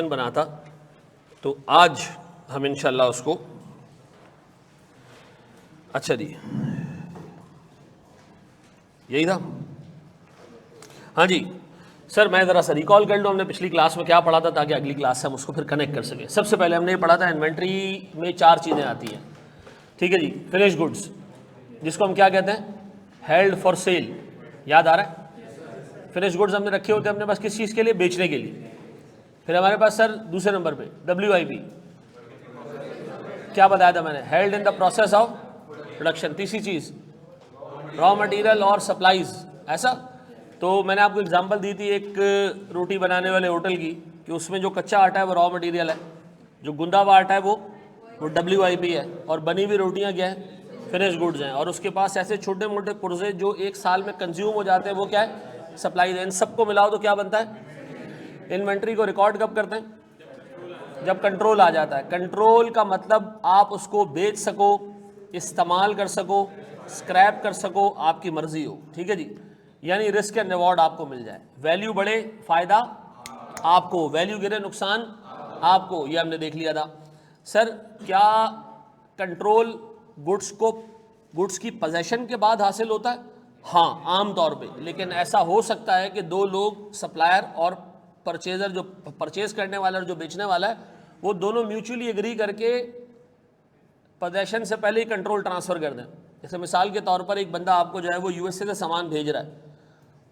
बना था, तो आज हम इंशाल्लाह उसको, अच्छा जी यही था। हाँ जी सर, मैं ज़रा सा रिकॉल कर लूँ हमने पिछली क्लास में क्या पढ़ा था ताकि अगली क्लास से हम उसको फिर कनेक्ट कर सकें। सबसे पहले हमने ये पढ़ा था इन्वेंट्री में 4 चीज़ें आती हैं, ठीक है जी। फिनिश गुड्स जिसको हम क्या कहते हैं, हेल्ड फॉर सेल, याद आ रहा है। फिनिश गुड्स हमने रखे होते हैं अपने पास किस चीज़ के लिए, बेचने के लिए। फिर हमारे पास सर दूसरे नंबर पे WIP, क्या बताया था मैंने, held in the process of production. तीसरी चीज़ रॉ मटेरियल और सप्लाईज, ऐसा। तो मैंने आपको एग्जांपल दी थी एक रोटी बनाने वाले होटल की, कि उसमें जो कच्चा आटा है वो रॉ मटेरियल है, जो गुंदा हुआ आटा है वो WIP है, और बनी हुई रोटियां क्या है, फिनिश गुड्स हैं। और उसके पास ऐसे छोटे मोटे पुर्जे जो एक साल में कंज्यूम हो जाते हैं वो क्या है, सप्लाई है। इन सबको मिलाओ तो क्या बनता है, इन्वेंट्री को रिकॉर्ड कब करते हैं, जब कंट्रोल आ जाता है। कंट्रोल का मतलब आप उसको बेच सको, इस्तेमाल कर सको, स्क्रैप कर सको, आपकी मर्जी हो, ठीक है जी। यानी रिस्क एंड रिवॉर्ड आपको मिल जाए, वैल्यू बढ़े फायदा आपको, वैल्यू गिरे नुकसान आपको, ये हमने देख लिया था। सर क्या कंट्रोल गुड्स की पोजेशन के बाद हासिल होता है, हाँ आम तौर पे, लेकिन ऐसा हो सकता है कि दो लोग, सप्लायर और परचेजर, जो परचेज करने वाला और जो बेचने वाला है, वो दोनों म्यूचुअली एग्री करके पोजेशन से पहले ही कंट्रोल ट्रांसफ़र कर दें। जैसे मिसाल के तौर पर एक बंदा आपको जो है वो USA से सामान भेज रहा है,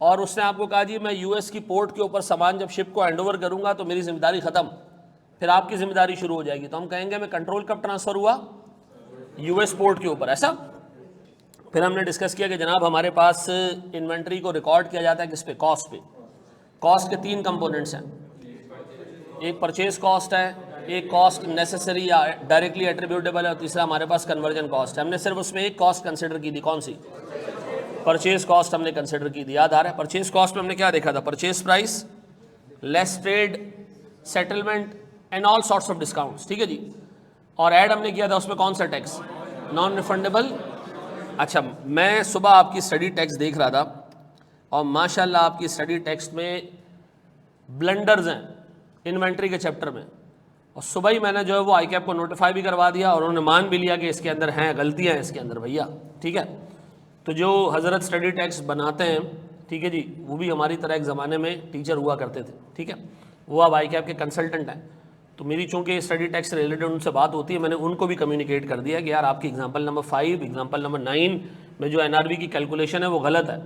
और उसने आपको कहा जी मैं US की पोर्ट के ऊपर सामान जब शिप को हैंडओवर करूंगा तो मेरी जिम्मेदारी ख़त्म, फिर आपकी जिम्मेदारी शुरू हो जाएगी। तो हम कहेंगे मैं कंट्रोल कब ट्रांसफ़र हुआ, US पोर्ट के ऊपर, ऐसा। फिर हमने डिस्कस किया कि जनाब हमारे पास इन्वेंट्री को रिकॉर्ड किया जाता है किस पे, कॉस्ट पे। कॉस्ट के 3 कंपोनेंट्स हैं, एक परचेज कॉस्ट है, एक कॉस्ट नेसेसरी या डायरेक्टली एट्रीब्यूटेबल है, और तीसरा हमारे पास कन्वर्जन कॉस्ट है। हमने सिर्फ उसमें एक कॉस्ट कंसिडर की थी, कौन सी, परचेज कॉस्ट हमने कंसिडर की थी, याद आ रहा है। परचेज कॉस्ट में हमने क्या देखा था, purchase price less trade settlement and all sorts of discounts, ठीक है जी। और ऐड हमने किया था उसमें कौन सा टैक्स, नॉन रिफंडेबल। अच्छा, मैं सुबह आपकी स्टडी टेक्स्ट देख रहा था, और माशाल्लाह आपकी स्टडी टेक्स्ट में ब्लंडर्स हैं इन्वेंट्री के चैप्टर में, और सुबह ही मैंने जो है वो ICAP को नोटिफाई भी करवा दिया, और उन्होंने मान भी लिया कि इसके अंदर हैं गलतियां हैं इसके अंदर भैया, ठीक है। तो जो हज़रत स्टडी टेक्स्ट बनाते हैं, ठीक है जी, वो भी हमारी तरह एक ज़माने में टीचर हुआ करते थे, ठीक है। वो अब ICAP के कंसल्टेंट हैं। तो मेरी चूँकि स्टडी टेक्स्ट से रिलेटेड उनसे बात होती है, मैंने उनको भी कम्युनिकेट कर दिया कि यार आपकी एग्जाम्पल नंबर 5, एग्जाम्पल नंबर 9 में जो NRV की कैलकुलेशन है वो गलत है,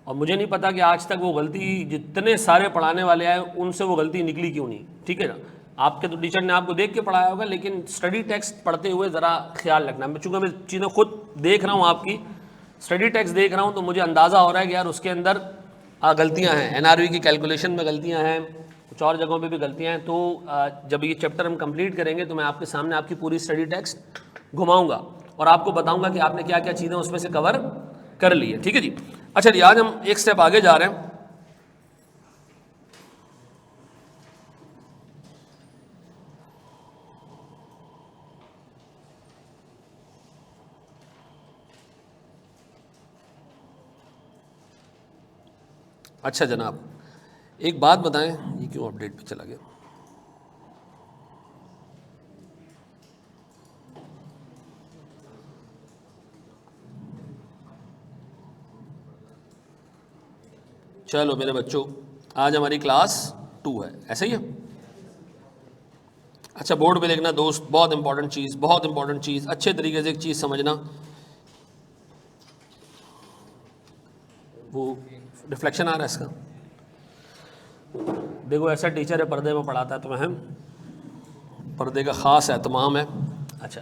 और मुझे नहीं पता कि आज तक वो गलती जितने सारे पढ़ाने वाले आए उनसे वो गलती निकली क्यों नहीं, ठीक है ना। आपके तो टीचर ने आपको देख के पढ़ाया होगा, लेकिन स्टडी टेक्स्ट पढ़ते हुए ज़रा ख्याल रखना। मैं चूँकि मैं चीज़ें खुद देख रहा हूँ, आपकी स्टडी टेक्स्ट देख रहा हूँ, तो मुझे अंदाज़ा हो रहा है कि यार उसके अंदर गलतियाँ हैं, NRV की कैलकुलेशन में गलतियाँ हैं, कुछ और जगहों पे भी गलतियाँ हैं। तो जब ये चैप्टर हम कंप्लीट करेंगे तो मैं आपके सामने आपकी पूरी स्टडी टेक्स्ट घुमाऊँगा और आपको बताऊँगा कि आपने क्या क्या चीज़ें उसमें से कवर कर ली है, ठीक है जी। अच्छा जी, आज हम एक स्टेप आगे जा रहे हैं। अच्छा जनाब, एक बात बताएं, ये क्यों अपडेट पे चला गया, चलो मेरे बच्चों, आज हमारी क्लास 2 है, ऐसा ही है। अच्छा, बोर्ड पे लिखना दोस्त, बहुत इंपॉर्टेंट चीज़, बहुत इंपॉर्टेंट चीज़, अच्छे तरीके से एक चीज़ समझना। वो रिफ्लेक्शन आ रहा है इसका, देखो ऐसा टीचर है पर्दे में पढ़ाता है, तो मैं पर्दे का ख़ास एहतमाम है। अच्छा,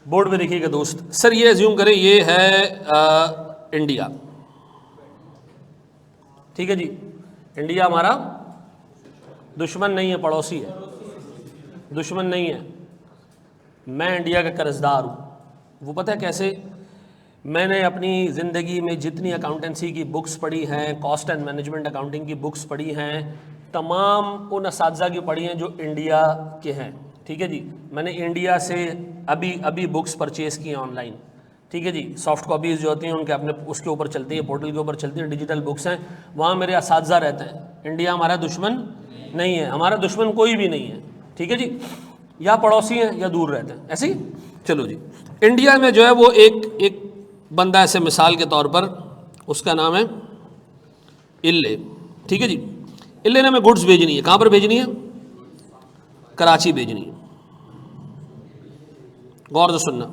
बोर्ड पे देखिएगा दोस्त, सर ये एज्यूम करें ये है इंडिया, ठीक है जी। इंडिया हमारा दुश्मन नहीं है, पड़ोसी है, दुश्मन नहीं है। मैं इंडिया का कर्जदार हूँ। वो पता है कैसे, मैंने अपनी ज़िंदगी में जितनी अकाउंटेंसी की बुक्स पढ़ी हैं, कॉस्ट एंड मैनेजमेंट अकाउंटिंग की बुक्स पढ़ी हैं, तमाम उन असातिज़ा की पढ़ी हैं जो इंडिया के हैं, ठीक है जी। मैंने इंडिया से अभी बुक्स परचेज़ की हैं ऑनलाइन, ठीक है जी। सॉफ्ट कॉपीज़ जो होती हैं उनके अपने उसके ऊपर चलती है, पोर्टल के ऊपर चलती है, डिजिटल बुक्स हैं, वहाँ मेरे असातिज़ा रहते हैं। इंडिया हमारा दुश्मन नहीं है, हमारा दुश्मन कोई भी नहीं है, ठीक है जी। या पड़ोसी हैं या दूर रहते हैं, ऐसे ही। चलो जी, इंडिया में जो है वो एक बंदा ऐसे मिसाल के तौर पर, उसका नाम है इल्ले, ठीक है जी। इल्ले ने हमें गुड्स भेजनी है, कहाँ पर भेजनी है? कराची भेजनी है। गौर से सुनना।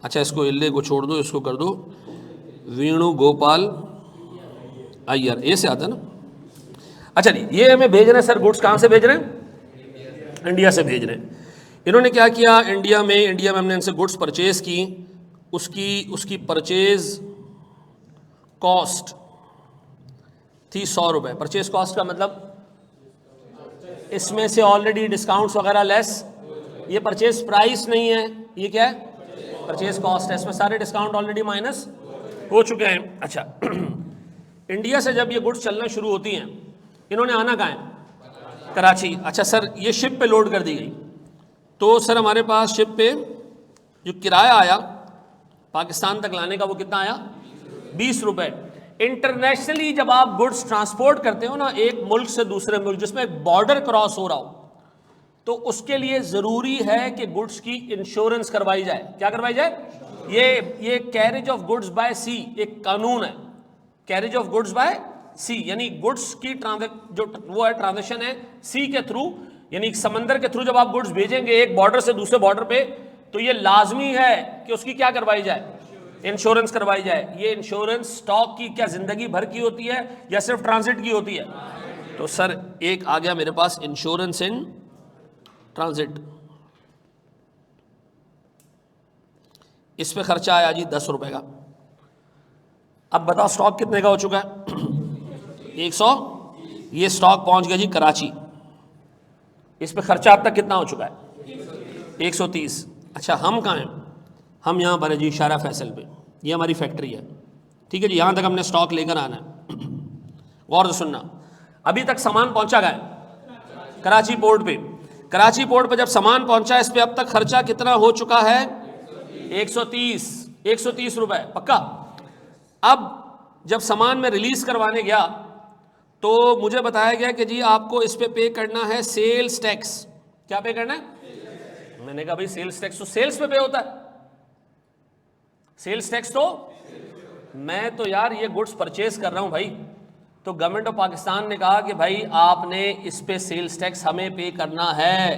अच्छा, इसको इल्ले को छोड़ दो, इसको कर दो वेणु गोपाल अय्यर, ये से आता है ना। अच्छा जी, ये हमें भेज रहे हैं सर, गुड्स कहाँ से भेज रहे हैं? इंडिया से भेज रहे हैं। इन्होंने क्या किया, इंडिया में हमने इनसे गुड्स परचेज की, उसकी परचेज कॉस्ट थी 100 रुपये। परचेज कॉस्ट का मतलब इसमें से ऑलरेडी डिस्काउंट्स वगैरह लेस, ये परचेज प्राइस नहीं है, ये क्या है? परचेज कॉस्ट है, इसमें सारे डिस्काउंट ऑलरेडी माइनस हो चुके हैं। अच्छा, इंडिया से जब ये गुड्स चलना शुरू होती हैं, इन्होंने आना कहाँ है? कराची। अच्छा सर, ये शिप पे लोड कर दी गई, तो सर हमारे पास शिप पे जो किराया आया पाकिस्तान तक लाने का, वो कितना आया? 20 रुपये। इंटरनेशनली जब आप गुड्स ट्रांसपोर्ट करते हो ना, एक मुल्क से दूसरे मुल्क, जिसमें एक बॉर्डर क्रॉस हो रहा हो, तो उसके लिए ज़रूरी है कि गुड्स की इंश्योरेंस करवाई जाए। क्या करवाई जाए? ये कैरेज ऑफ गुड्स बाय सी एक कानून है, कैरेज ऑफ गुड्स बाय सी, यानी गुड्स की जो वो है ट्रांजेक्शन है सी के थ्रू, यानी समंदर के थ्रू जब आप गुड्स भेजेंगे एक बॉर्डर से दूसरे बॉर्डर पे, तो ये लाजमी है कि उसकी क्या करवाई जाए? इंश्योरेंस करवाई जाए। ये इंश्योरेंस स्टॉक की क्या जिंदगी भर की होती है या सिर्फ ट्रांजिट की होती है? तो सर एक आ गया मेरे पास इंश्योरेंस इन ट्रांजिट, इस पे खर्चा आया जी 10 रुपए का। अब बताओ स्टॉक कितने का हो चुका है? 100। ये स्टॉक पहुंच गया जी कराची, इस पे खर्चा अब तक कितना हो चुका है? 130। अच्छा, हम कहाँ हैं? हम यहाँ पर है जी इशारा फैसल पे, ये हमारी फैक्ट्री है, ठीक है जी। यहाँ तक हमने स्टॉक लेकर आना है। गौर से सुनना, अभी तक सामान पहुंचा गया है कराची पोर्ट पे। कराची पोर्ट पे जब सामान पहुंचा, इस पे अब तक खर्चा कितना हो चुका है? 130 रुपए पक्का। अब जब सामान में रिलीज करवाने गया तो मुझे बताया गया कि जी आपको इस पे करना है सेल्स टैक्स। क्या पे करना है? मैंने कहा भाई सेल्स टैक्स तो सेल्स पे होता है, सेल्स टैक्स तो मैं तो यार ये गुड्स परचेज कर रहा हूं भाई, तो गवर्नमेंट ऑफ पाकिस्तान ने कहा कि भाई आपने इस पे सेल्स टैक्स हमें पे करना है।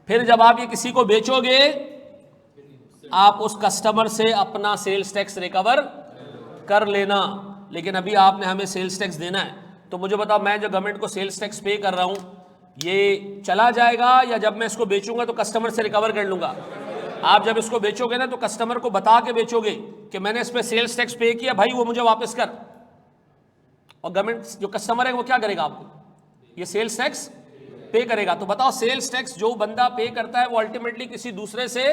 फिर जब आप ये किसी को बेचोगे, आप उस कस्टमर से अपना सेल्स टैक्स रिकवर कर लेना, लेकिन अभी आपने हमें सेल्स टैक्स देना है। तो मुझे बताओ, मैं जो गवर्नमेंट को सेल्स टैक्स पे कर रहा हूं, ये चला जाएगा या जब मैं इसको बेचूंगा तो कस्टमर से रिकवर कर लूंगा? आप जब इसको बेचोगे ना, तो कस्टमर को बता के बेचोगे कि मैंने इस पे सेल्स टैक्स पे किया, भाई वो मुझे वापस कर। और गवर्नमेंट जो कस्टमर है वो क्या करेगा? आपको ये सेल्स टैक्स पे करेगा। तो बताओ, सेल्स टैक्स जो बंदा पे करता है वो अल्टीमेटली किसी दूसरे से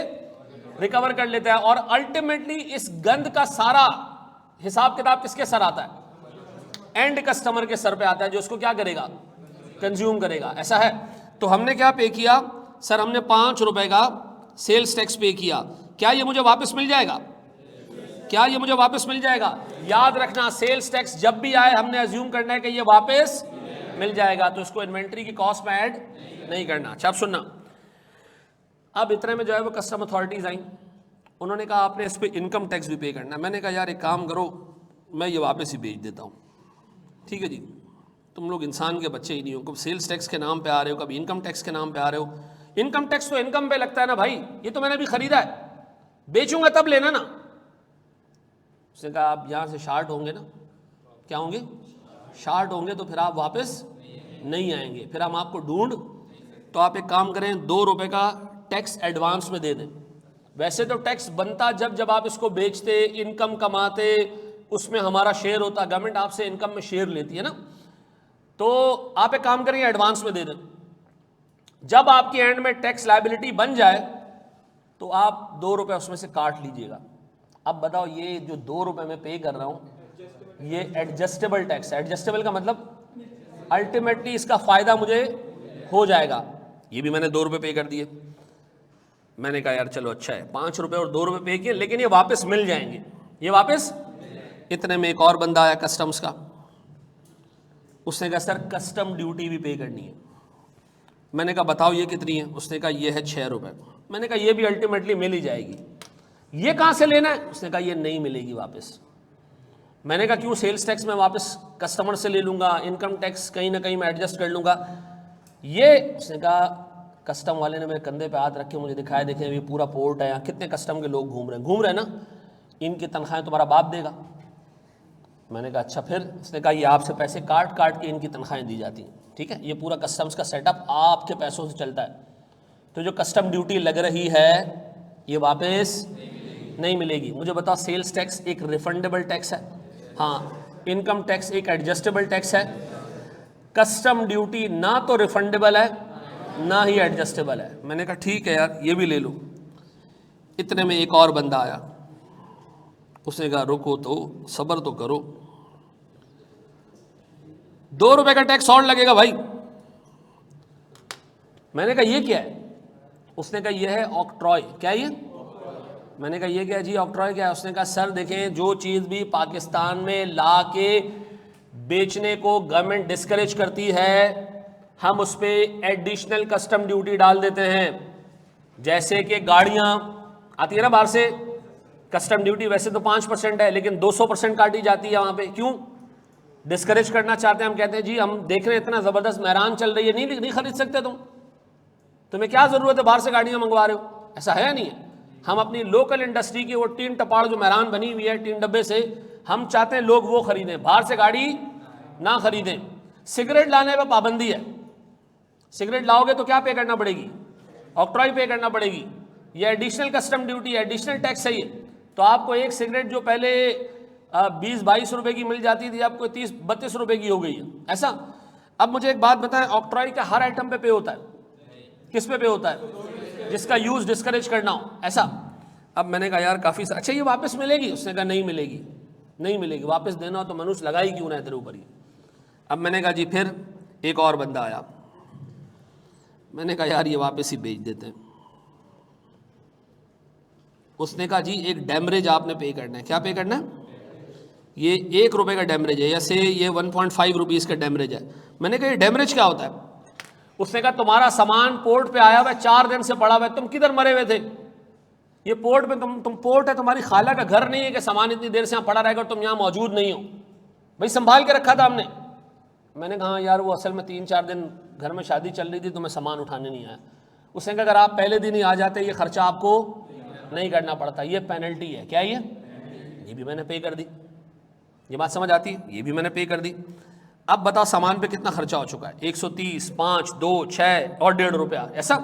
रिकवर कर लेता है, और अल्टीमेटली इस गंद का सारा हिसाब किताब किसके सर आता है? एंड कस्टमर के सर पे आता है, जो उसको क्या करेगा? कंज्यूम करेगा। ऐसा है। तो हमने क्या पे किया सर? हमने 5 रुपए का सेल्स टैक्स पे किया। क्या ये मुझे वापस मिल जाएगा? क्या ये मुझे वापस मिल जाएगा? याद रखना, सेल्स टैक्स जब भी आए हमने अज्यूम करना है कि ये वापस मिल जाएगा, तो इसको इन्वेंट्री की कॉस्ट में ऐड नहीं करना। अच्छा, अब सुनना, अब इतने में जो है वो कस्टम अथॉरिटीज आई, उन्होंने कहा आपने इस पे इनकम टैक्स भी पे करना है। मैंने कहा यार एक काम करो, मैं ये वापस ही भेज देता हूँ। ठीक है जी, तुम लोग इंसान के बच्चे ही नहीं हो, कभी सेल्स टैक्स के नाम पे आ रहे हो, कभी इनकम टैक्स के नाम पे आ रहे हो। इनकम टैक्स तो इनकम पे लगता है ना भाई, ये तो मैंने भी खरीदा है, बेचूंगा तब लेना ना। उसने कहा आप यहाँ से शार्ट होंगे ना, क्या होंगे? शार्ट होंगे, तो फिर आप वापस नहीं आएंगे, फिर हम आपको ढूंढ, तो आप एक काम करें, 2 रुपए का टैक्स एडवांस में दे दें। वैसे तो टैक्स बनता जब आप इसको बेचते, इनकम कमाते, उसमें हमारा शेयर होता, गवर्नमेंट आपसे इनकम में शेयर लेती है ना, तो आप एक काम करें एडवांस में दे दें। जब आपकी एंड में टैक्स लायबिलिटी बन जाए तो आप 2 रुपए उसमें से काट लीजिएगा। अब बताओ, ये जो 2 रुपए में पे कर रहा हूं, ये एडजस्टेबल टैक्स है। एडजस्टेबल का मतलब अल्टीमेटली इसका फायदा मुझे हो जाएगा। ये भी मैंने 2 रुपए पे कर दिए। मैंने कहा यार चलो अच्छा है, 5 रुपये और 2 रुपये पे किए, लेकिन ये वापस मिल जाएंगे, ये वापस। इतने में एक और बंदा आया कस्टम्स का, उसने कहा सर कस्टम ड्यूटी भी पे करनी है। मैंने कहा बताओ ये कितनी है? उसने कहा ये है 6 रुपये। मैंने कहा ये भी अल्टीमेटली मिल ही जाएगी। ये कहाँ से लेना है? उसने कहा ये नहीं मिलेगी वापस। मैंने कहा क्यों? सेल्स टैक्स मैं वापस कस्टमर से ले लूँगा, इनकम टैक्स कहीं ना कहीं मैं एडजस्ट कर लूँगा। ये उसने कहा, कस्टम वाले ने मेरे कंधे पे हाथ रख के मुझे दिखाया, देखें ये पूरा पोर्ट है, यहाँ कितने कस्टम के लोग घूम रहे हैं ना, इनकी तनख्वाहें तुम्हारा बाप देगा। मैंने कहा अच्छा फिर? उसने कहा ये आपसे पैसे काट काट के इनकी तनख्वाहें दी जाती हैं, ठीक है, ये पूरा कस्टम्स का सेटअप आपके पैसों से चलता है, तो जो कस्टम ड्यूटी लग रही है ये वापस नहीं मिलेगी। मुझे बताओ, सेल्स टैक्स एक रिफंडेबल टैक्स है, हाँ, इनकम टैक्स एक एडजस्टेबल टैक्स है, कस्टम ड्यूटी ना तो रिफंडेबल है ना ही एडजस्टेबल है। मैंने कहा ठीक है यार ये भी ले लो। इतने में एक और बंदा आया, उसने कहा रुको तो सब्र तो करो, 2 रुपए का टैक्स और लगेगा भाई। मैंने कहा ये क्या है? उसने कहा ये है ऑक्ट्रॉय। क्या ये? मैंने कहा ये क्या है जी ऑक्ट्रॉय क्या है? उसने कहा सर देखें, जो चीज़ भी पाकिस्तान में ला के बेचने को गवर्नमेंट डिस्करेज करती है, हम उस पर एडिशनल कस्टम ड्यूटी डाल देते हैं। जैसे कि गाड़ियाँ आती है ना बाहर से, कस्टम ड्यूटी वैसे तो 5% है, लेकिन 200% काटी जाती है वहाँ पे। क्यों? डिस्करेज करना चाहते हैं। हम कहते हैं जी हम देख रहे हैं इतना ज़बरदस्त मेहरान चल रही है, नहीं खरीद सकते तुम्हें क्या ज़रूरत है बाहर से गाड़ियाँ मंगवा रहे हो? ऐसा है नहीं है। हम अपनी लोकल इंडस्ट्री की वो टीन टपाड़ जो मेहरान बनी हुई है टीन डब्बे से, हम चाहते हैं लोग वो खरीदें, बाहर से गाड़ी ना खरीदें। सिगरेट लाने पर पाबंदी है, सिगरेट लाओगे तो क्या पे करना पड़ेगी? ऑक्ट्रॉय पे करना पड़ेगी। ये एडिशनल कस्टम ड्यूटी है, एडिशनल टैक्स है ये। तो आपको एक सिगरेट जो पहले 20-22 रुपए की मिल जाती थी, आपको 30-32 रुपए की हो गई है। ऐसा? अब मुझे एक बात बताएं, ऑक्ट्रॉय का हर आइटम पे होता है? किस पे होता है? जिसका यूज डिस्करेज करना हो। ऐसा? अब मैंने कहा यार काफ़ी अच्छा ये वापस मिलेगी? उसने कहा नहीं मिलेगी, नहीं मिलेगी, वापस देना हो तो मनुष्य लगा ही क्यों ना तेरे ऊपर ही। अब मैंने कहा जी फिर एक और बंदा आया, मैंने कहा यार ये वापस ही बेच देते हैं। उसने कहा जी एक डैमरेज आपने पे करना है। क्या पे करना है? ये 1 रुपये का डैमरेज है, जैसे ये 1.5 रुपीज़ का डैमरेज है। मैंने कहा ये डैमरेज क्या होता है? उसने कहा तुम्हारा सामान पोर्ट पे आया हुआ है, 4 दिन से पड़ा हुआ है, तुम किधर मरे हुए थे? ये पोर्ट पे तुम पोर्ट है, तुम्हारी खाला का घर नहीं है कि सामान इतनी देर से यहाँ पड़ा रहेगा और तुम यहाँ मौजूद नहीं हो। भाई संभाल के रखा था हमने। मैंने कहा यार वो असल में 3-4 दिन घर में शादी चल रही थी तो मैं सामान उठाने नहीं आया। उसने कहा अगर आप पहले दिन ही आ जाते ये खर्चा आपको नहीं करना पड़ता, ये पेनल्टी है। क्या ये भी मैंने पे कर दी। ये बात समझ आती है? ये भी मैंने पे कर दी। अब बताओ सामान पे कितना खर्चा हो चुका है? 130, 5, 2, 6 और 1.5 रुपया। ऐसा?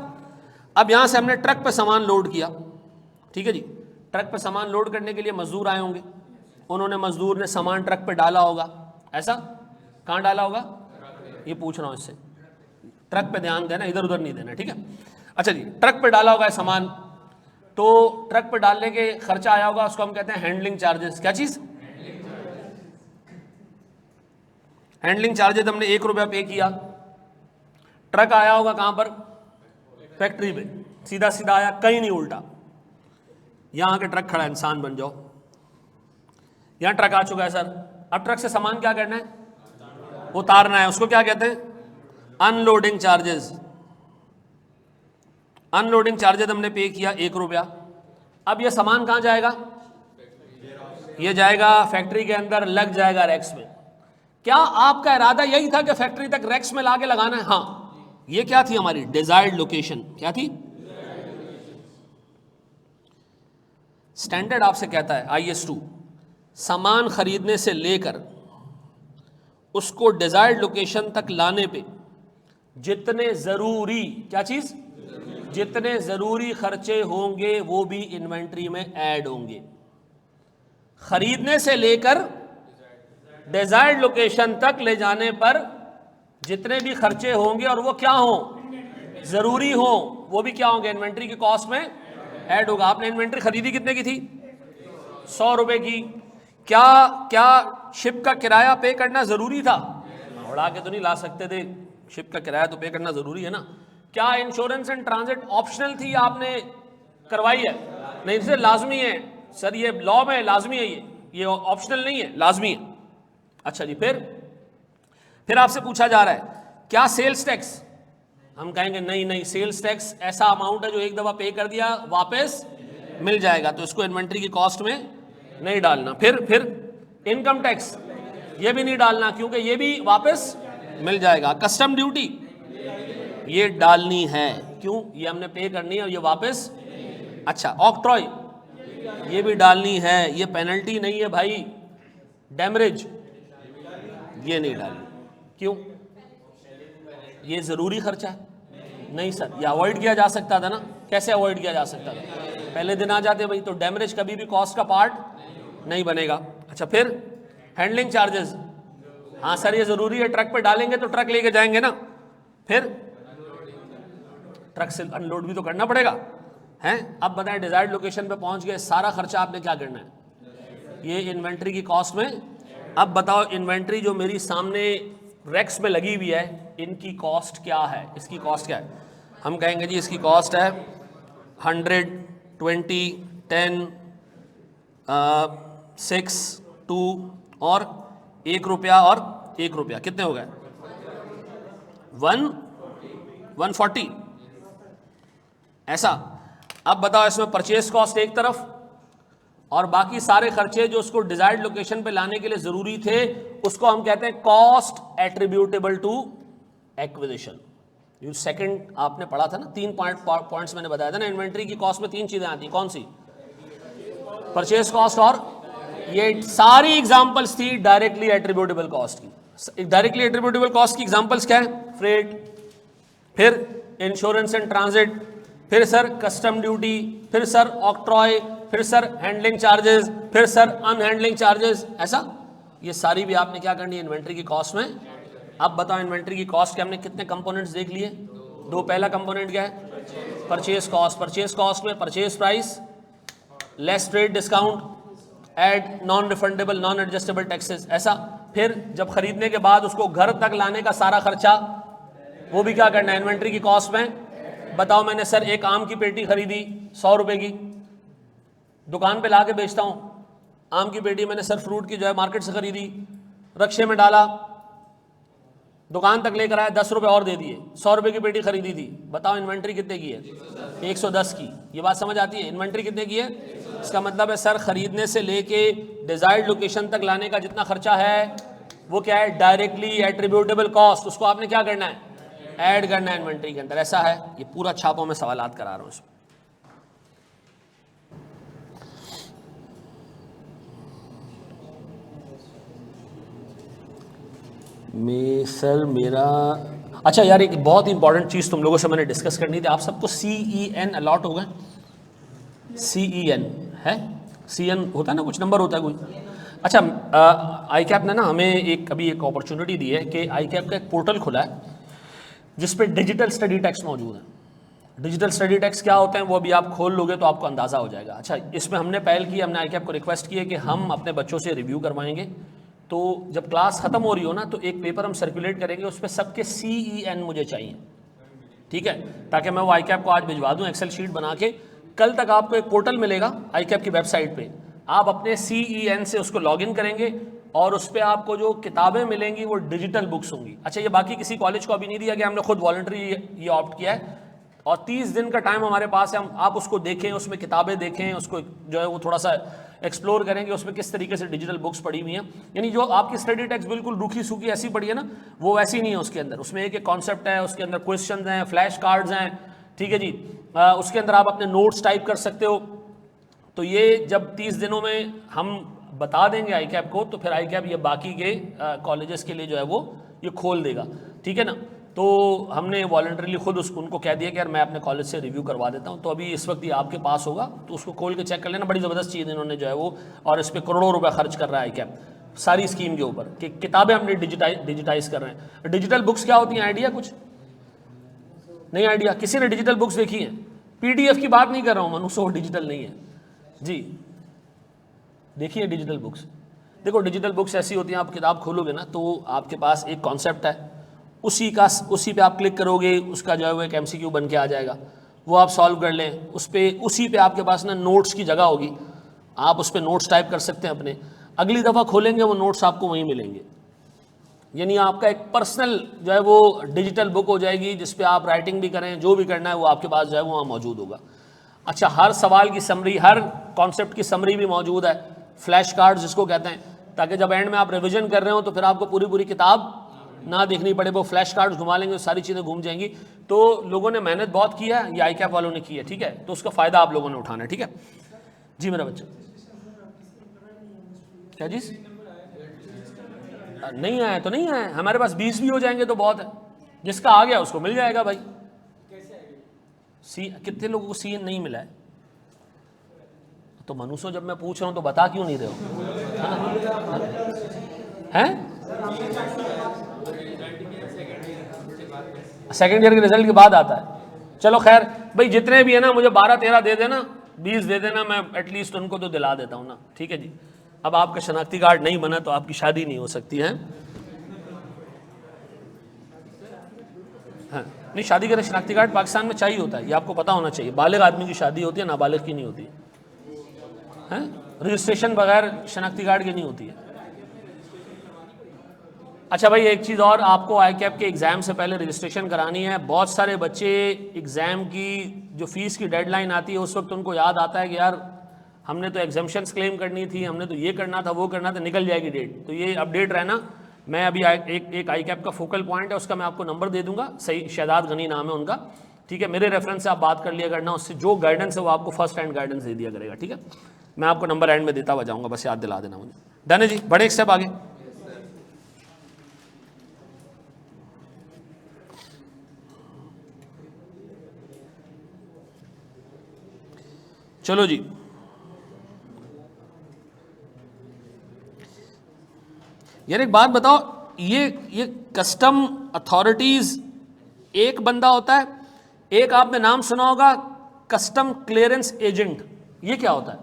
अब यहाँ से हमने ट्रक पे सामान लोड किया, ठीक है जी। ट्रक पे सामान लोड करने के लिए मजदूर आए होंगे, उन्होंने मजदूर ने सामान ट्रक पे डाला होगा। ऐसा? कहाँ डाला होगा? ये पूछ रहा हूँ इससे। ट्रक पे ध्यान देना, इधर उधर नहीं देना, ठीक है। अच्छा जी, ट्रक पे डाला होगा सामान, तो ट्रक पे डालने के खर्चा आया होगा, उसको हम कहते हैं हैंडलिंग चार्जेस। क्या चीज? हैंडलिंग चार्जेस हमने 1 रुपया पे किया। ट्रक आया होगा कहां पर? फैक्ट्री पे। सीधा सीधा आया, कहीं नहीं उल्टा। यहां के ट्रक खड़ा है, इंसान बन जाओ। यहां ट्रक आ चुका है सर, अब ट्रक से सामान क्या करना है? उतारना है। उसको क्या कहते हैं? Unloading charges. अनलोडिंग चार्जेस हमने पे किया 1 रुपया। अब ये सामान कहां जाएगा? ये जाएगा फैक्ट्री के अंदर, लग जाएगा रैक्स में। क्या आपका इरादा यही था कि फैक्ट्री तक रैक्स में लाके लगाना है? हाँ, ये क्या थी हमारी डिजायर्ड लोकेशन? क्या थी? स्टैंडर्ड आपसे कहता है IS2, सामान खरीदने से लेकर उसको डिजायर्ड लोकेशन तक लाने पे जितने जरूरी, क्या चीज, जितने जरूरी खर्चे होंगे वो भी इन्वेंट्री में ऐड होंगे। खरीदने से लेकर डिजायर्ड लोकेशन तक ले जाने पर जितने भी खर्चे होंगे और वो क्या हो, जरूरी हो, वो भी क्या होंगे, इन्वेंट्री की कॉस्ट में ऐड होगा। आपने इन्वेंट्री खरीदी कितने की थी? 100 रुपए की। क्या शिप का किराया पे करना जरूरी था? उड़ा के तो नहीं ला सकते थे, शिप का किराया तो पे करना जरूरी है ना। क्या इंश्योरेंस एंड ट्रांजिट ऑप्शनल थी? आपने करवाई है? नहीं सर लाजमी है सर, ये लॉ में लाजमी है, ये ऑप्शनल नहीं है, लाजमी है। अच्छा जी, फिर आपसे पूछा जा रहा है क्या सेल्स टैक्स? हम कहेंगे नहीं नहीं, सेल्स टैक्स ऐसा अमाउंट है जो एक दफा पे कर दिया वापस मिल जाएगा, तो इसको इन्वेंट्री की कॉस्ट में नहीं डालना। फिर इनकम टैक्स, ये भी नहीं डालना क्योंकि ये भी वापस मिल जाएगा। कस्टम ड्यूटी ये डालनी है, क्यों? ये हमने पे करनी है और ये वापस। अच्छा, ऑक्ट्रॉय ये भी डालनी है, ये पेनल्टी नहीं है भाई। डैमरेज ये नहीं डालनी, क्यों? ये जरूरी खर्चा है? नहीं सर, ये अवॉइड किया जा सकता था ना। कैसे अवॉइड किया जा सकता था? पहले दिन आ जाते भाई, तो डैमरेज कभी भी कॉस्ट का पार्ट नहीं बनेगा। अच्छा, फिर हैंडलिंग चार्जेस, हाँ सर ये जरूरी है, ट्रक पे डालेंगे तो ट्रक लेके जाएंगे ना, फिर ट्रक से अनलोड भी तो करना पड़ेगा, हैं? अब बताएं, डिजायर्ड लोकेशन पे पहुंच गए, सारा खर्चा आपने क्या करना है? ये इन्वेंट्री की कॉस्ट में। अब बताओ, इन्वेंट्री जो मेरी सामने रैक्स में लगी हुई है, इनकी कॉस्ट क्या है? इसकी कॉस्ट क्या है? हम कहेंगे जी इसकी कॉस्ट है 100, 20, 10, 6, 2 और 1 रुपया और 1 रुपया, कितने हो गए? 140 ऐसा। अब बताओ, इसमें परचेस कॉस्ट एक तरफ और बाकी सारे खर्चे जो उसको डिजायर्ड लोकेशन पे लाने के लिए जरूरी थे, उसको हम कहते हैं कॉस्ट एट्रीब्यूटेबल टू एक्विजिशन। ये सेकंड आपने पढ़ा था ना, 3 पॉइंट्स मैंने बताया था ना, इन्वेंट्री की कॉस्ट में 3 चीजें आती हैं, कौन सी? परचेस कॉस्ट, और ये सारी एग्जांपल्स थी डायरेक्टली एट्रीब्यूटेबल कॉस्ट की। डायरेक्टली एट्रीब्यूटेबल कॉस्ट की एग्जांपल्स क्या है? फ्रेट, फिर इंश्योरेंस एंड ट्रांजिट, फिर सर कस्टम ड्यूटी, फिर सर ऑक्ट्रॉय, फिर सर हैंडलिंग चार्जेस, फिर सर अनहैंडलिंग चार्जेस। ऐसा ये सारी भी आपने क्या करनी है इन्वेंट्री की कॉस्ट में। अब बताओ, इन्वेंट्री की कॉस्ट के हमने कितने कंपोनेंट्स देख लिए? 2। पहला कंपोनेंट क्या है? Purchase cost. परचेस कॉस्ट में purchase price less trade discount add non refundable non adjustable taxes, ऐसा। फिर जब खरीदने के बाद उसको घर तक लाने का सारा खर्चा, वो भी क्या करना है इन्वेंट्री की कॉस्ट में। बताओ, मैंने सर एक आम की पेटी खरीदी 100 रुपए की, दुकान पे ला के बेचता हूँ। आम की पेटी मैंने सर फ्रूट की जो है मार्केट से खरीदी, रक्शे में डाला, दुकान तक लेकर आया, 10 रुपए और दे दिए, 100 रुपए की पेटी खरीदी थी। बताओ इन्वेंट्री कितने की है? 110 की। ये बात समझ आती है? इन्वेंट्री कितने की है? इसका मतलब है सर खरीदने से लेके डिजायर्ड लोकेशन तक लाने का जितना खर्चा है वो क्या है? Directly attributable cost. उसको आपने क्या करना है? ऐड करना है इन्वेंट्री के अंदर। ऐसा है, ये पूरा छापों में सवालात करा रहा हूं इसमें। सर मेरा अच्छा यार, एक बहुत इंपॉर्टेंट चीज़ तुम लोगों से मैंने डिस्कस करनी थी। आप सबको CEN अलॉट होगा? CEN है? CN होता है ना, कुछ नंबर होता है कोई। अच्छा, ICAP ने ना हमें अभी एक अपॉर्चुनिटी दी है कि ICAP का एक पोर्टल खुला है जिस पे डिजिटल स्टडी टैक्स मौजूद है। डिजिटल स्टडी टैक्स क्या होते हैं वो अभी आप खोल लोगे तो आपको अंदाज़ा हो जाएगा। अच्छा, इसमें हमने पहल की, हमने ICAP को रिक्वेस्ट की है कि हम अपने बच्चों से रिव्यू करवाएंगे, तो जब क्लास ख़त्म हो रही हो ना तो एक पेपर हम सर्कुलेट करेंगे, उस पर सबके CEN मुझे चाहिए, ठीक है, ताकि मैं वो ICAP को आज भिजवा दूँ एक्सेल शीट बना के। कल तक आपको एक पोर्टल मिलेगा ICAP की वेबसाइट पे, आप अपने CEN से उसको लॉगिन करेंगे और उस पर आपको जो किताबें मिलेंगी वो डिजिटल बुक्स होंगी। अच्छा, ये बाकी किसी कॉलेज को अभी नहीं दिया गया, हमने खुद वॉलंटरी ये ऑप्ट किया है और 30 दिन का टाइम हमारे पास है। आप उसको देखें, उसमें किताबें देखें, उसको जो है वो थोड़ा सा एक्सप्लोर करेंगे उसमें किस तरीके से डिजिटल बुक्स पड़ी हुई हैं। यानी जो आपकी स्टडी टेक्स्ट बिल्कुल रूखी सूखी ऐसी पड़ी है ना, वो वैसी नहीं है उसके अंदर। उसमें एक कॉन्सेप्ट है, उसके अंदर क्वेश्चंस हैं, फ्लैश कार्ड्स हैं, ठीक है जी। उसके अंदर आप अपने नोट्स टाइप कर सकते हो। तो ये जब 30 दिनों में हम बता देंगे ICAP को, तो फिर ICAP ये बाकी के कॉलेजेस के लिए जो है वो ये खोल देगा, ठीक है ना। तो हमने वॉलंटरीली खुद उनको कह दिया कि यार मैं अपने कॉलेज से रिव्यू करवा देता हूँ, तो अभी इस वक्त ये आपके पास होगा, तो उसको खोल के चेक कर लेना। बड़ी ज़बरदस्त चीज़ इन्होंने जो है वो, और इस पर करोड़ों रुपये खर्च कर रहा है ICAP सारी स्कीम के ऊपर कि किताबें हमने डिजिटाइज कर रहे हैं। डिजिटल बुक्स क्या होती हैं, आइडिया कुछ नहीं? आइडिया किसी ने डिजिटल बुक्स देखी हैं? PDF की बात नहीं कर रहा हूँ मनुष्य, वो डिजिटल नहीं है जी। देखिए डिजिटल बुक्स, देखो डिजिटल बुक्स ऐसी होती हैं, आप किताब खोलोगे ना तो आपके पास एक कॉन्सेप्ट है, उसी पे आप क्लिक करोगे, उसका जो है वो एक MCQ बन के आ जाएगा। वो आप सॉल्व कर लें। उस पर उसी पे आपके पास ना नोट्स की जगह होगी, आप उस पर नोट्स टाइप कर सकते हैं अपने। अगली दफ़ा खोलेंगे वो नोट्स आपको वहीं मिलेंगे, यानी आपका एक पर्सनल जो है वो डिजिटल बुक हो जाएगी, जिस पे आप राइटिंग भी करें, जो भी करना है वो आपके पास जो है वो वहाँ मौजूद होगा। अच्छा, हर सवाल की समरी, हर कॉन्सेप्ट की समरी भी मौजूद है, फ्लैश कार्ड जिसको कहते हैं, ताकि जब एंड में आप रिवीजन कर रहे हो तो फिर आपको पूरी पूरी किताब ना देखनी पड़े, वो फ्लैश कार्ड घुमा लेंगे, सारी चीज़ें घूम जाएंगी। तो लोगों ने मेहनत बहुत की है, ये आई कैप वालों ने की है, ठीक है, तो उसका फ़ायदा आप लोगों ने उठाना है, ठीक है जी मेरा बच्चा। क्या चीज़ नहीं आया तो नहीं आया, हमारे पास 20 भी हो जाएंगे तो बहुत है, जिसका आ गया उसको मिल जाएगा भाई। सी कितने लोगों को सी नहीं मिला है? तो मनुष्य, जब मैं पूछ रहा हूं तो बता क्यों नहीं रहे हो? हैं? सेकेंड ईयर के रिजल्ट के बाद आता है। चलो खैर भाई, जितने भी है ना मुझे 12-13 दे देना, 20 दे देना, मैं एटलीस्ट उनको तो दिला देता हूँ ना, ठीक है जी। अब आपका शनाख्ती कार्ड नहीं बना तो आपकी शादी नहीं हो सकती है। हाँ, नहीं, शादी का शनाख्ती कार्ड पाकिस्तान में चाहिए होता है, ये आपको पता होना चाहिए। बालिग आदमी की शादी होती है, नाबालिग की नहीं होती है। रजिस्ट्रेशन बगैर शनाख्ती कार्ड की नहीं होती है। अच्छा भाई, एक चीज़ और, आपको आई कैप के एग्ज़ाम से पहले रजिस्ट्रेशन करानी है। बहुत सारे बच्चे एग्ज़ाम की जो फ़ीस की डेडलाइन आती है उस वक्त उनको याद आता है कि यार हमने तो एग्जाम्शंस क्लेम करनी थी, हमने तो ये करना था, वो करना था, निकल जाएगी डेट। तो ये अपडेट रहना। मैं अभी एक आई कैप का फोकल पॉइंट है, उसका मैं आपको नंबर दे दूंगा, सही शहजाद गनी नाम है उनका, ठीक है। मेरे रेफरेंस से आप बात कर लिया करना, उससे जो गाइडेंस है वो आपको फर्स्ट हैंड गाइडेंस दे दिया करेगा, ठीक है। मैं आपको नंबर एंड में देता हुआ जाऊँगा, बस याद दिला देना मुझे। डन है जी, बड़े एक स्टेप आगे। चलो जी, यार एक बात बताओ, ये कस्टम अथॉरिटीज एक बंदा होता है, एक आपने नाम सुना होगा कस्टम क्लियरेंस एजेंट, ये क्या होता है?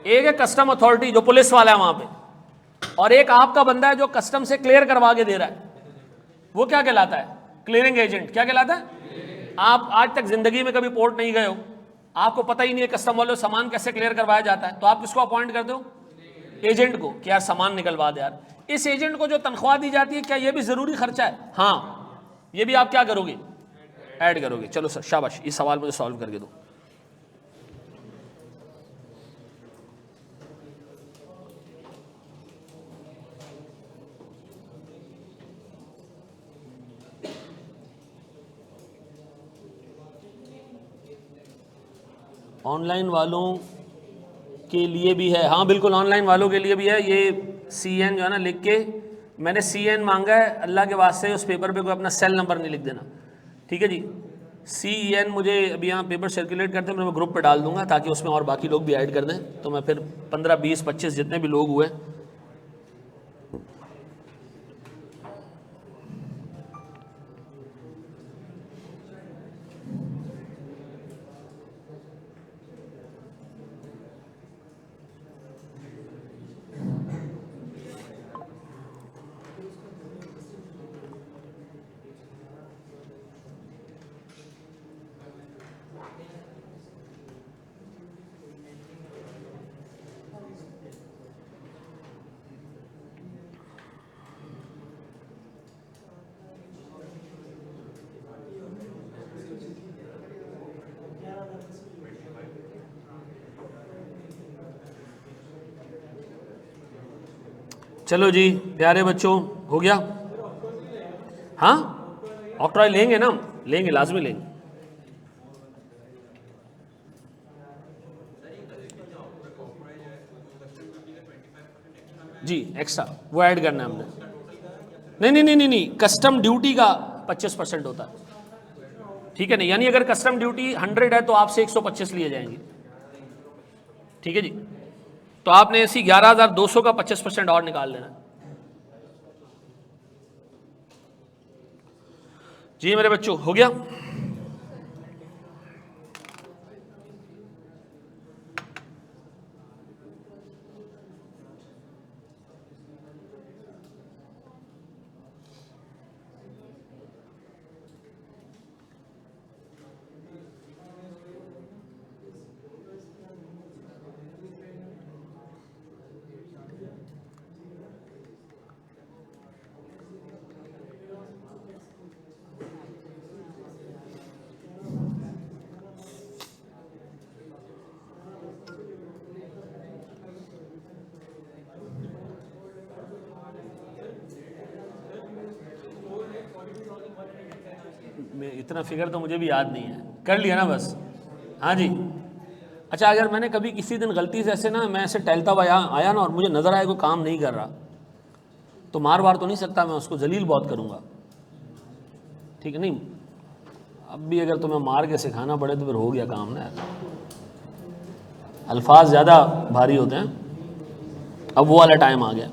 एक है कस्टम अथॉरिटी जो पुलिस वाला है वहां पे, और एक आपका बंदा है जो कस्टम से क्लियर करवा के दे रहा है, वो क्या कहलाता है? Clearing agent. क्या कहलाता है? आप आज तक जिंदगी में कभी पोर्ट नहीं गए हो, आपको पता ही नहीं है कस्टम वालों सामान कैसे क्लियर करवाया जाता है, तो आप किसको अपॉइंट करते हो? एजेंट को, कि यार सामान निकलवा दे यार। इस एजेंट को जो तनख्वाह दी जाती है, क्या ये भी जरूरी खर्चा है? हाँ, ये भी आप क्या करोगे? ऐड करोगे। चलो सर शाबाश, इस सवाल मुझे सॉल्व करके दो। ऑनलाइन वालों के लिए भी है, हाँ बिल्कुल ऑनलाइन वालों के लिए भी है। ये CN जो है ना, लिख के मैंने CN मांगा है, अल्लाह के वास्ते उस पेपर पे कोई अपना सेल नंबर नहीं लिख देना, ठीक है जी। CN मुझे अभी यहाँ पेपर सर्कुलेट करते हैं, मैं ग्रुप पे डाल दूंगा ताकि उसमें और बाकी लोग भी ऐड कर दें, तो मैं फिर 15, 20, 25 जितने भी लोग हुए। चलो जी प्यारे बच्चों, हो गया? हाँ, ऑक्ट्रॉय लेंगे ना, लेंगे, लाजमी लेंगे जी। एक्स्ट्रा वो ऐड करना है हमने। नहीं नहीं नहीं नहीं नहीं, कस्टम ड्यूटी का 25% होता है, ठीक है ना। यानी अगर कस्टम ड्यूटी 100 है तो आपसे 125 लिए जाएंगे, ठीक है जी। तो आपने ऐसी 11,200 का 25% और निकाल लेना जी मेरे बच्चों। हो गया? इतना फिगर तो मुझे भी याद नहीं है, कर लिया ना बस। हाँ जी। अच्छा, अगर मैंने कभी किसी दिन गलती से ऐसे ना, मैं ऐसे टहलता हुआ आया ना और मुझे नज़र आया कोई काम नहीं कर रहा, तो मार वार तो नहीं सकता, मैं उसको जलील बहुत करूँगा, ठीक है? नहीं, अब भी अगर तुम्हें मार के सिखाना पड़े तो फिर हो गया काम ना, अल्फाज ज़्यादा भारी होते हैं। अब वो वाला टाइम आ गया।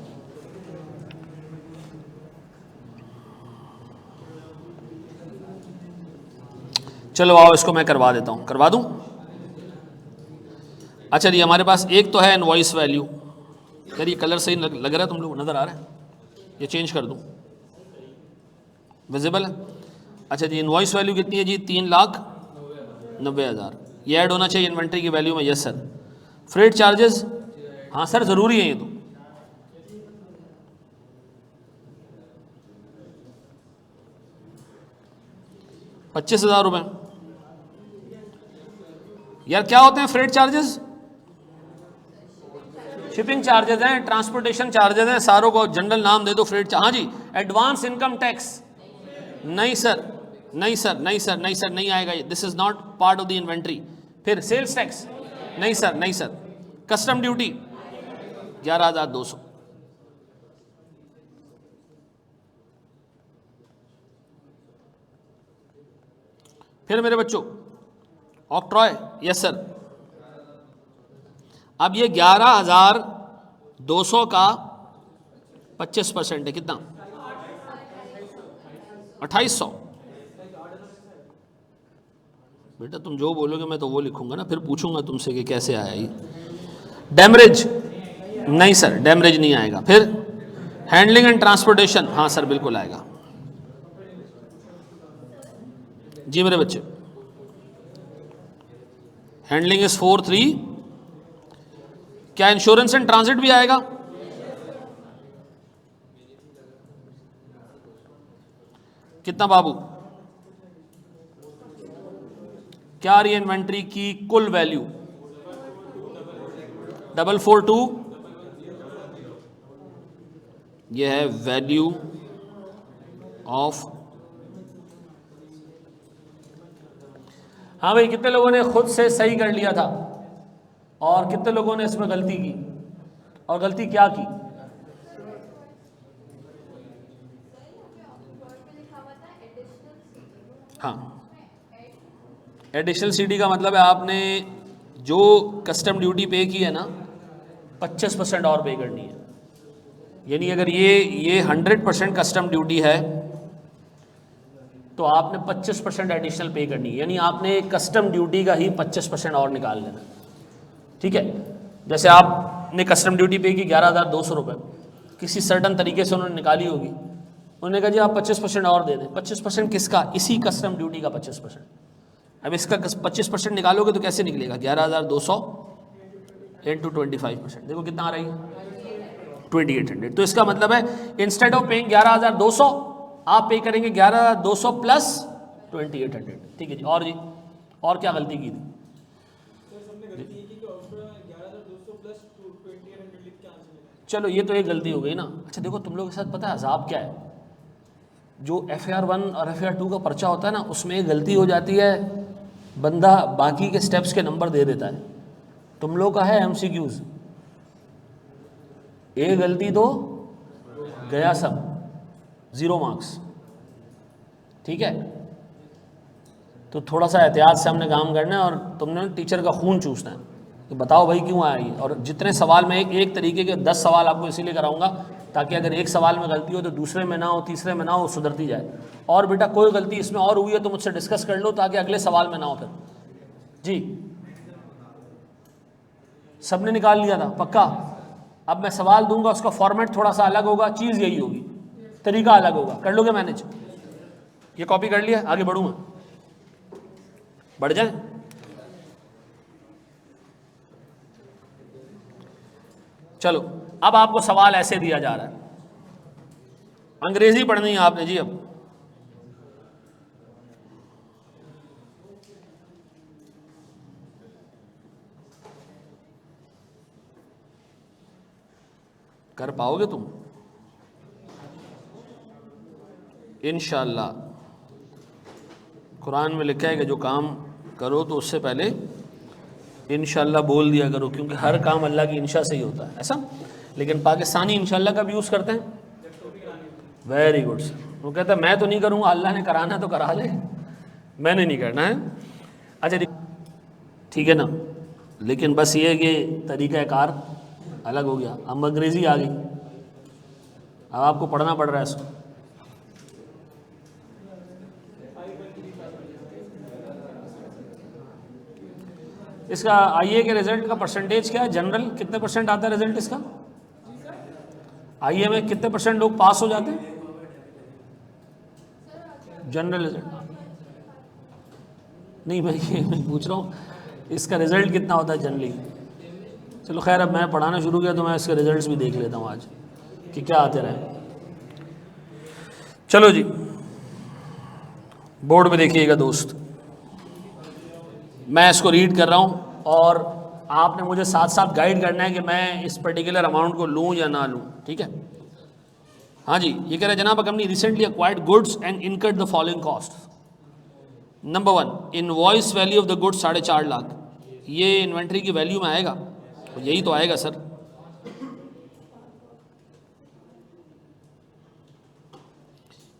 चलो आओ, इसको मैं करवा देता हूँ, करवा दूँ? अच्छा जी, हमारे पास एक तो है इनवॉइस वैल्यू। यार ये कलर सही लग रहा है, तुम लोग नज़र आ रहा है? ये चेंज कर दूँ? विजिबल है? अच्छा जी, इनवॉइस वैल्यू कितनी है जी? 3,90,000। ये ऐड होना चाहिए इन्वेंट्री की वैल्यू में? Yes sir. Freight charges? हाँ सर, ज़रूरी है ये तो। ₹25,000। यार क्या होते हैं फ्रेट चार्जेस? शिपिंग चार्जेस हैं, ट्रांसपोर्टेशन चार्जेस हैं, सारों को जनरल नाम दे दो फ्रेट। हाँ जी। Advance income tax? नहीं सर, नहीं सर, नहीं सर, नहीं सर, नहीं आएगा ये, this is not part of the inventory. फिर सेल्स टैक्स? नहीं सर, नहीं सर। Custom duty? 11,200। फिर मेरे बच्चों, ऑक्ट्रॉय? Yes sir. अब ये 11,200 का 25% है, कितना? 2,800। बेटा तुम जो बोलोगे मैं तो वो लिखूंगा ना, फिर पूछूंगा तुमसे कि कैसे आया ये। डैमरेज? नहीं सर, डैमरेज नहीं आएगा। फिर हैंडलिंग एंड ट्रांसपोर्टेशन? हाँ सर, बिल्कुल आएगा जी मेरे बच्चे। Handling is 4,3। क्या इंश्योरेंस एंड ट्रांजिट भी आएगा? कितना बाबू? क्या आ रही है इन्वेंट्री की कुल वैल्यू? 442। यह है वैल्यू ऑफ। हाँ भाई, कितने लोगों ने खुद से सही कर लिया था और कितने लोगों ने इसमें गलती की, और गलती क्या की? हाँ, एडिशनल सीडी का मतलब है आपने जो कस्टम ड्यूटी पे की है ना, 25% और पे करनी है। यानी अगर ये 100% कस्टम ड्यूटी है तो आपने 25% एडिशनल पे करनी है, यानी आपने कस्टम ड्यूटी का ही 25% और निकाल लेना, ठीक है? जैसे आपने कस्टम ड्यूटी पे की 11,200 रुपये, किसी सर्टन तरीके से उन्होंने निकाली होगी, उन्होंने कहा जी आप 25% और दे दें। 25% किसका? इसी कस्टम ड्यूटी का 25%। अब इसका 25% निकालोगे तो कैसे निकलेगा? 11,200 इंटू 25%, देखो कितना आ रही है? 2,800। तो इसका मतलब है इंस्टेड ऑफ पेइंग 11,200 आप पे करेंगे 11,200 प्लस 2,800, ठीक है जी। और जी, और क्या गलती की थी? चलो ये तो एक गलती हो गई ना। अच्छा देखो, तुम लोग के साथ पता है अजाब क्या है? जो FAR 1 और FAR 2 का पर्चा होता है ना, उसमें एक गलती हो जाती है, बंदा बाकी के स्टेप्स के नंबर दे देता है। तुम लोग का है MCQs, एक गलती तो गया सब, 0 मार्क्स, ठीक है? तो थोड़ा सा एहतियात से हमने काम करना है, और तुमने टीचर का खून चूसना है कि बताओ भाई क्यों आया ये। और जितने सवाल में एक तरीके के 10 सवाल आपको इसीलिए कराऊंगा ताकि अगर एक सवाल में गलती हो तो दूसरे में ना हो, तीसरे में ना हो, सुधरती जाए। और बेटा कोई गलती इसमें और हुई है तो मुझसे डिस्कस कर लो ताकि अगले सवाल में ना हो फिर। जी, सबने निकाल लिया था पक्का? अब मैं सवाल दूंगा, उसका फॉर्मेट थोड़ा सा अलग होगा, चीज़ यही होगी, तरीका अलग होगा। कर लोगे मैनेज? ये कॉपी कर लिया, आगे बढ़ूँ मैं? बढ़ जाए? चलो, अब आपको सवाल ऐसे दिया जा रहा है, अंग्रेजी पढ़नी है आपने जी। अब कर पाओगे तुम इंशाअल्लाह? कुरान में लिखा है कि जो काम करो तो उससे पहले इंशाल्लाह बोल दिया करो, क्योंकि हर काम अल्लाह की इंशा से ही होता है, ऐसा। लेकिन पाकिस्तानी इंशाल्लाह का भी यूज़ करते हैं। Very good sir. वो कहता है मैं तो नहीं करूँगा, अल्लाह ने कराना तो करा ले, मैंने नहीं करना है। अच्छा ठीक है ना, लेकिन बस ये है कि तरीक़ा कार अलग हो गया, अब अंग्रेज़ी आ गई, अब आपको पढ़ना पड़ रहा है इसको। इसका आईए के रिजल्ट का परसेंटेज क्या है? जनरल कितने परसेंट आता है रिजल्ट इसका? आईए में कितने परसेंट लोग पास हो जाते हैं जनरल रिजल्ट? नहीं भाई, ये मैं पूछ रहा हूँ इसका रिजल्ट कितना होता है जनरली। चलो खैर, अब मैं पढ़ाना शुरू किया तो मैं इसके रिजल्ट्स भी देख लेता हूँ आज कि क्या आते रहे। चलो जी, बोर्ड में देखिएगा दोस्त, मैं इसको रीड कर रहा हूँ और आपने मुझे साथ साथ गाइड करना है कि मैं इस पर्टिकुलर अमाउंट को लूँ या ना लूँ, ठीक है। हाँ जी, ये कह रहे हैं जनाब company recently acquired goods and incurred the following cost. Number 1, invoice value of the goods 4.5 lakh. ये इन्वेंट्री की वैल्यू में आएगा? तो यही तो आएगा सर।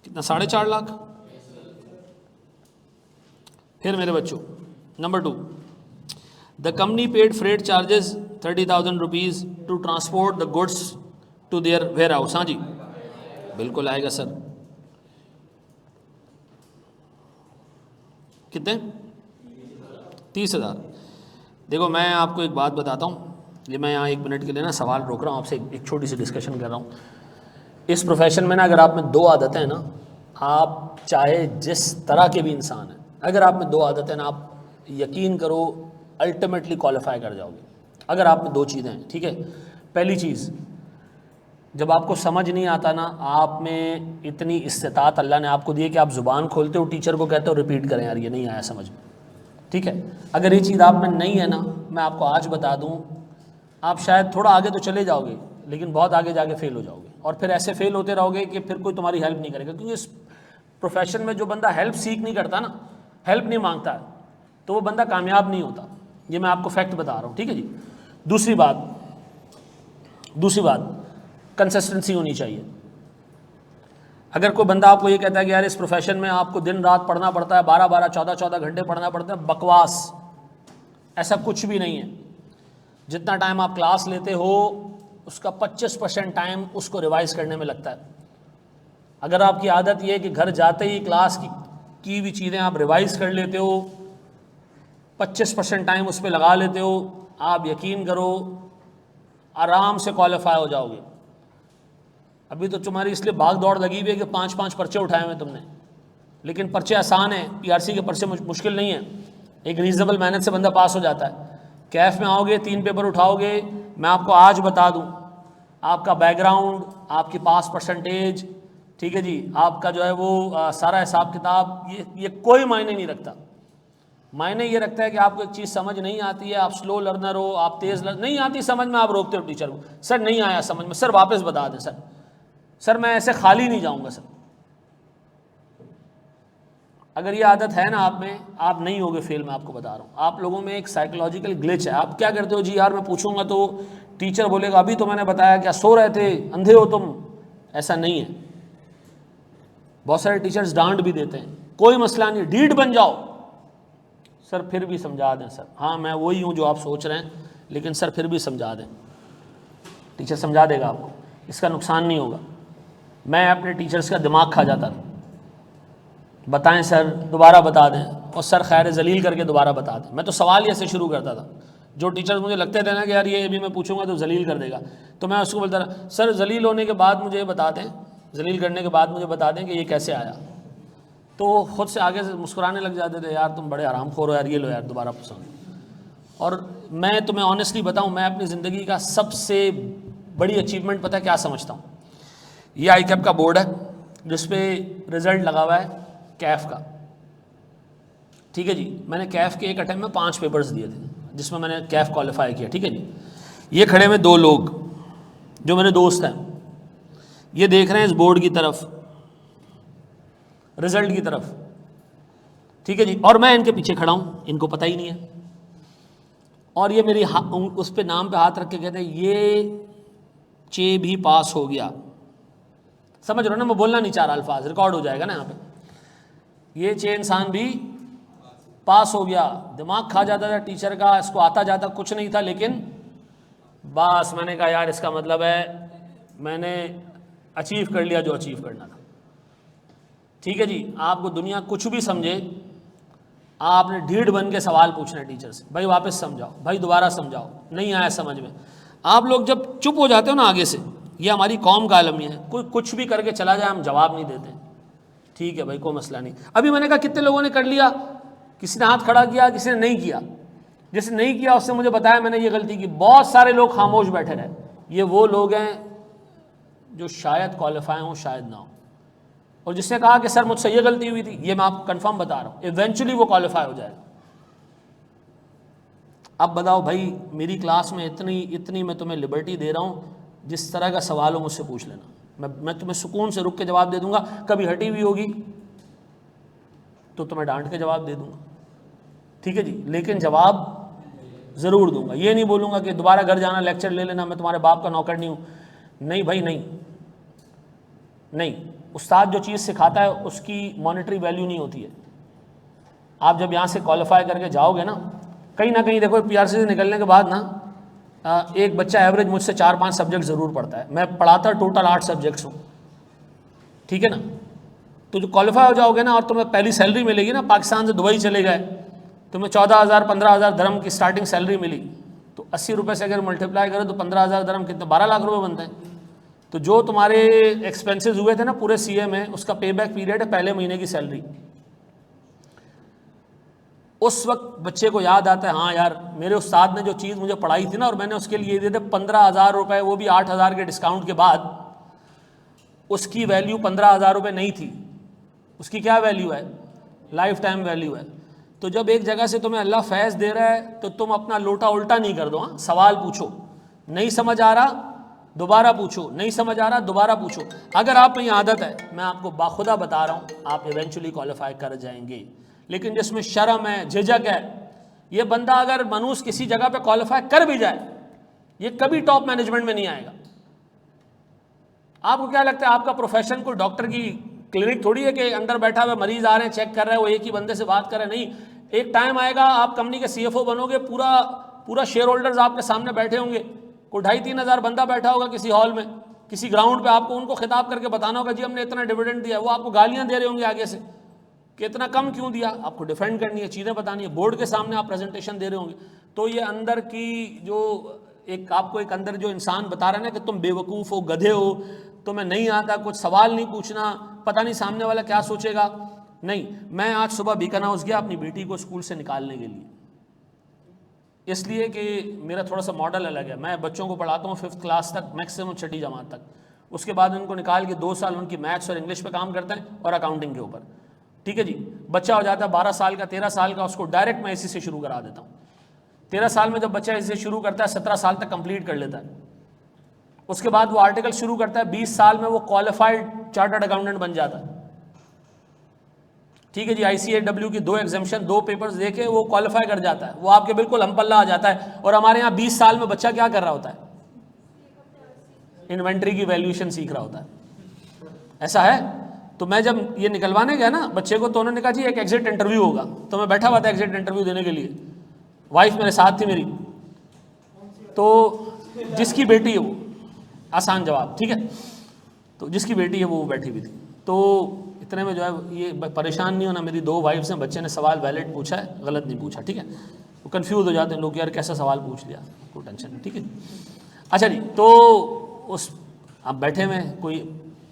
कितना? 4.5 लाख। फिर मेरे बच्चों, number 2, the company paid freight charges 30,000 rupees to transport the goods to their warehouse. हाँ जी, बिल्कुल आएगा सर। कितने? 30,000। देखो मैं आपको एक बात बताता हूँ, ये मैं यहाँ 1 मिनट के लिए ना सवाल रोक रहा हूँ आपसे, एक छोटी सी डिस्कशन कर रहा हूँ। इस प्रोफेशन में ना अगर आप में 2 आदतें हैं ना, आप चाहे जिस तरह के भी इंसान हैं, अगर आप में 2 आदतें हैं ना, आप यकीन करो अल्टीमेटली क्वालिफाई कर जाओगे। अगर आप में 2 चीज़ें हैं, ठीक है। पहली चीज़, जब आपको समझ नहीं आता ना, आप में इतनी इस्तिताअत अल्लाह ने आपको दी है कि आप ज़ुबान खोलते हो, टीचर को कहते हो रिपीट करें यार ये नहीं आया समझ में, ठीक है। अगर ये चीज़ आप में नहीं है ना, मैं आपको आज बता दूँ, आप शायद थोड़ा आगे तो चले जाओगे लेकिन बहुत आगे जाके फेल हो जाओगे, और फिर ऐसे फेल होते रहोगे कि फिर कोई तुम्हारी हेल्प नहीं करेगा। क्योंकि इस प्रोफेशन में जो बंदा हेल्प सीख नहीं करता ना, हेल्प नहीं मांगता है, तो वो बंदा कामयाब नहीं होता। ये मैं आपको फैक्ट बता रहा हूँ, ठीक है जी। दूसरी बात कंसिस्टेंसी होनी चाहिए। अगर कोई बंदा आपको ये कहता है कि यार इस प्रोफेशन में आपको दिन रात पढ़ना पड़ता है, 12-12 14-14 घंटे पढ़ना पड़ता है, बकवास, ऐसा कुछ भी नहीं है। जितना टाइम आप क्लास लेते हो उसका 25% टाइम उसको रिवाइज करने में लगता है। अगर आपकी आदत ये है कि घर जाते ही क्लास की भी चीज़ें आप रिवाइज कर लेते हो, 25% टाइम उस पर लगा लेते हो, आप यकीन करो आराम से क्वालिफाई हो जाओगे। अभी तो तुम्हारी इसलिए भाग दौड़ लगी हुई है कि 5-5 पर्चे उठाए हुए तुमने, लेकिन पर्चे आसान हैं, पीआरसी के पर्चे मुश्किल नहीं है, एक रीजनेबल मेहनत से बंदा पास हो जाता है। कैफ में आओगे, 3 पेपर उठाओगे, मैं आपको आज बता दूं, आपका बैकग्राउंड, आपकी पास परसेंटेज, ठीक है जी, आपका जो है वो सारा हिसाब किताब, ये कोई मायने नहीं रखता। मायने ये रखता है कि आपको एक चीज़ समझ नहीं आती है, आप स्लो लर्नर हो, आप तेज़ नहीं आती समझ में, आप रोकते हो टीचर को, सर नहीं आया समझ में, सर वापस बता दें, सर मैं ऐसे खाली नहीं जाऊंगा सर। अगर ये आदत है ना आप में, आप नहीं होगे फेल, मैं आपको बता रहा हूँ। आप लोगों में एक साइकोलॉजिकल ग्लिच है। आप क्या करते हो जी, यार मैं पूछूंगा तो टीचर बोलेगा अभी तो मैंने बताया, क्या सो रहे थे, अंधे हो तुम? ऐसा नहीं है। बहुत सारे टीचर्स डांट भी देते हैं, कोई मसला नहीं, डीट बन जाओ, सर फिर भी समझा दें सर, हाँ मैं वही हूँ जो आप सोच रहे हैं, लेकिन सर फिर भी समझा दें। टीचर समझा देगा आपको, इसका नुकसान नहीं होगा। मैं अपने टीचर्स का दिमाग खा जाता था, बताएं सर, दोबारा बता दें, और सर खैर जलील करके दोबारा बता दें। मैं तो सवाल ही ऐसे शुरू करता था, जो टीचर्स मुझे लगते थे ना कि यार ये अभी मैं पूछूंगा तो जलील कर देगा, तो मैं उसको बोलता था सर जलील होने के बाद मुझे बता दें, जलील करने के बाद मुझे बता दें कि ये कैसे आया। तो खुद से आगे से मुस्कुराने लग जाते थे, यार तुम बड़े आरामखोर हो यार, ये लो यार दोबारा पूछो। और मैं तुम्हें ऑनेस्टली बताऊं, मैं अपनी ज़िंदगी का सबसे बड़ी अचीवमेंट पता है क्या समझता हूँ? ये ICAP का बोर्ड है जिसपे रिज़ल्ट लगा हुआ है कैफ का, ठीक है जी। मैंने कैफ के एक अटेम्प्ट में 5 पेपर्स दिए थे जिसमें मैंने कैफ क्वालिफाई किया, ठीक है जी। ये खड़े हुए 2 लोग जो मेरे दोस्त हैं, ये देख रहे हैं इस बोर्ड की तरफ, रिज़ल्ट की तरफ, ठीक है जी। और मैं इनके पीछे खड़ा हूँ, इनको पता ही नहीं है, और ये मेरी उस पे नाम पे हाथ रख के कहते हैं ये चे भी पास हो गया। समझ रहे हो ना, मैं बोलना नहीं चाह रहा, अल्फाज रिकॉर्ड हो जाएगा ना यहाँ पे। ये चे इंसान भी पास हो गया। दिमाग खा जाता था टीचर का, इसको आता जाता कुछ नहीं था, लेकिन बस मैंने कहा यार इसका मतलब है मैंने अचीव कर लिया जो अचीव करना था। ठीक है जी। आपको दुनिया कुछ भी समझे, आपने ढीठ बन के सवाल पूछना है टीचर से, भाई वापस समझाओ, भाई दोबारा समझाओ, नहीं आया समझ में। आप लोग जब चुप हो जाते हो ना आगे से, ये हमारी कौम का अलमिया है, कोई कुछ भी करके चला जाए हम जवाब नहीं देते। ठीक है भाई, कोई मसला नहीं। अभी मैंने कहा कितने लोगों ने कर लिया, किसी ने हाथ खड़ा किया, किसी ने नहीं किया। जिसने नहीं किया उसने मुझे बताया मैंने ये गलती की। बहुत सारे लोग खामोश बैठे रहे। ये वो लोग हैं जो शायद क्वालिफाई हों, शायद ना हो। और जिसने कहा कि सर मुझसे ये गलती हुई थी, ये मैं आपको कंफर्म बता रहा हूँ, इवेंचुअली वो क्वालिफाई हो जाएगा। अब बताओ भाई, मेरी क्लास में इतनी मैं तुम्हें लिबर्टी दे रहा हूँ, जिस तरह का सवाल हो मुझसे पूछ लेना, मैं तुम्हें सुकून से रुक के जवाब दे दूंगा। कभी हटी हुई होगी तो तुम्हें डांट के जवाब दे दूंगा, ठीक है जी, लेकिन जवाब ज़रूर दूंगा। ये नहीं बोलूँगा कि दोबारा घर जाना लेक्चर ले लेना, मैं तुम्हारे बाप का नौकर नहीं हूँ। नहीं भाई, नहीं। उस्ताद जो चीज़ सिखाता है उसकी मॉनेटरी वैल्यू नहीं होती है। आप जब यहाँ से क्वालिफाई करके जाओगे ना कहीं देखो, पीआरसी से निकलने के बाद ना एक बच्चा एवरेज मुझसे 4-5 सब्जेक्ट ज़रूर पढ़ता है। मैं पढ़ाता टोटल 8 सब्जेक्ट्स हूँ, ठीक है ना। तो जो क्वालिफाई हो जाओगे ना और तुम्हें पहली सैलरी मिलेगी ना, पाकिस्तान से दुबई चले गए, तुम्हें 14,000 15,000 धर्म की स्टार्टिंग सैलरी मिली, तो 80 रुपये से अगर मल्टीप्लाई करो तो 15,000 धर्म कितने, 12 लाख रुपए बनते हैं। तो जो तुम्हारे एक्सपेंसेस हुए थे ना पूरे सीए में, उसका पे बैक पीरियड है पहले महीने की सैलरी। उस वक्त बच्चे को याद आता है, हाँ यार मेरे उस्ताद ने जो चीज़ मुझे पढ़ाई थी ना, और मैंने उसके लिए दिए थे 15,000 रुपये, वो भी 8,000 के डिस्काउंट के बाद। उसकी वैल्यू 15,000 रुपये नहीं थी, उसकी क्या वैल्यू है, लाइफ टाइम वैल्यू है। तो जब एक जगह से तुम्हें अल्लाह फैज़ दे रहा है तो तुम अपना लोटा उल्टा नहीं कर दो। हाँ, सवाल पूछो, नहीं समझ आ रहा दोबारा पूछो, नहीं समझ आ रहा दोबारा पूछो। अगर आप में ये आदत है, मैं आपको बाखुदा बता रहा हूँ, आप इवेंचुअली क्वालिफाई कर जाएंगे। लेकिन जिसमें शर्म है, झिझक है, ये बंदा अगर मनुष्य किसी जगह पे क्वालिफाई कर भी जाए, ये कभी टॉप मैनेजमेंट में नहीं आएगा। आपको क्या लगता है, आपका प्रोफेशन कोई डॉक्टर की क्लिनिक थोड़ी है कि अंदर बैठा हुआ मरीज आ रहे हैं, चेक कर रहे हैं, वो एक ही बंदे से बात कर रहे हैं। नहीं, एक टाइम आएगा आप कंपनी के सीएफओ बनोगे, पूरा शेयर होल्डर्स आपके सामने बैठे होंगे, कोई 2,500-3 हज़ार बंदा बैठा होगा किसी हॉल में, किसी ग्राउंड पे, आपको उनको खिताब करके बताना होगा जी हमने इतना डिविडेंड दिया। वो आपको गालियां दे रहे होंगे आगे से कि इतना कम क्यों दिया। आपको डिफेंड करनी है, चीज़ें बतानी है, बोर्ड के सामने आप प्रेजेंटेशन दे रहे होंगे। तो ये अंदर की जो आपको एक अंदर जो इंसान बता रहा है ना कि तुम बेवकूफ़ हो, गधे हो, तुम्हें नहीं आता, कुछ सवाल नहीं पूछना, पता नहीं सामने वाला क्या सोचेगा। नहीं, मैं आज सुबह बीकन हाउस गया अपनी बेटी को स्कूल से निकालने के लिए, इसलिए कि मेरा थोड़ा सा मॉडल अलग है। मैं बच्चों को पढ़ाता हूँ 5th क्लास तक, मैक्सिमम 6ठी जमात तक। उसके बाद उनको निकाल के 2 साल उनकी मैथ्स और इंग्लिश पे काम करते हैं और अकाउंटिंग के ऊपर, ठीक है जी। बच्चा हो जाता है 12 साल का, 13 साल का, उसको डायरेक्ट मैं इसी से शुरू करा देता हूँ। 13 साल में जब बच्चा इसी से शुरू करता है, 17 साल तक कंप्लीट कर लेता है। उसके बाद वो आर्टिकल शुरू करता है, 20 साल में वो क्वालिफाइड चार्टर्ड अकाउंटेंट बन जाता है, ठीक है जी। ICAW की 2 एग्जामिशन, 2 पेपर्स देके वो क्वालिफाई कर जाता है, वो आपके बिल्कुल हम पल्ला आ जाता है। और हमारे यहाँ 20 साल में बच्चा क्या कर रहा होता है, इन्वेंट्री की वैल्यूएशन सीख रहा होता है, ऐसा है। तो मैं जब ये निकलवाने गया ना बच्चे को, तो उन्होंने कहा जी एक एग्जिट इंटरव्यू होगा। तो मैं बैठा हुआ था एग्जिट इंटरव्यू देने के लिए, वाइफ मेरे साथ थी मेरी, तो जिसकी बेटी है वो, आसान जवाब, ठीक है, तो जिसकी बेटी है वो बैठी हुई थी। तो इतने में जो है, ये परेशान नहीं होना, मेरी 2 वाइफ्स हैं, बच्चे ने सवाल वैलिड पूछा है, गलत नहीं पूछा, ठीक है। वो कंफ्यूज हो जाते हैं लोग, यार कैसा सवाल पूछ लिया, कोई टेंशन नहीं, ठीक है। अच्छा जी, तो उस आप बैठे में कोई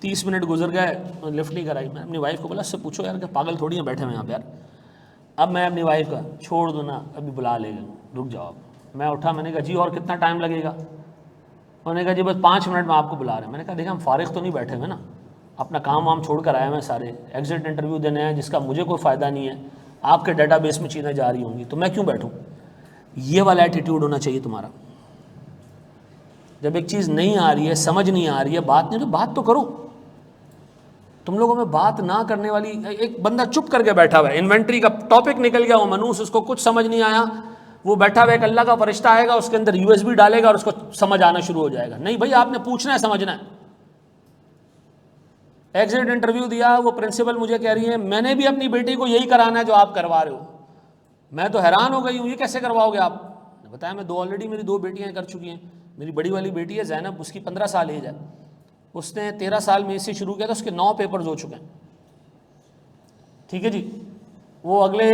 30 मिनट गुजर गए, लिफ्ट नहीं कराई। मैं अपनी वाइफ को बोला, उससे पूछो यार कि पागल थोड़ी हैं बैठे हुए यहाँ पे यार। अब मैं अपनी वाइफ का छोड़ दूँ ना, अभी बुला लेगा, रुक जाओ। मैं उठा, मैंने कहा जी और कितना टाइम लगेगा। उन्होंने कहा जी बस 5 मिनट में आपको बुला रहे हैं। मैंने कहा देखा, हम फारिग तो नहीं बैठे हुए ना, अपना काम वाम छोड़ कर आए हैं सारे, एग्जिट इंटरव्यू देने हैं जिसका मुझे कोई फ़ायदा नहीं है, आपके डाटाबेस में चीज़ें जा रही होंगी, तो मैं क्यों बैठूं। ये वाला एटीट्यूड होना चाहिए तुम्हारा। जब एक चीज़ नहीं आ रही है, समझ नहीं आ रही है, बात नहीं, तो बात तो करो। तुम लोगों में बात ना करने वाली, एक बंदा चुप करके बैठा हुआ है, इन्वेंट्री का टॉपिक निकल गया, वो मनुष्य, उसको कुछ समझ नहीं आया, वो बैठा हुआ एक अल्लाह का फरिश्ता आएगा, उसके अंदर यूएसबी डालेगा और उसको समझ आना शुरू हो जाएगा। नहीं भाई, आपने पूछना है, समझना है। एग्जिट इंटरव्यू दिया, वो प्रिंसिपल मुझे कह रही है मैंने भी अपनी बेटी को यही कराना है जो आप करवा रहे हो। मैं तो हैरान हो गई हूँ, ये कैसे करवाओगे आप? बताया मैं ऑलरेडी मेरी 2 बेटियां कर चुकी हैं। मेरी बड़ी वाली बेटी है जैनब, उसकी 15 साल एज है, उसने 13 साल में इससे शुरू किया था, उसके 9 पेपर्स हो चुके हैं। ठीक है जी, वो अगले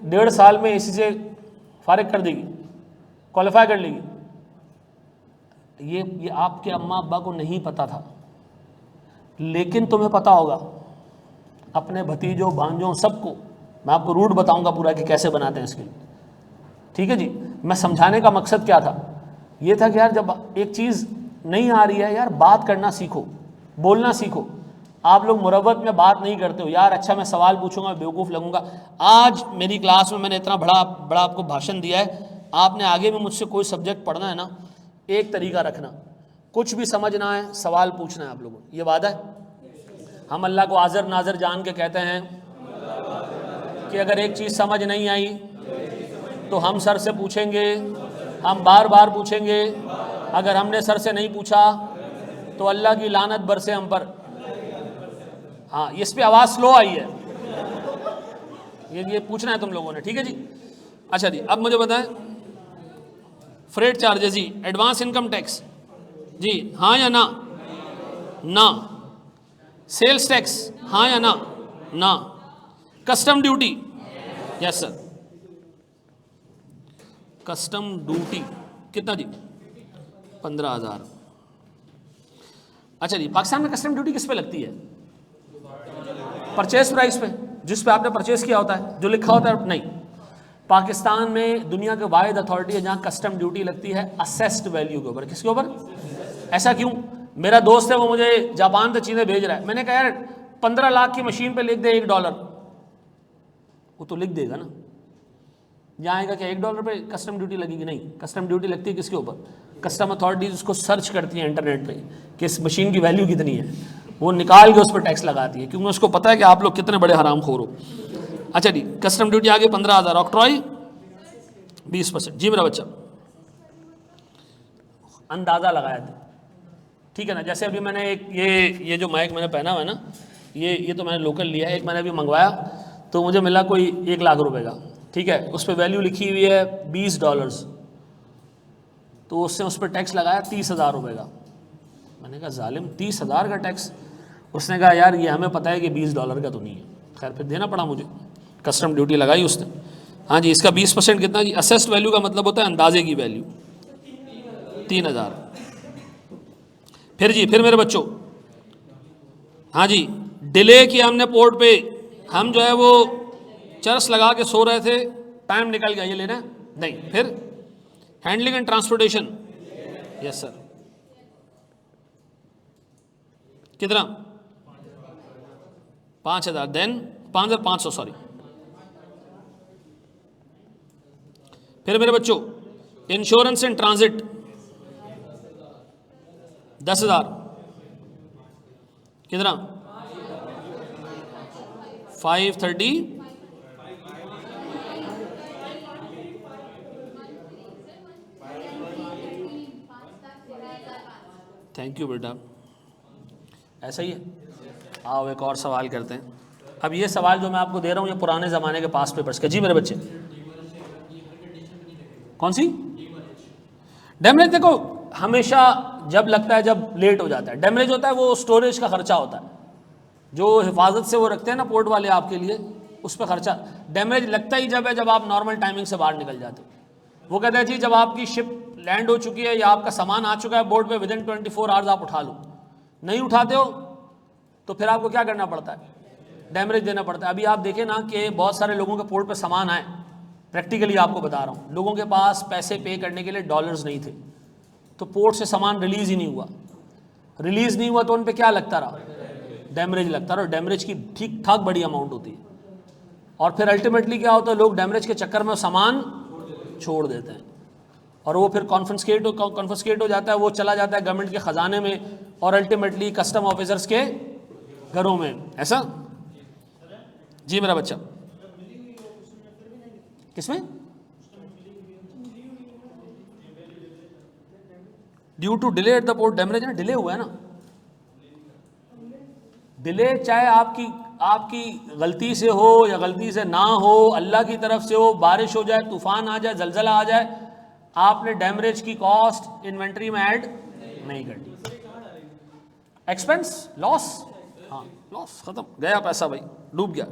1.5 साल में इसी से फारिग कर देगी, क्वालिफाई कर लेगी। ये आपके अम्मा अब्बा को नहीं पता था, लेकिन तुम्हें पता होगा। अपने भतीजों भांजों सबको मैं आपको रूट बताऊंगा पूरा कि कैसे बनाते हैं इसके लिए। ठीक है जी, मैं समझाने का मकसद क्या था, ये था कि यार जब एक चीज़ नहीं आ रही है, यार बात करना सीखो, बोलना सीखो। आप लोग मुरव्वत में बात नहीं करते हो यार, अच्छा मैं सवाल पूछूंगा बेवकूफ़ लगूंगा। आज मेरी क्लास में मैंने इतना बड़ा आपको भाषण दिया है, आपने आगे में मुझसे कोई सब्जेक्ट पढ़ना है ना, एक तरीका रखना, कुछ भी समझना है सवाल पूछना है आप लोगों, ये वादा है। हम अल्लाह को हाज़िर नाज़िर जान के कहते हैं कि अगर एक चीज़ समझ नहीं आई तो हम सर से पूछेंगे, हम बार बार पूछेंगे। अगर हमने सर से नहीं पूछा तो अल्लाह की लानत बरसे हम पर। हाँ, इस पे आवाज़ स्लो आई है, ये पूछना है तुम लोगों ने। ठीक है जी, अच्छा जी, अब मुझे बताएं फ्रेट चार्जेस जी, एडवांस इनकम टैक्स जी, हाँ या ना? ना। सेल्स टैक्स, हाँ या ना? ना। Custom duty, yes sir. Custom duty कितना जी? 15,000। अच्छा जी, पाकिस्तान में कस्टम ड्यूटी किस पे लगती है? परचेस प्राइस पे, जिस पे आपने परचेस किया होता है, जो लिखा होता है। नहीं, पाकिस्तान में दुनिया के वाहिद अथॉरिटी है जहां कस्टम ड्यूटी लगती है असेस्ड वैल्यू के ऊपर। किसके ऊपर? ऐसा क्यों? मेरा दोस्त है, वो मुझे जापान से चीज़ें भेज रहा है, मैंने कहा यार 15 लाख की मशीन पे लिख दे $1, वो तो लिख देगा ना, यहाँ आएगा क्या $1 पे कस्टम ड्यूटी लगेगी? नहीं, कस्टम ड्यूटी लगती है किसके ऊपर? कस्टम अथॉरिटीज उसको सर्च करती है इंटरनेट पे कि इस मशीन की वैल्यू कितनी है, वो निकाल के उस पर टैक्स लगाती है, क्योंकि उसको पता है कि आप लोग कितने बड़े हरामखोर हो। अच्छा जी, कस्टम ड्यूटी आगे 15,000, ऑक्ट्रॉय 20%। जी मेरा बच्चा, अंदाज़ा लगाया था, ठीक है ना। जैसे अभी मैंने एक ये जो माइक मैंने पहना हुआ है ना, ये तो मैंने लोकल लिया है, एक मैंने अभी मंगवाया तो मुझे मिला कोई 1 लाख रुपए का, ठीक है। उस पर वैल्यू लिखी हुई है $20, तो उसने उस पर टैक्स लगाया 30,000 रुपये का। मैंने कहा जालिम, 30,000 का टैक्स। उसने कहा यार ये हमें पता है कि $20 का तो नहीं है। खैर फिर देना पड़ा मुझे, कस्टम ड्यूटी लगाई उसने। हाँ जी, इसका 20% कितना जी? असेस्ड वैल्यू का मतलब होता है अंदाजे की वैल्यू, 3,000। फिर जी, फिर मेरे बच्चों, हाँ जी, डिले किया हमने पोर्ट पे, हम जो है वो चरस लगा के सो रहे थे, टाइम निकल गया, ये लेना नहीं। फिर handling and transportation, yes sir, कितना? 5,000, देन 5,500, सॉरी। फिर मेरे बच्चों, इंश्योरेंस एंड ट्रांजिट 10,000, कितना? 530, थैंक यू बेटा, ऐसा ही है। आओ एक और सवाल करते हैं। अब ये सवाल जो मैं आपको दे रहा हूँ ये पुराने ज़माने के पास पेपर्स का। जी मेरे बच्चे, कौन सी डैमेज? देखो हमेशा जब लगता है, जब लेट हो जाता है, डैमेज होता है, वो स्टोरेज का खर्चा होता है, जो हिफाजत से वो रखते हैं ना पोर्ट वाले आपके लिए, उस पर खर्चा। डैमेज लगता ही जब है जब आप नॉर्मल टाइमिंग से बाहर निकल जाते हो। वो कहते हैं जी जब आपकी शिप लैंड हो चुकी है या आपका सामान आ चुका है बोर्ड पे, विदिन 24 आवर्स आप उठा लो। नहीं उठाते हो तो फिर आपको क्या करना पड़ता है? डैमेज देना पड़ता है। अभी आप देखें ना कि बहुत सारे लोगों के पोर्ट पे सामान आए, प्रैक्टिकली आपको बता रहा हूँ, लोगों के पास पैसे पे करने के लिए डॉलर्स नहीं थे, तो पोर्ट से सामान रिलीज़ ही नहीं हुआ। रिलीज़ नहीं हुआ तो उन पर क्या लगता रहा? डैमेज लगता रहा। और डैमेज की ठीक ठाक बड़ी अमाउंट होती है, और फिर अल्टीमेटली क्या होता है, लोग डैमेज के चक्कर में सामान छोड़ देते हैं, और वो फिर कॉन्फिस्केट हो जाता है, वो चला जाता है गवर्नमेंट के ख़जाने में, और अल्टीमेटली कस्टम ऑफिसर्स के घरों में, ऐसा? जी मेरा बच्चा, किसमें? Due to delay at the port damage, ना डिले हुआ है ना, डिले चाहे आपकी गलती से हो या गलती से ना हो, अल्लाह की तरफ से हो, बारिश हो जाए, तूफान आ जाए, जलजला आ जाए, आपने डैमरेज की कॉस्ट इन्वेंट्री में ऐड नहीं करनी, एक्सपेंस, लॉस, हाँ लॉस, खत्म, गया पैसा भाई, डूब गया।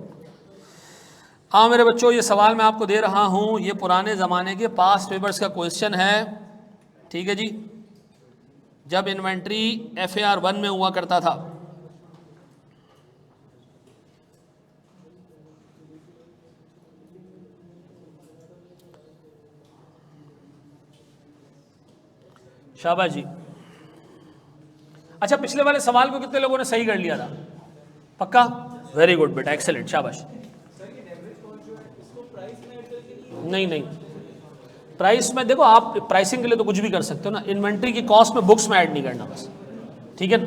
हाँ मेरे बच्चों, ये सवाल मैं आपको दे रहा हूँ, ये पुराने ज़माने के पास्ट पेपर्स का क्वेश्चन है, ठीक है जी, जब इन्वेंट्री FAR 1 में हुआ करता था। शाबाश जी। अच्छा, पिछले वाले सवाल को कितने लोगों ने सही कर लिया था? पक्का? वेरी गुड बेटा, एक्सेलेंट, शाबाश। नहीं, प्राइस में देखो, आप प्राइसिंग के लिए तो कुछ भी कर सकते हो ना, इन्वेंट्री की कॉस्ट में बुक्स में ऐड नहीं करना बस, ठीक है,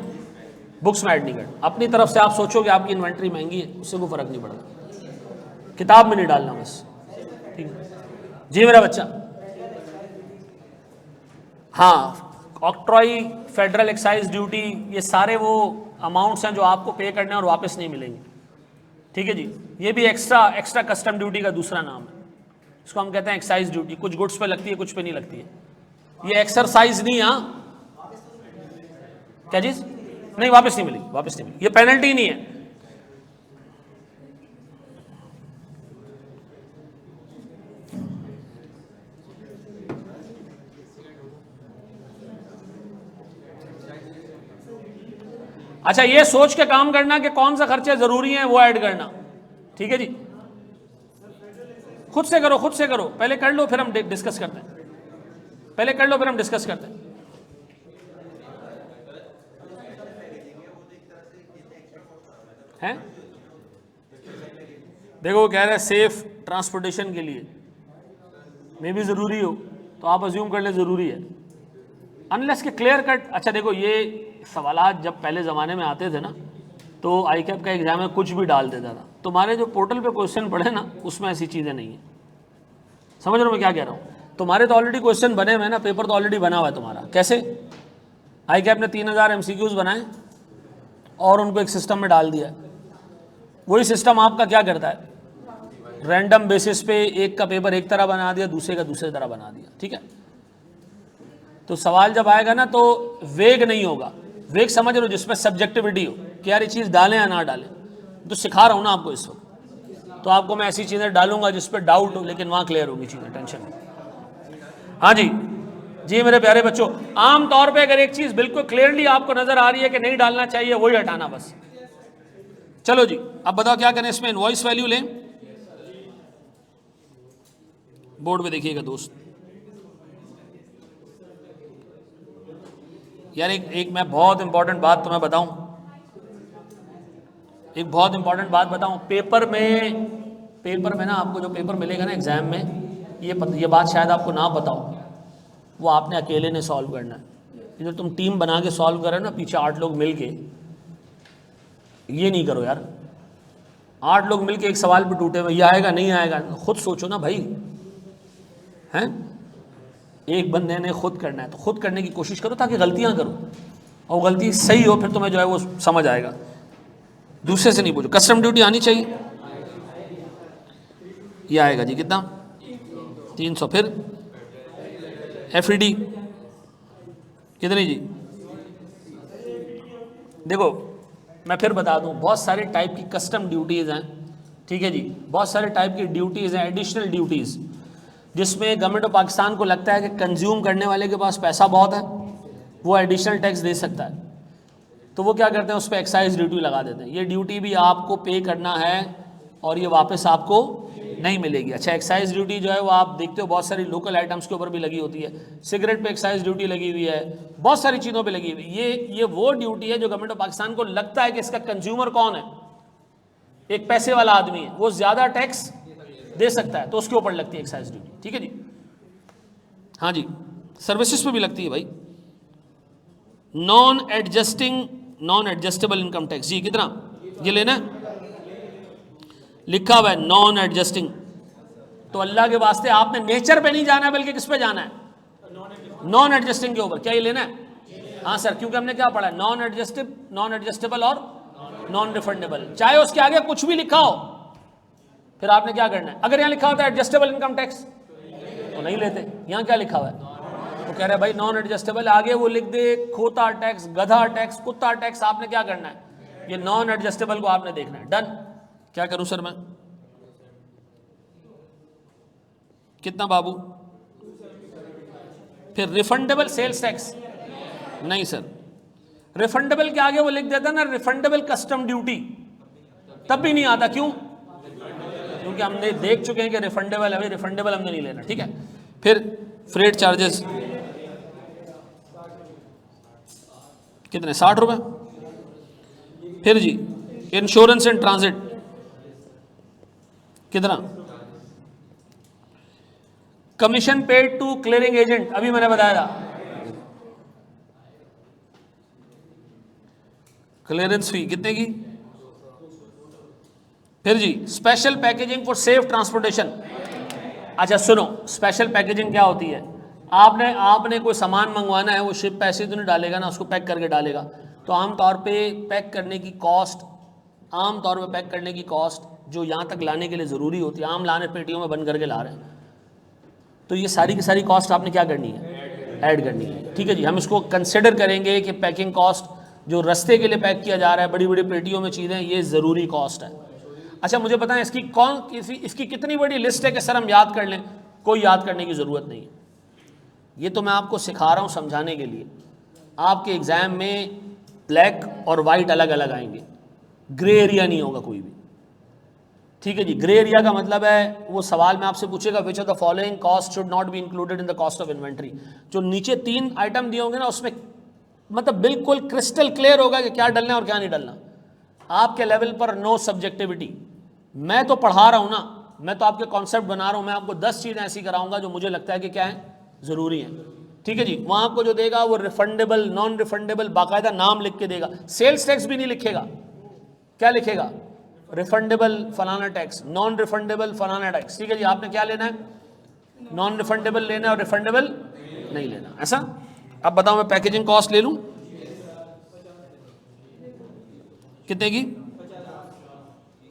बुक्स में ऐड नहीं करना, अपनी तरफ से आप सोचोगे आपकी इन्वेंट्री महंगी है, उससे कोई फर्क नहीं पड़ता, किताब में नहीं डालना बस, ठीक है जी मेरा बच्चा। हाँ, ऑक्ट्रॉय, फेडरल एक्साइज ड्यूटी, ये सारे वो अमाउंट्स हैं जो आपको पे करने हैं और वापस नहीं मिलेंगे, ठीक है जी। ये भी एक्स्ट्रा कस्टम ड्यूटी का दूसरा नाम है, इसको हम कहते हैं एक्साइज ड्यूटी, कुछ गुड्स पे लगती है, कुछ पे नहीं लगती है, ये एक्सरसाइज नहीं, हाँ क्या चीज? नहीं, वापस नहीं मिलेगी, वापस नहीं मिलेगी, ये पेनल्टी नहीं है। अच्छा, ये सोच के काम करना कि कौन सा खर्चे जरूरी हैं वो ऐड करना, ठीक है जी, खुद से करो, पहले कर लो फिर हम डिस्कस करते हैं, पहले कर लो फिर हम डिस्कस करते हैं। हैं? देखो वो कह रहे हैं सेफ ट्रांसपोर्टेशन के लिए मे भी ज़रूरी हो, तो आप अज्यूम कर ले ज़रूरी है, अनलेस के क्लियर कट। अच्छा देखो, ये सवालात जब पहले ज़माने में आते थे ना, तो ICAP का एग्ज़ाम में कुछ भी डाल देता था, तुम्हारे जो पोर्टल पे क्वेश्चन पढ़े ना, उसमें ऐसी चीज़ें नहीं है, समझ रहे हो मैं क्या कह रहा हूँ? तुम्हारे तो ऑलरेडी क्वेश्चन बने हुए हैं ना, पेपर तो ऑलरेडी बना हुआ है तुम्हारा, कैसे? ICAP ने 3000 MCQs बनाए और उनको एक सिस्टम में डाल दिया, वही सिस्टम आपका क्या करता है, रैंडम बेसिस पे एक का पेपर एक तरह बना दिया, दूसरे का दूसरे तरह बना दिया, ठीक है। तो सवाल जब आएगा ना, तो वेग नहीं होगा, वेग समझ लो जिसमें सब्जेक्टिविटी हो कि यार ये चीज़ डालें या ना डालें, तो सिखा रहा हूँ ना आपको इस वक्त, तो आपको मैं ऐसी चीज़ें डालूंगा जिस पर डाउट हो, लेकिन वहाँ क्लियर होगी चीज़ें, टेंशन नहीं। हाँ जी, जी मेरे प्यारे बच्चों, आम तौर पे अगर एक चीज़ बिल्कुल क्लियरली आपको नज़र आ रही है कि नहीं डालना चाहिए, वही हटाना बस। चलो जी, अब बताओ क्या करें इसमें, इनवॉइस वैल्यू लें, बोर्ड पे देखिएगा दोस्त। यार एक मैं बहुत इंपॉर्टेंट बात तुम्हें बताऊं, एक बहुत इंपॉर्टेंट बात बताऊं, पेपर में ना आपको जो पेपर मिलेगा ना एग्जाम में, ये बात शायद आपको ना बताऊं, वो आपने अकेले ने सॉल्व करना है। इधर तुम टीम बना के सॉल्व कर रहे हो ना, पीछे 8 लोग मिल के, ये नहीं करो यार, 8 लोग मिल के एक सवाल पे टूटे हुए, ये आएगा नहीं आएगा, खुद सोचो ना भाई, हैं? एक बंदे ने खुद करना है तो खुद करने की कोशिश करो, ताकि गलतियां करो और गलती सही हो, फिर तुम्हें जो है वो समझ आएगा, दूसरे से नहीं पूछो। कस्टम ड्यूटी आनी चाहिए, ये आएगा जी कितना, 300, फिर FED कितनी जी? देखो मैं फिर बता दूं, बहुत सारे टाइप की कस्टम ड्यूटीज़ हैं, ठीक है जी, बहुत सारे टाइप की ड्यूटीज़ हैं, एडिशनल ड्यूटीज़, जिसमें गवर्नमेंट ऑफ पाकिस्तान को लगता है कि कंज्यूम करने वाले के पास पैसा बहुत है, वो एडिशनल टैक्स दे सकता है, तो वो क्या करते हैं, उस पर एक्साइज ड्यूटी लगा देते हैं। ये ड्यूटी भी आपको पे करना है और ये वापस आपको नहीं मिलेगी। अच्छा, एक्साइज ड्यूटी जो है वो आप देखते हो बहुत सारी लोकल आइटम्स के ऊपर भी लगी होती है, सिगरेट पे एक्साइज ड्यूटी लगी हुई है, बहुत सारी चीज़ों पे लगी हुई है। ये वो ड्यूटी है जो गवर्नमेंट ऑफ पाकिस्तान को लगता है कि इसका कंज्यूमर कौन है, एक पैसे वाला आदमी है, वो ज़्यादा टैक्स दे सकता है, तो उसके ऊपर लगती है एक्साइज ड्यूटी, ठीक है जी। हाँ जी, सर्विसेज पे भी लगती है भाई। नॉन एडजस्टेबल इनकम टैक्स जी कितना? ये लेना है, लिखा हुआ है नॉन एडजस्टिंग। तो अल्लाह के वास्ते आपने नेचर पे नहीं जाना है, बल्कि किस पे जाना है? नॉन एडजस्टिंग के ऊपर। क्या ये लेना है? हाँ सर, क्योंकि हमने क्या पढ़ा है? नॉन एडजस्टेबल और नॉन रिफंडेबल। चाहे उसके आगे कुछ भी लिखा हो, फिर आपने क्या करना है? अगर यहाँ लिखा होता है एडजस्टेबल इनकम टैक्स तो नहीं लेते। यहाँ क्या लिखा हुआ है? तो कह रहे हैं भाई नॉन एडजस्टेबल, आगे वो लिख दे खोता टैक्स, गधा टैक्स, कुत्ता टैक्स। आपने क्या करना है? ये नॉन एडजस्टेबल को आपने देखना है। डन। क्या करूं सर मैं? कितना बाबू? फिर रिफंडेबल सेल्स टैक्स नहीं सर, रिफंडेबल के आगे वो लिख देता ना रिफंडेबल कस्टम ड्यूटी, तब भी नहीं आता। क्यों? क्योंकि हमने देख चुके हैं कि रिफंडेबल है, रिफंडेबल हमने नहीं लेना। ठीक है। फिर फ्रेट चार्जेस कितने? 60 रुपए। फिर जी इंश्योरेंस एंड ट्रांजिट कितना? Commission paid to clearing agent, अभी मैंने बताया था। क्लियरेंस फी कितने की? फिर जी special packaging for safe transportation. अच्छा सुनो, स्पेशल पैकेजिंग क्या होती है? आपने कोई सामान मंगवाना है, वो शिप पैसे तो नहीं डालेगा ना, उसको पैक करके डालेगा। तो आमतौर पे पैक करने की कॉस्ट जो यहाँ तक लाने के लिए ज़रूरी होती है, आम लाने पेटियों में बंद करके ला रहे हैं, तो ये सारी की सारी कॉस्ट आपने क्या करनी है? ऐड करनी है। ठीक है जी। हम इसको कंसिडर करेंगे कि पैकिंग कॉस्ट जो रास्ते के लिए पैक किया जा रहा है बड़ी बड़ी पेटियों में चीज़ें, ये ज़रूरी कॉस्ट है। अच्छा मुझे बताएं इसकी कितनी बड़ी लिस्ट है कि सर हम याद कर लें? कोई याद करने की ज़रूरत नहीं है। ये तो मैं आपको सिखा रहा हूँ समझाने के लिए। आपके एग्ज़ाम में ब्लैक और वाइट अलग अलग आएंगे, ग्रे एरिया नहीं होगा कोई भी। ठीक है जी। ग्रे एरिया का मतलब है वो सवाल में आपसे पूछेगा which of the following cost should not be included in the cost of inventory. जो नीचे 3 आइटम दिए होंगे ना, उसमें मतलब बिल्कुल क्रिस्टल क्लियर होगा कि क्या डलना है और क्या नहीं डलना। आपके लेवल पर नो सब्जेक्टिविटी। मैं तो पढ़ा रहा हूँ ना, मैं तो आपके कॉन्सेप्ट बना रहा हूँ। मैं आपको 10 चीज़ें ऐसी कराऊंगा जो मुझे लगता है कि क्या है, ज़रूरी है। ठीक है जी। वहाँ आपको जो देगा वो रिफंडेबल, नॉन रिफंडेबल बाकायदा नाम लिख के देगा। सेल्स टैक्स भी नहीं लिखेगा। क्या लिखेगा? रिफंडेबल फलाना टैक्स, नॉन रिफंडेबल फलाना टैक्स। ठीक है जी। आपने क्या लेना है? नॉन रिफंडेबल लेना है और रिफंडेबल नहीं लेना। ऐसा? अब बताओ मैं पैकेजिंग कॉस्ट ले लूं कितने की?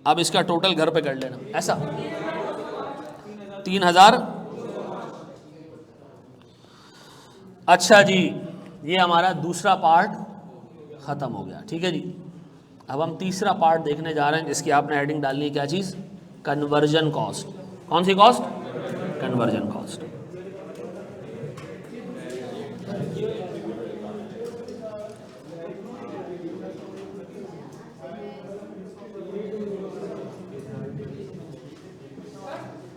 अब इसका टोटल घर पे कर लेना। ऐसा 3000। अच्छा जी, ये हमारा दूसरा पार्ट खत्म हो गया। ठीक है जी। अब हम तीसरा पार्ट देखने जा रहे हैं जिसकी आपने हेडिंग डालनी है। क्या चीज़? Conversion cost. कौन सी कॉस्ट? Conversion cost.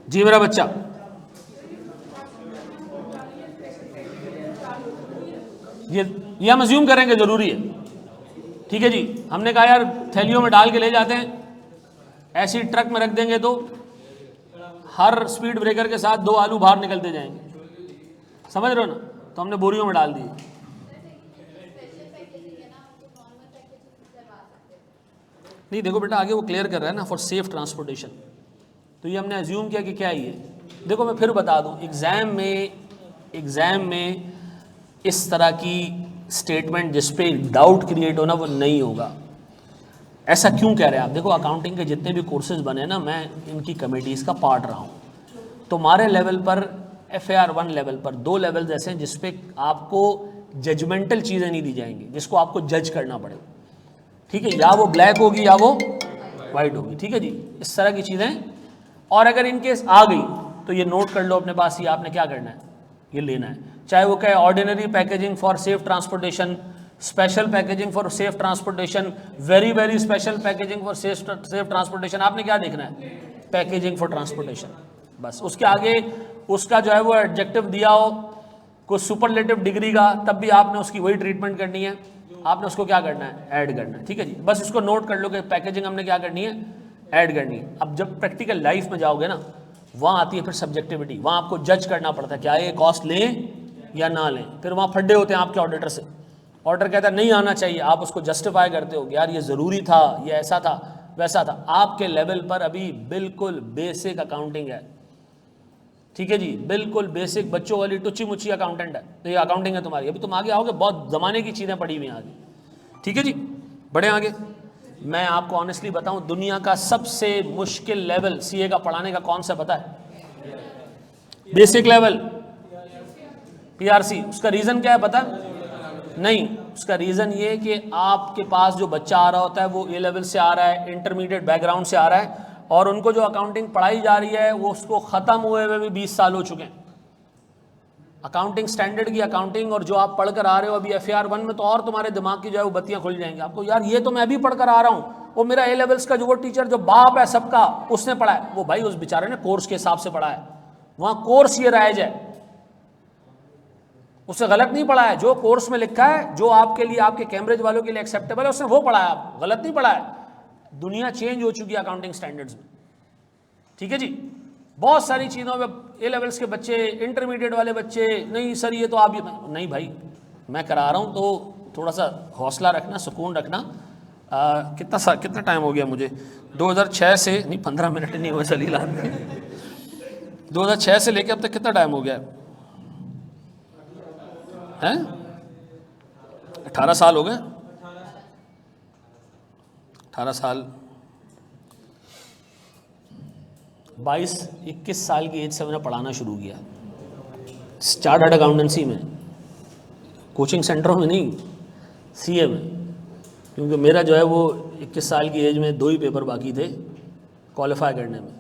जी मेरा बच्चा, ये हम अज्यूम करेंगे ज़रूरी है। ठीक है जी। हमने कहा यार थैलियों में डाल के ले जाते हैं, ऐसी ट्रक में रख देंगे तो हर स्पीड ब्रेकर के साथ 2 आलू बाहर निकलते जाएंगे। समझ रहे हो ना? तो हमने बोरियों में डाल दिए। नहीं देखो बेटा, आगे वो क्लियर कर रहा है ना, फॉर सेफ ट्रांसपोर्टेशन। तो ये हमने अज्यूम किया कि क्या है ये। देखो मैं फिर बता दूं, एग्ज़ाम में इस तरह की स्टेटमेंट जिस पे डाउट क्रिएट होना वो नहीं होगा। ऐसा क्यों कह रहे हैं आप? देखो अकाउंटिंग के जितने भी कोर्सेज बने ना, मैं इनकी कमेटीज़ का पार्ट रहा हूँ। तुम्हारे लेवल पर FAR 1 लेवल पर 2 लेवल्स ऐसे हैं जिस पे आपको जजमेंटल चीज़ें नहीं दी जाएंगी, जिसको आपको जज करना पड़े। ठीक है, या वो ब्लैक होगी या वो वाइट होगी। ठीक है जी, इस तरह की चीज़ें। और अगर इनकेस आ गई तो ये नोट कर लो अपने पास, ये आपने क्या करना है, ये लेना है। चाहे वो कहे ordinary packaging for safe transportation, special packaging for safe transportation, very very special packaging for safe transportation. आपने क्या देखना है? Packaging for transportation. बस उसके आगे उसका जो है वो एडजेक्टिव दिया हो कोई सुपरलेटिव डिग्री का, तब भी आपने उसकी वही ट्रीटमेंट करनी है। आपने उसको क्या करना है? ऐड करना है। ठीक है जी, बस इसको नोट कर लो कि पैकेजिंग हमने क्या करनी है? ऐड करनी है। अब जब प्रैक्टिकल लाइफ में जाओगे ना, वहाँ आती है फिर सब्जेक्टिविटी। वहाँ आपको जज करना पड़ता है क्या ये कॉस्ट लें या ना लें। फिर वहाँ फड्डे होते हैं आपके ऑडिटर से, ऑडिटर कहता है नहीं आना चाहिए, आप उसको जस्टिफाई करते हो यार ये ज़रूरी था, ये ऐसा था वैसा था। आपके लेवल पर अभी बिल्कुल बेसिक अकाउंटिंग है, ठीक है जी, बिल्कुल बेसिक बच्चों वाली टुच्ची मुच्ची अकाउंटेंट है, तो ये अकाउंटिंग है तुम्हारी। अभी तुम आगे आओगे, बहुत ज़माने की चीज़ें पड़ी हुई हैं आगे, ठीक है जी। बढ़े आगे। मैं आपको ऑनेस्टली बताऊं, दुनिया का सबसे मुश्किल लेवल सीए का पढ़ाने का कौन सा पता है? Basic level, PRC. उसका रीज़न क्या है पता नहीं? उसका रीज़न ये कि आपके पास जो बच्चा आ रहा होता है वो ए लेवल से आ रहा है, इंटरमीडिएट बैकग्राउंड से आ रहा है, और उनको जो अकाउंटिंग पढ़ाई जा रही है वो उसको ख़त्म हुए हुए भी 20 साल हो चुके हैं। अकाउंटिंग स्टैंडर्ड की अकाउंटिंग और जो आप पढ़कर आ रहे हो अभी FAR 1 में, तो और तुम्हारे दिमाग की जो है वो बत्तियां खुल जाएंगी आपको, यार ये तो मैं अभी पढ़कर आ रहा हूँ, वो मेरा ए लेवल्स का जो वो टीचर जो बाप है सबका उसने पढ़ा है, वो भाई उस बेचारे ने कोर्स के हिसाब से पढ़ा है, वहाँ कोर्स ये राइज है, उससे गलत नहीं पढ़ा है। जो कोर्स में लिखा है, जो आपके लिए, आपके कैम्ब्रिज वालों के लिए एक्सेप्टेबल है, उसने वो पढ़ा है, आप गलत नहीं पढ़ा है। दुनिया चेंज हो चुकी है अकाउंटिंग स्टैंडर्ड्स में, ठीक है जी। बहुत सारी चीज़ों में ए लेवल्स के बच्चे, इंटरमीडिएट वाले बच्चे, नहीं सर ये तो आप ये नहीं, भाई मैं करा रहा हूँ तो थोड़ा सा हौसला रखना, सुकून रखना। कितना टाइम हो गया मुझे? 2006 से नहीं, 15 मिनट नहीं हुए सलीला में। 2006 से लेकर अब तक कितना टाइम हो गया है? 18 साल हो गए। 18 साल, 22-21 साल की एज से मैंने पढ़ाना शुरू किया, चार्टर्ड अकाउंटेंसी में, कोचिंग सेंटरों में नहीं, सीए में। क्योंकि मेरा जो है वो 21 साल की एज में 2 ही पेपर बाकी थे क्वालिफाई करने में,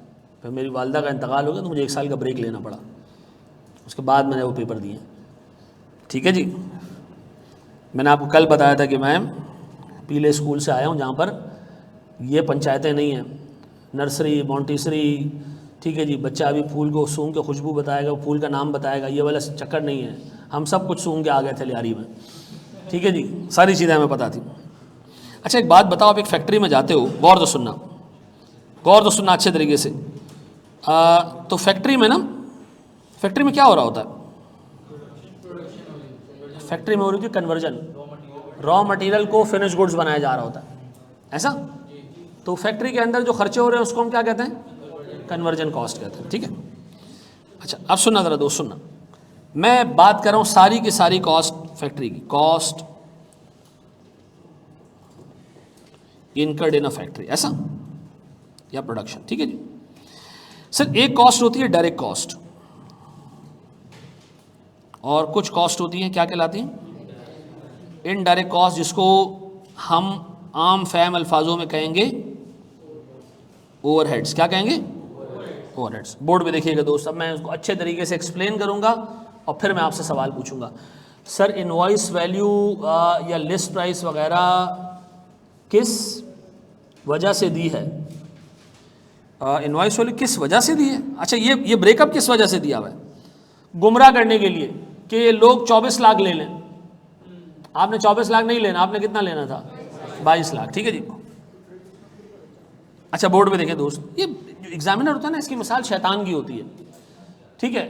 फिर मेरी वालदा का इंतकाल हो गया तो मुझे 1 साल का ब्रेक लेना पड़ा, उसके बाद मैंने वो पेपर दिए, ठीक है जी। मैंने आपको कल बताया था कि मैं पीले स्कूल से आया हूँ जहाँ पर ये पंचायतें नहीं हैं, नर्सरी, मॉन्टेसरी, ठीक है जी। बच्चा अभी फूल को सूंघ के खुशबू बताएगा, फूल का नाम बताएगा, ये वाला चक्कर नहीं है। हम सब कुछ सूंघ के आ गए थे लियारी में, ठीक है जी, सारी चीज़ें हमें पता थी। अच्छा एक बात बताओ, आप एक फैक्ट्री में जाते हो, गौर तो सुनना, गौर तो सुनना अच्छे तरीके से। तो फैक्ट्री में ना, फैक्ट्री में क्या हो रहा होता है? फैक्ट्री में हो रही थी कन्वर्जन, रॉ मटेरियल को फिनिश गुड्स बनाया जा रहा होता है, ऐसा। तो फैक्ट्री के अंदर जो खर्चे हो रहे हैं उसको हम क्या कहते हैं? कन्वर्जन कॉस्ट कहते हैं, ठीक है। अच्छा अब सुनना ज़रा दोस्त, सुनना, मैं बात कर रहा हूँ सारी की सारी कॉस्ट फैक्ट्री की, cost incurred in a factory, ऐसा, या प्रोडक्शन, ठीक है जी। सर एक कॉस्ट होती है डायरेक्ट कॉस्ट, और कुछ कॉस्ट होती हैं क्या कहलाती हैं? इनडायरेक्ट कॉस्ट, जिसको हम आम फैम अल्फाजों में कहेंगे ओवरहेड्स। क्या कहेंगे? ओवरहेड्स। बोर्ड पे देखिएगा दोस्त, अब मैं उसको अच्छे तरीके से एक्सप्लेन करूंगा और फिर मैं आपसे सवाल पूछूंगा। सर इनवॉइस वैल्यू या लिस्ट प्राइस वगैरह किस वजह से दी है? इनवॉइस वैल्यू किस वजह से दी है? अच्छा ये ब्रेकअप किस वजह से दिया हुआ है? गुमराह करने के लिए कि ये लोग 24 लाख ले लें। आपने 24 लाख नहीं लेना, आपने कितना लेना था? 22 लाख, ठीक है जी। अच्छा बोर्ड पे देखें दोस्त, ये जो एग्जामिनर होता है ना, इसकी मिसाल शैतान की होती है, ठीक है।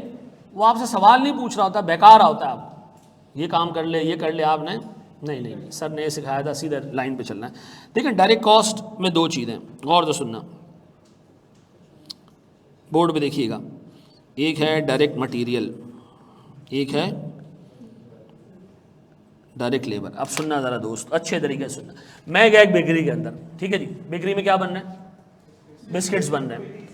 वो आपसे सवाल नहीं पूछ रहा होता, बेकार होता है, आप ये काम कर ले, ये कर ले, आपने नहीं सर ने सिखाया था, सीधे लाइन पे चलना है। देखिए डायरेक्ट कॉस्ट में 2 चीज़ें, गौर से सुनना, बोर्ड पे देखिएगा, एक है डायरेक्ट मटेरियल, एक है डायरेक्ट लेबर। अब सुनना ज़रा दोस्त, अच्छे तरीके से सुनना। मैं गया एक बेकरी के अंदर, ठीक है जी, बेकरी में क्या बन रहे हैं? बिस्किट्स बन रहे हैं,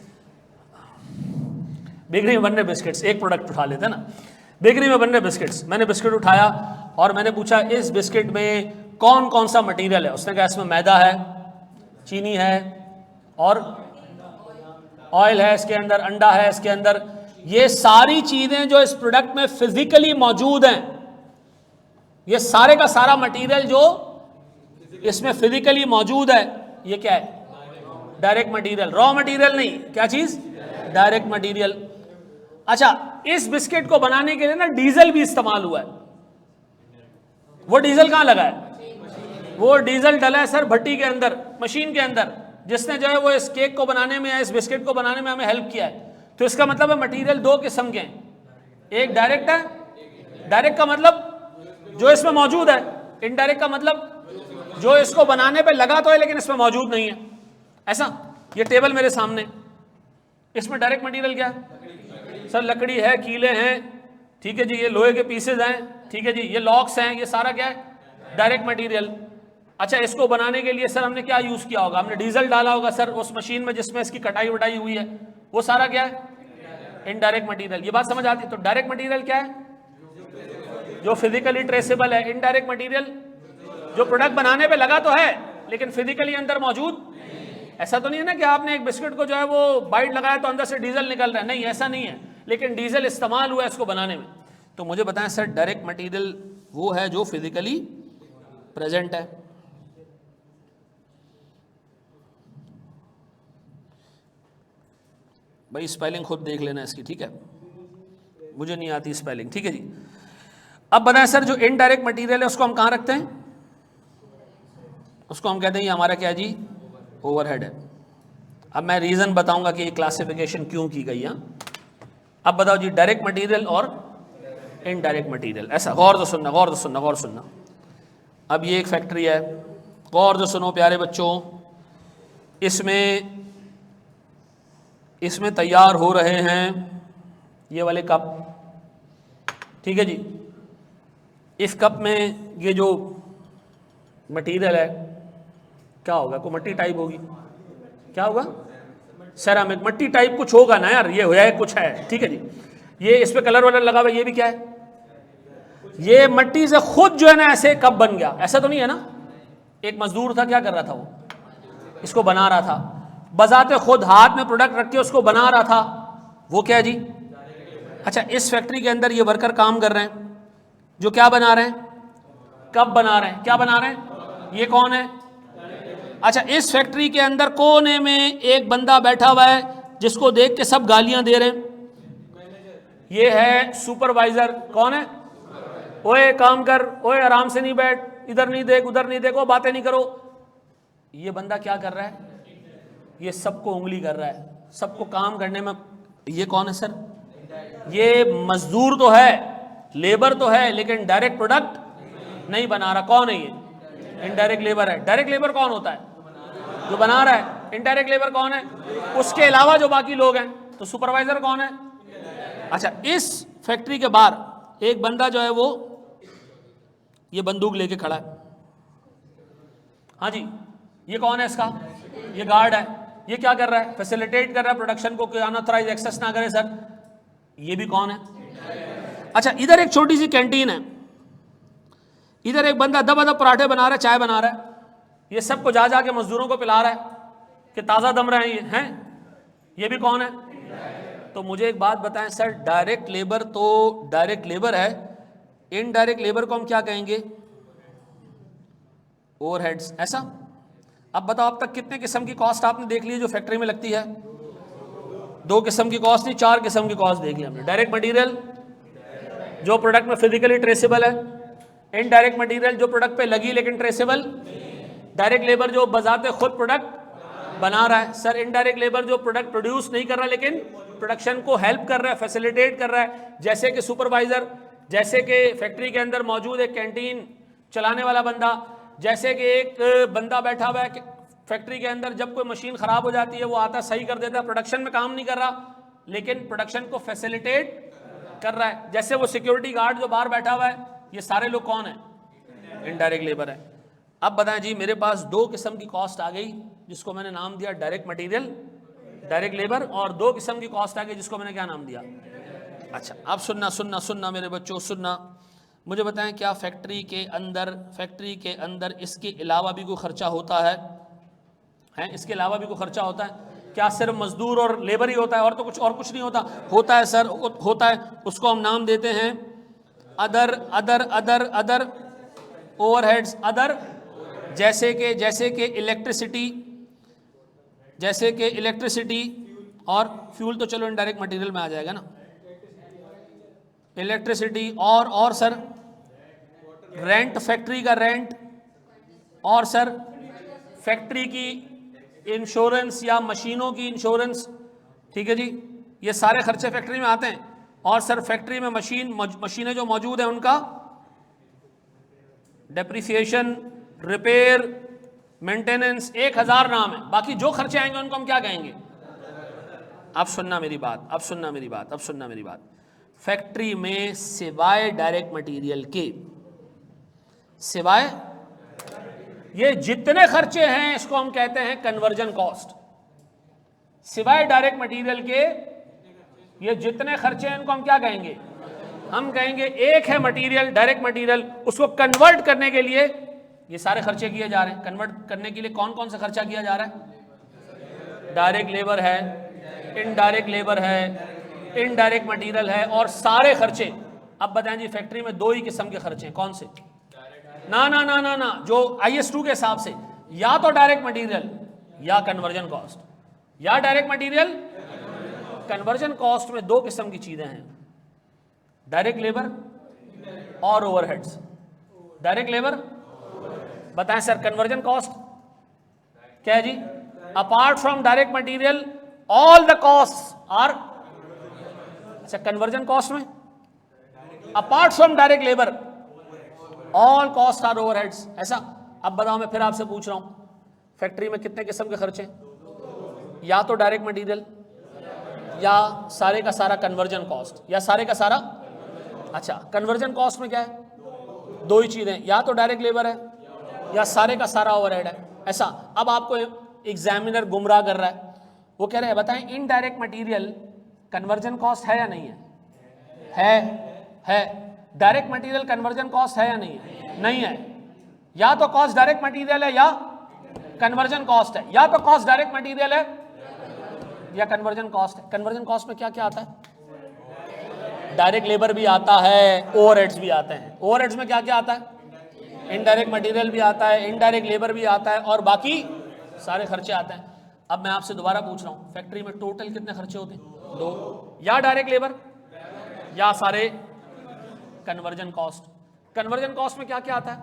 बेकरी में बन रहे बिस्किट्स। एक प्रोडक्ट उठा लेते हैं ना, बेकरी में बन रहे बिस्किट्स। मैंने बिस्किट उठाया और मैंने पूछा इस बिस्किट में कौन कौन सा मटेरियल है? उसने कहा इसमें मैदा है, चीनी है और ऑयल है, इसके अंदर अंडा है, इसके अंदर ये सारी चीजें जो इस प्रोडक्ट में फिजिकली मौजूद हैं, ये सारे का सारा मटेरियल जो इसमें फिजिकली मौजूद है, ये क्या है? डायरेक्ट मटेरियल, रॉ मटेरियल नहीं, क्या चीज? Direct material. अच्छा इस बिस्किट को बनाने के लिए ना डीजल भी इस्तेमाल हुआ है। वो डीजल कहां लगा है? वो डीजल डला है सर भट्टी के अंदर, मशीन के अंदर, जिसने जो है वो इस केक को बनाने में या इस बिस्किट को बनाने में हमें हेल्प किया है। तो इसका मतलब है मटेरियल 2 किस्म के हैं, एक डायरेक्ट है, डायरेक्ट का मतलब जो इसमें मौजूद है, इनडायरेक्ट का मतलब जो इसको बनाने पे लगा तो है लेकिन इसमें मौजूद नहीं है, ऐसा। ये टेबल मेरे सामने, इसमें डायरेक्ट मटेरियल क्या है सर? लकड़ी है, कीले हैं, ठीक है जी, ये लोहे के पीसेज हैं, ठीक है जी, ये लॉक्स हैं, ये सारा क्या है? Direct material. अच्छा, इसको बनाने के लिए सर हमने क्या यूज किया होगा? हमने डीजल डाला होगा सर उस मशीन में जिसमें इसकी कटाई वटाई हुई है, वो सारा क्या है? Indirect material. ये बात समझ आती है? तो डायरेक्ट मटेरियल क्या है? जो फिजिकली ट्रेसेबल है। इनडायरेक्ट मटेरियल जो प्रोडक्ट बनाने पे लगा तो है लेकिन फिजिकली अंदर मौजूद। ऐसा तो नहीं है ना कि आपने एक बिस्किट को जो है वो बाइट लगाया तो अंदर से डीजल निकल रहा है, नहीं ऐसा नहीं है, लेकिन डीजल इस्तेमाल हुआ है इसको बनाने में। तो मुझे बताएं सर, डायरेक्ट मटेरियल वो है जो फिजिकली प्रेजेंट है। भाई स्पेलिंग खुद देख लेना इसकी, ठीक है, मुझे नहीं आती स्पेलिंग, ठीक है जी। अब बताएं सर, जो इनडायरेक्ट मटेरियल है उसको हम कहाँ रखते हैं? उसको हम कहते हैं ये हमारा क्या जी? ओवरहेड है। अब मैं रीजन बताऊंगा कि ये क्लासिफिकेशन क्यों की गई है। अब बताओ जी, डायरेक्ट मटेरियल और इनडायरेक्ट मटेरियल, ऐसा गौर से सुनना, गौर से सुनना, गौर से सुनना। अब ये एक फैक्ट्री है, गौर से सुनो प्यारे बच्चों, इसमें तैयार हो रहे हैं ये वाले कप, ठीक है जी। इस कप में ये जो मटेरियल है क्या होगा? कोई मट्टी टाइप होगी, क्या होगा? सेरामिक, मट्टी टाइप कुछ होगा ना यार, ये होया है कुछ है, ठीक है जी। ये इस पे कलर वलर लगा हुआ, ये भी क्या है? ये मट्टी से खुद जो है ना ऐसे कप बन गया, ऐसा तो नहीं है ना? एक मजदूर था, क्या कर रहा था वो? इसको बना रहा था, बजाते खुद हाथ में प्रोडक्ट रख के उसको बना रहा था, वो क्या है जी? अच्छा, इस फैक्ट्री के अंदर ये वर्कर काम कर रहे हैं जो क्या बना रहे हैं? कप बना रहे हैं। क्या बना रहे हैं? ये कौन है? अच्छा, इस फैक्ट्री के अंदर कोने में एक बंदा बैठा हुआ है जिसको देख के सब गालियां दे रहे हैं, ये है सुपरवाइजर। कौन है? ओए काम कर, ओए आराम से नहीं बैठ, इधर नहीं देख, उधर नहीं देखो, बातें नहीं करो। ये बंदा क्या कर रहा है? ये सबको उंगली कर रहा है, सबको काम करने में। ये कौन है सर? ये मजदूर तो है, लेबर तो है, लेकिन डायरेक्ट प्रोडक्ट नहीं बना रहा। कौन है ये? इनडायरेक्ट लेबर है। डायरेक्ट लेबर कौन होता है? जो बना रहा है। इनडायरेक्ट लेबर कौन है? उसके अलावा जो बाकी लोग हैं। तो सुपरवाइजर कौन है? अच्छा, इस फैक्ट्री के बाहर एक बंदा जो है वो ये बंदूक लेके खड़ा है। हाँ जी, ये कौन है? इसका ये गार्ड है। ये क्या कर रहा है? फैसिलिटेट कर रहा है प्रोडक्शन को कि अनऑथराइज एक्सेस ना करे सर। ये भी कौन है? अच्छा, इधर एक छोटी सी कैंटीन है, इधर एक बंदा दबादब पराठे बना रहा है, चाय बना रहा है, ये सबको जा के मजदूरों को पिला रहा है कि ताज़ा दम रहे हैं। ये भी कौन है? तो मुझे एक बात बताएं सर, डायरेक्ट लेबर तो डायरेक्ट लेबर है, इनडायरेक्ट लेबर को हम क्या कहेंगे? ओवरहेड्स, ऐसा। अब बताओ, अब तक कितने किस्म की कॉस्ट आपने देख ली जो फैक्ट्री में लगती है? 2 किस्म की कॉस्ट नहीं, 4 किस्म की कॉस्ट देख ली हमने। डायरेक्ट मटेरियल जो प्रोडक्ट में फिजिकली ट्रेसेबल है, इनडायरेक्ट मटेरियल जो प्रोडक्ट पे लगी लेकिन ट्रेसेबल, डायरेक्ट लेबर जो बजाते खुद प्रोडक्ट बना रहा है सर, इनडायरेक्ट लेबर जो प्रोडक्ट प्रोड्यूस नहीं कर रहा लेकिन प्रोडक्शन को हेल्प कर रहा है, फैसिलिटेट कर रहा है, जैसे कि सुपरवाइजर, जैसे कि फैक्ट्री के अंदर मौजूद एक कैंटीन चलाने वाला बंदा, जैसे कि एक बंदा बैठा हुआ है फैक्ट्री के अंदर, जब कोई मशीन खराब हो जाती है वो आता सही कर देता है, प्रोडक्शन में काम नहीं कर रहा लेकिन प्रोडक्शन को फैसिलिटेट कर रहा है, जैसे वो सिक्योरिटी गार्ड जो बाहर बैठा हुआ है। ये सारे लोग कौन है? इनडायरेक्ट लेबर है। अब बताएं जी, मेरे पास 2 किस्म की कॉस्ट आ गई जिसको मैंने नाम दिया डायरेक्ट मटेरियल, डायरेक्ट लेबर, और 2 किस्म की कॉस्ट आ गई जिसको मैंने क्या नाम दिया? अच्छा, अब सुनना सुनना सुनना मेरे बच्चों, सुनना। मुझे बताएं, क्या फैक्ट्री के अंदर इसके अलावा भी कोई खर्चा होता है? इसके अलावा भी कोई खर्चा होता है? क्या सिर्फ मजदूर और लेबर ही होता है और तो कुछ नहीं होता? होता है सर, होता है। उसको हम नाम देते हैं other other other other overheads. Other जैसे कि इलेक्ट्रिसिटी और फ्यूल, तो चलो इनडायरेक्ट मटेरियल में आ जाएगा ना। इलेक्ट्रिसिटी और सर रेंट, फैक्ट्री का रेंट, और सर फैक्ट्री की इंश्योरेंस या मशीनों की इंश्योरेंस, ठीक है जी, ये सारे खर्चे फैक्ट्री में आते हैं। और सर फैक्ट्री में मशीनें जो मौजूद हैं उनका डेप्रिसिएशन, रिपेयर, मेंटेनेंस, 1000 नाम है, बाकी जो खर्चे आएंगे उनको हम क्या कहेंगे? अब सुनना मेरी बात, अब सुनना मेरी बात, अब सुनना मेरी बात। फैक्ट्री में सिवाय डायरेक्ट मटेरियल के, सिवाय ये जितने खर्चे हैं इसको हम कहते हैं कन्वर्जन कॉस्ट। सिवाय डायरेक्ट मटेरियल के ये जितने खर्चे हैं इनको हम क्या कहेंगे? हम कहेंगे एक है मटेरियल, डायरेक्ट मटेरियल, उसको कन्वर्ट करने के लिए ये सारे खर्चे किए जा रहे हैं। कन्वर्ट करने के लिए कौन कौन सा खर्चा किया जा रहा है? डायरेक्ट लेबर है, इनडायरेक्ट लेबर है, इनडायरेक्ट मटेरियल है और सारे खर्चे। अब बताएं जी, फैक्ट्री में दो ही किस्म के खर्चे हैं, कौन से? ना ना ना ना ना, जो IS2 के हिसाब से या तो डायरेक्ट मटेरियल या कन्वर्जन कॉस्ट, या डायरेक्ट मटेरियल। कन्वर्जन कॉस्ट में दो किस्म की चीजें हैं, डायरेक्ट लेबर और ओवरहेड्स। डायरेक्ट लेबर, बताएं सर, कन्वर्जन कॉस्ट क्या है जी? Apart from direct material all the cost are, अच्छा कन्वर्जन कॉस्ट में apart from direct labour all cost are overheads, ऐसा। अब बताओ, मैं फिर आपसे पूछ रहा हूं, फैक्ट्री में कितने किस्म के खर्चे? या तो डायरेक्ट मटेरियल या सारे का सारा कन्वर्जन कॉस्ट, या सारे का सारा। अच्छा, कन्वर्जन कॉस्ट में क्या है? दो ही चीजें, या तो डायरेक्ट लेबर है या सारे का सारा ओवरहेड है, ऐसा। अब आपको एग्जामिनर गुमराह कर रहा है, वो कह रहे हैं बताएं इनडायरेक्ट मटेरियल कन्वर्जन कॉस्ट है या नहीं है? है। डायरेक्ट मटेरियल कन्वर्जन कॉस्ट है या नहीं है? नहीं है। या तो कॉस्ट डायरेक्ट मटेरियल है या कन्वर्जन कॉस्ट है, या तो कॉस्ट डायरेक्ट मटेरियल है या कन्वर्जन कॉस्ट है। कन्वर्जन कॉस्ट में क्या क्या आता है? डायरेक्ट लेबर भी आता है, ओवरहेड्स भी आते हैं। ओवरहेड्स में क्या क्या आता है? इनडायरेक्ट मटेरियल भी आता है, इनडायरेक्ट लेबर भी आता है और बाकी सारे खर्चे आते हैं। अब मैं आपसे दोबारा पूछ रहा हूं, फैक्ट्री में टोटल कितने खर्चे होते हैं? दो, या डायरेक्ट लेबर या सारे कन्वर्जन कॉस्ट। कन्वर्जन कॉस्ट में क्या क्या आता है?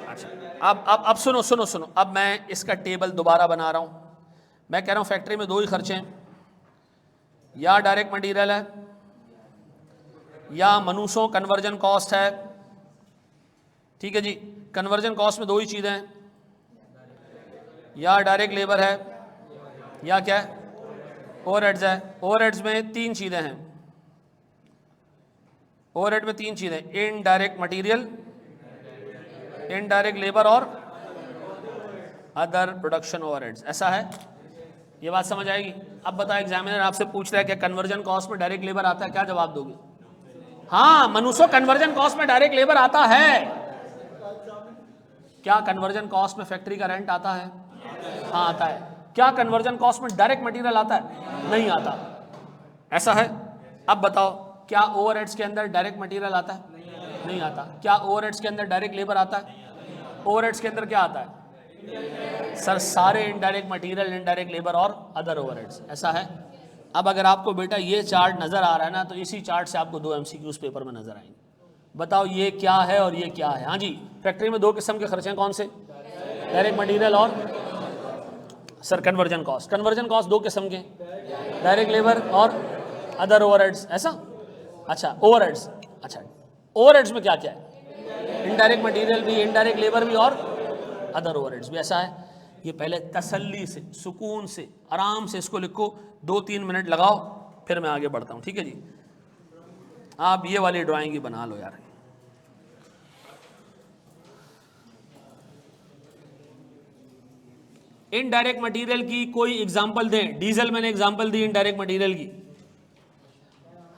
अच्छा, अब सुनो सुनो सुनो, अब मैं इसका टेबल दोबारा बना रहा हूं। मैं कह रहा हूं फैक्ट्री में दो ही खर्चे हैं, या डायरेक्ट मटेरियल है या मनुष्यों कन्वर्जन कॉस्ट है। ठीक है जी, कन्वर्जन कॉस्ट में दो ही चीजें हैं, या डायरेक्ट लेबर है या क्या है? ओवरहेड्स है। ओवरहेड्स में तीन चीजें हैं, ओवरहेड में तीन चीजें, इनडायरेक्ट मटेरियल, इनडायरेक्ट लेबर और अदर प्रोडक्शन ओवरहेड्स, ऐसा है। ये बात समझ आएगी? अब बताओ, एग्जामिनर आपसे पूछ रहा है कि कन्वर्जन कॉस्ट में डायरेक्ट लेबर आता है, क्या जवाब दोगे? हाँ मनुष्यों, कन्वर्जन कॉस्ट में डायरेक्ट लेबर आता है। क्या कन्वर्जन कॉस्ट में फैक्ट्री का रेंट आता है? हाँ आता है। क्या कन्वर्जन कॉस्ट में डायरेक्ट मटेरियल आता है? नहीं आता, ऐसा है। अब बताओ, क्या ओवरहेड्स के अंदर डायरेक्ट मटेरियल आता है? नहीं आता। क्या ओवरहेड्स के अंदर डायरेक्ट लेबर आता है? ओवरहेड्स के अंदर क्या आता है? सर सारे इनडायरेक्ट मटेरियल, इनडायरेक्ट लेबर और अदर ओवरहेड्स, ऐसा है। अब अगर आपको बेटा ये चार्ट नजर आ रहा है ना, तो इसी चार्ट से आपको दो MCQs पेपर में नजर आएंगे। बताओ ये क्या है और ये क्या है? हाँ जी, फैक्ट्री में दो किस्म के खर्चे हैं, कौन से? डायरेक्ट मटेरियल और sir conversion cost. Conversion cost दो किस्म के, डायरेक्ट लेबर और अदर ओवरहेड्स, ऐसा। अच्छा ओवरहेड्स, अच्छा ओवरहेड्स में क्या क्या है? इनडायरेक्ट मटेरियल भी, इनडायरेक्ट लेबर भी और अदर ओवरहेड्स भी, ऐसा है। ये पहले तसल्ली से, सुकून से, आराम से इसको लिखो, 2-3 मिनट लगाओ, फिर मैं आगे बढ़ता हूँ। ठीक है जी, आप ये वाली ड्राइंग ही बना लो यार। इनडायरेक्ट मटेरियल की कोई एग्जांपल दें। डीजल मैंने एग्जांपल दी इनडायरेक्ट मटेरियल की।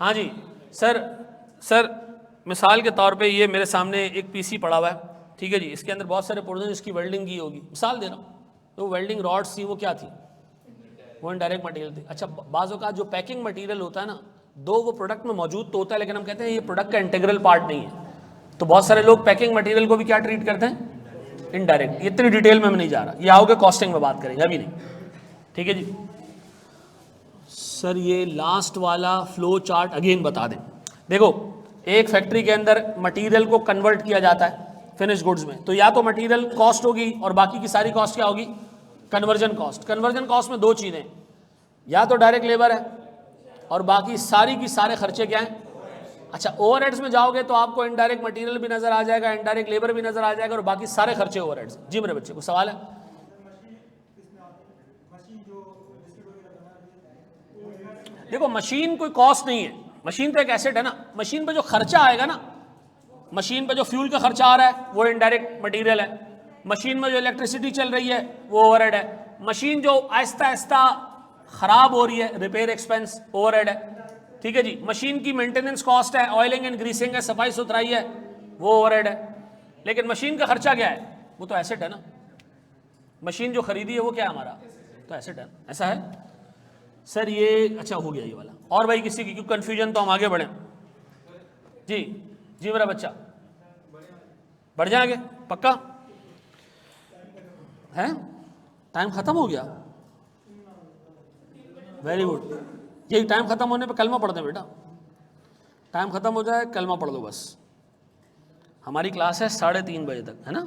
हाँ जी सर मिसाल के तौर पे ये मेरे सामने एक पीसी पड़ा हुआ है, ठीक है जी, इसके अंदर बहुत सारे पुर्जे, इसकी वेल्डिंग की होगी, मिसाल दे रहा हूँ। तो वेल्डिंग रॉड्स थी, वो क्या थी? वो इनडायरेक्ट मटेरियल थी। अच्छा, बाज़ों का जो पैकिंग मटेरियल होता है ना, दो वो प्रोडक्ट में मौजूद तो होता है, लेकिन हम कहते हैं ये प्रोडक्ट का इंटीग्रल पार्ट नहीं है। तो बहुत सारे लोग पैकिंग मटेरियल को भी क्या ट्रीट करते हैं? इनडायरेक्ट। इतनी डिटेल में मैं नहीं जा रहा, ये आओगे कॉस्टिंग में बात करेंगे, अभी नहीं। ठीक है जी सर, ये लास्ट वाला फ्लो चार्ट अगेन बता दें। देखो, एक फैक्ट्री के अंदर मटेरियल को कन्वर्ट किया जाता है फिनिश गुड्स में, तो या तो मटेरियल कॉस्ट होगी और बाकी की सारी कॉस्ट क्या होगी? Conversion cost. कन्वर्जन कॉस्ट में दो चीज़ें, या तो डायरेक्ट लेबर है और बाकी सारी की सारे खर्चे क्या हैं? अच्छा, ओवरहेड्स में जाओगे तो आपको इनडायरेक्ट मटेरियल भी नजर आ जाएगा, इनडायरेक्ट लेबर भी नजर आ जाएगा और बाकी सारे खर्चे ओवरहेड्स। जी मेरे बच्चे, को सवाल है? देखो मशीन कोई कॉस्ट नहीं है, मशीन तो एक एसेट है ना। मशीन पे जो खर्चा आएगा ना, मशीन पे जो फ्यूल का खर्चा आ रहा है वो इनडायरेक्ट मटेरियल है। मशीन में जो इलेक्ट्रिसिटी चल रही है वो ओवरहेड है। मशीन जो आहिस्ता आहिस्ता खराब हो रही है, रिपेयर एक्सपेंस ओवरहेड है। ठीक है जी। मशीन की मेंटेनेंस कॉस्ट है, ऑयलिंग एंड ग्रीसिंग है, सफाई सुथराई है, वो ओवरहेड है। लेकिन मशीन का खर्चा क्या है? वो तो एसेट है ना। मशीन जो खरीदी है वो क्या है हमारा? तो एसेट है। ऐसा है सर ये? अच्छा हो गया ये वाला। और भाई किसी की क्यों कंफ्यूजन, तो हम आगे बढ़े। जी जी मेरा बच्चा, बढ़ जाएंगे पक्का है? टाइम खत्म हो गया? Very good. यही टाइम खत्म होने पे कलमा पढ़ दें बेटा। टाइम खत्म हो जाए कलमा पढ़ दो बस। हमारी क्लास है 3:30 बजे तक, है ना?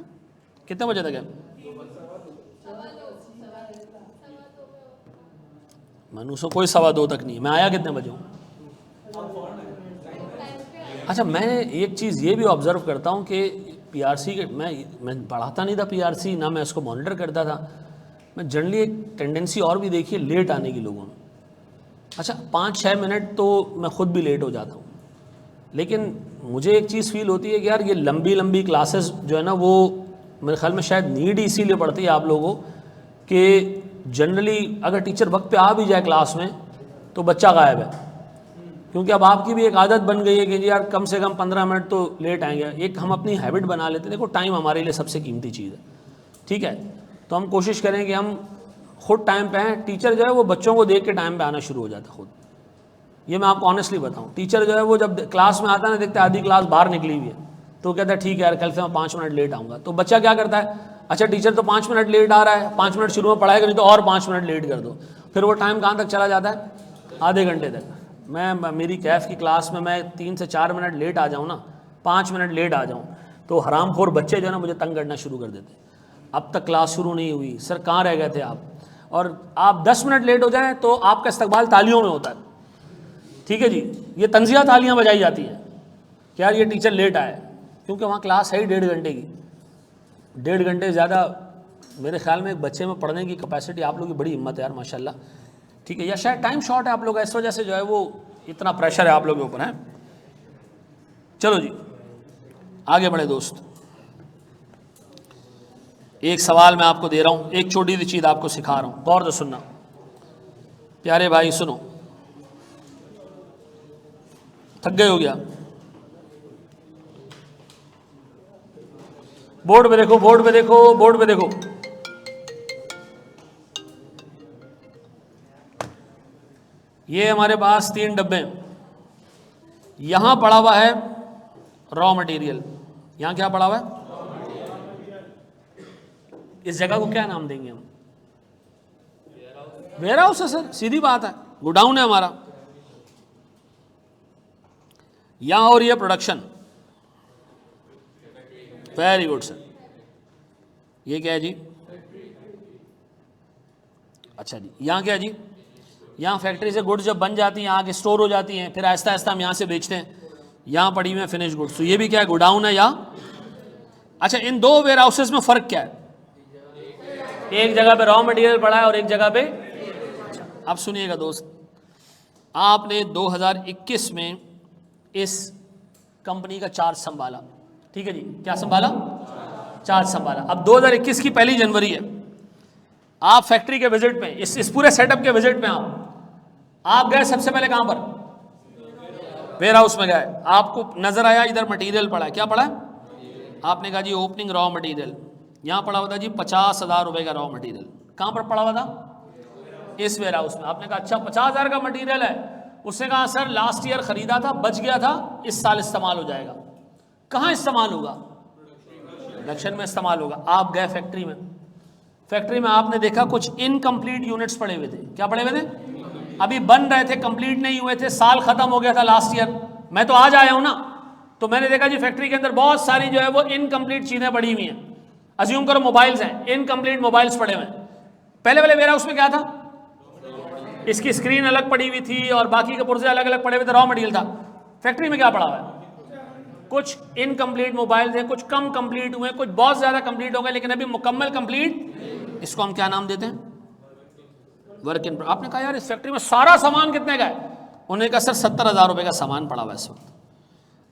कितने बजे तक है? मनुष्य कोई 2:15 तक नहीं। मैं आया कितने बजे हूँ? अच्छा, मैं एक चीज़ ये भी ऑब्जर्व करता हूँ कि पीआरसी के मैं पढ़ाता नहीं था पीआरसी, ना मैं उसको मॉनिटर करता था। मैं जनरली एक टेंडेंसी और भी देखी है लेट आने की लोगों में। अच्छा 5-6 मिनट तो मैं खुद भी लेट हो जाता हूँ, लेकिन मुझे एक चीज़ फील होती है कि यार ये लंबी लंबी क्लासेस जो है ना, वो मेरे ख्याल में शायद नीड इसीलिए पड़ती है आप लोगों कि जनरली अगर टीचर वक्त पे आ भी जाए क्लास में तो बच्चा गायब है। क्योंकि अब आपकी भी एक आदत बन गई है कि यार कम से कम 15 मिनट तो लेट आएंगे। एक हम अपनी हैबिट बना लेते हैं। देखो टाइम हमारे लिए सबसे कीमती चीज़ है, ठीक है? तो हम कोशिश करें कि हम खुद टाइम पे आएँ। टीचर जो है वो बच्चों को देख के टाइम पे आना शुरू हो जाता है खुद। ये मैं आपको ऑनेस्टली बताऊँ, टीचर जो है वो जब क्लास में आता है ना, देखते आधी क्लास बाहर निकली हुई है, तो कहता है ठीक है यार कल से मैं 5 मिनट लेट आऊँगा। तो बच्चा क्या करता है, अच्छा टीचर तो 5 मिनट लेट आ रहा है, 5 मिनट शुरू में पढ़ाएगा, नहीं तो और 5 मिनट लेट कर दो। फिर वो टाइम कहाँ तक चला जाता है? आधे घंटे तक। मेरी कैफ की क्लास में मैं 3 से 4 मिनट लेट आ जाऊँ ना, 5 मिनट लेट आ जाऊँ, तो हरामखोर बच्चे जो है ना मुझे तंग करना शुरू कर देते। अब तक क्लास शुरू नहीं हुई, सर कहाँ रह गए थे आप? और आप 10 मिनट लेट हो जाएं तो आपका इस्तकबाल तालियों में होता है। ठीक है जी, ये तंजिया तालियां बजाई जाती हैं कि यार ये टीचर लेट आए, क्योंकि वहाँ क्लास है ही 1.5 घंटे की। 1.5 घंटे ज़्यादा मेरे ख्याल में एक बच्चे में पढ़ने की कैपेसिटी। आप लोगों की बड़ी हिम्मत है यार माशाल्लाह, ठीक है? या शायद टाइम शॉर्ट है आप लोग, इस वजह से जो है वो इतना प्रेशर है आप लोगों के ऊपर है। चलो जी आगे बढ़े दोस्त। एक सवाल मैं आपको दे रहा हूँ, एक छोटी सी चीज़ आपको सिखा रहा हूँ, गौर से सुनना प्यारे भाई, सुनो। थक गए हो गया? बोर्ड पे देखो, बोर्ड पे देखो, बोर्ड पे देखो। ये हमारे पास 3 डब्बे हैं। यहां पड़ा हुआ है रॉ मटेरियल। यहां क्या पड़ा हुआ है? इस जगह को क्या नाम देंगे हम? वेयर हाउस है सर, सीधी बात है, गोडाउन है हमारा। यहां हो रही है प्रोडक्शन। Very good sir. ये क्या है जी? अच्छा जी, यहां क्या है जी? यहाँ फैक्ट्री से गुड्स जब बन जाती हैं, यहाँ के स्टोर हो जाती हैं, फिर आहिस्ता आहिस्ता हम यहाँ से बेचते हैं। यहाँ पड़ी हुई है फिनिश गुड्स। तो ये भी क्या है? गोडाउन है यहाँ। अच्छा इन 2 वेयर हाउसेज में फ़र्क क्या है? एक जगह पे रॉ मटेरियल पड़ा है और एक जगह पे। अच्छा अब सुनिएगा दोस्त, आपने 2021 में इस कंपनी का चार्ज संभाला, ठीक है जी? क्या संभाला? चार्ज संभाला। अब 2021 की 1 जनवरी है, आप फैक्ट्री के विजिट में, इस पूरे सेटअप के विजिट में आप गए सबसे पहले कहां पर? वेयर हाउस में गए। आपको नजर आया इधर मटेरियल पड़ा है, क्या पड़ा है? आपने कहा जी ओपनिंग रॉ मटेरियल। यहां पड़ा हुआ था जी 50,000 रुपए का रॉ मटेरियल। कहां पर पड़ा हुआ था? इस वेयर हाउस में। आपने कहा अच्छा 50,000 का मटेरियल है। उसने कहा सर लास्ट ईयर खरीदा था, बच गया था, इस साल इस्तेमाल हो जाएगा। कहां इस्तेमाल होगा? प्रोडक्शन में इस्तेमाल होगा। आप गए फैक्ट्री में, फैक्ट्री में आपने देखा कुछ इनकम्प्लीट यूनिट्स पड़े हुए थे। क्या पड़े हुए थे? अभी बन रहे थे, कंप्लीट नहीं हुए थे, साल खत्म हो गया था लास्ट ईयर। मैं तो आज आया हूं ना, तो मैंने देखा जी फैक्ट्री के अंदर बहुत सारी जो है वो इनकम्प्लीट चीजें पड़ी हुई हैं। अज्यूम करो मोबाइल्स हैं, इनकम्प्लीट मोबाइल्स पड़े हुए हैं। पहले वाले वेयर हाउस में क्या था? इसकी स्क्रीन अलग पड़ी हुई थी और बाकी के पुर्जे अलग अलग पड़े हुए थे, रॉ मटेरियल था। फैक्ट्री में क्या पड़ा हुआ है? कुछ इनकम्प्लीट मोबाइल हैं, कुछ कम कंप्लीट हुए, कुछ बहुत ज्यादा कंप्लीट हो गए, लेकिन अभी मुकम्मल कंप्लीट। इसको हम क्या नाम देते हैं? Work in. आपने कहा यार इस फैक्ट्री में सारा सामान कितने का है? उन्होंने कहा सर 70,000 रुपए का सामान पड़ा हुआ है इस वक्त।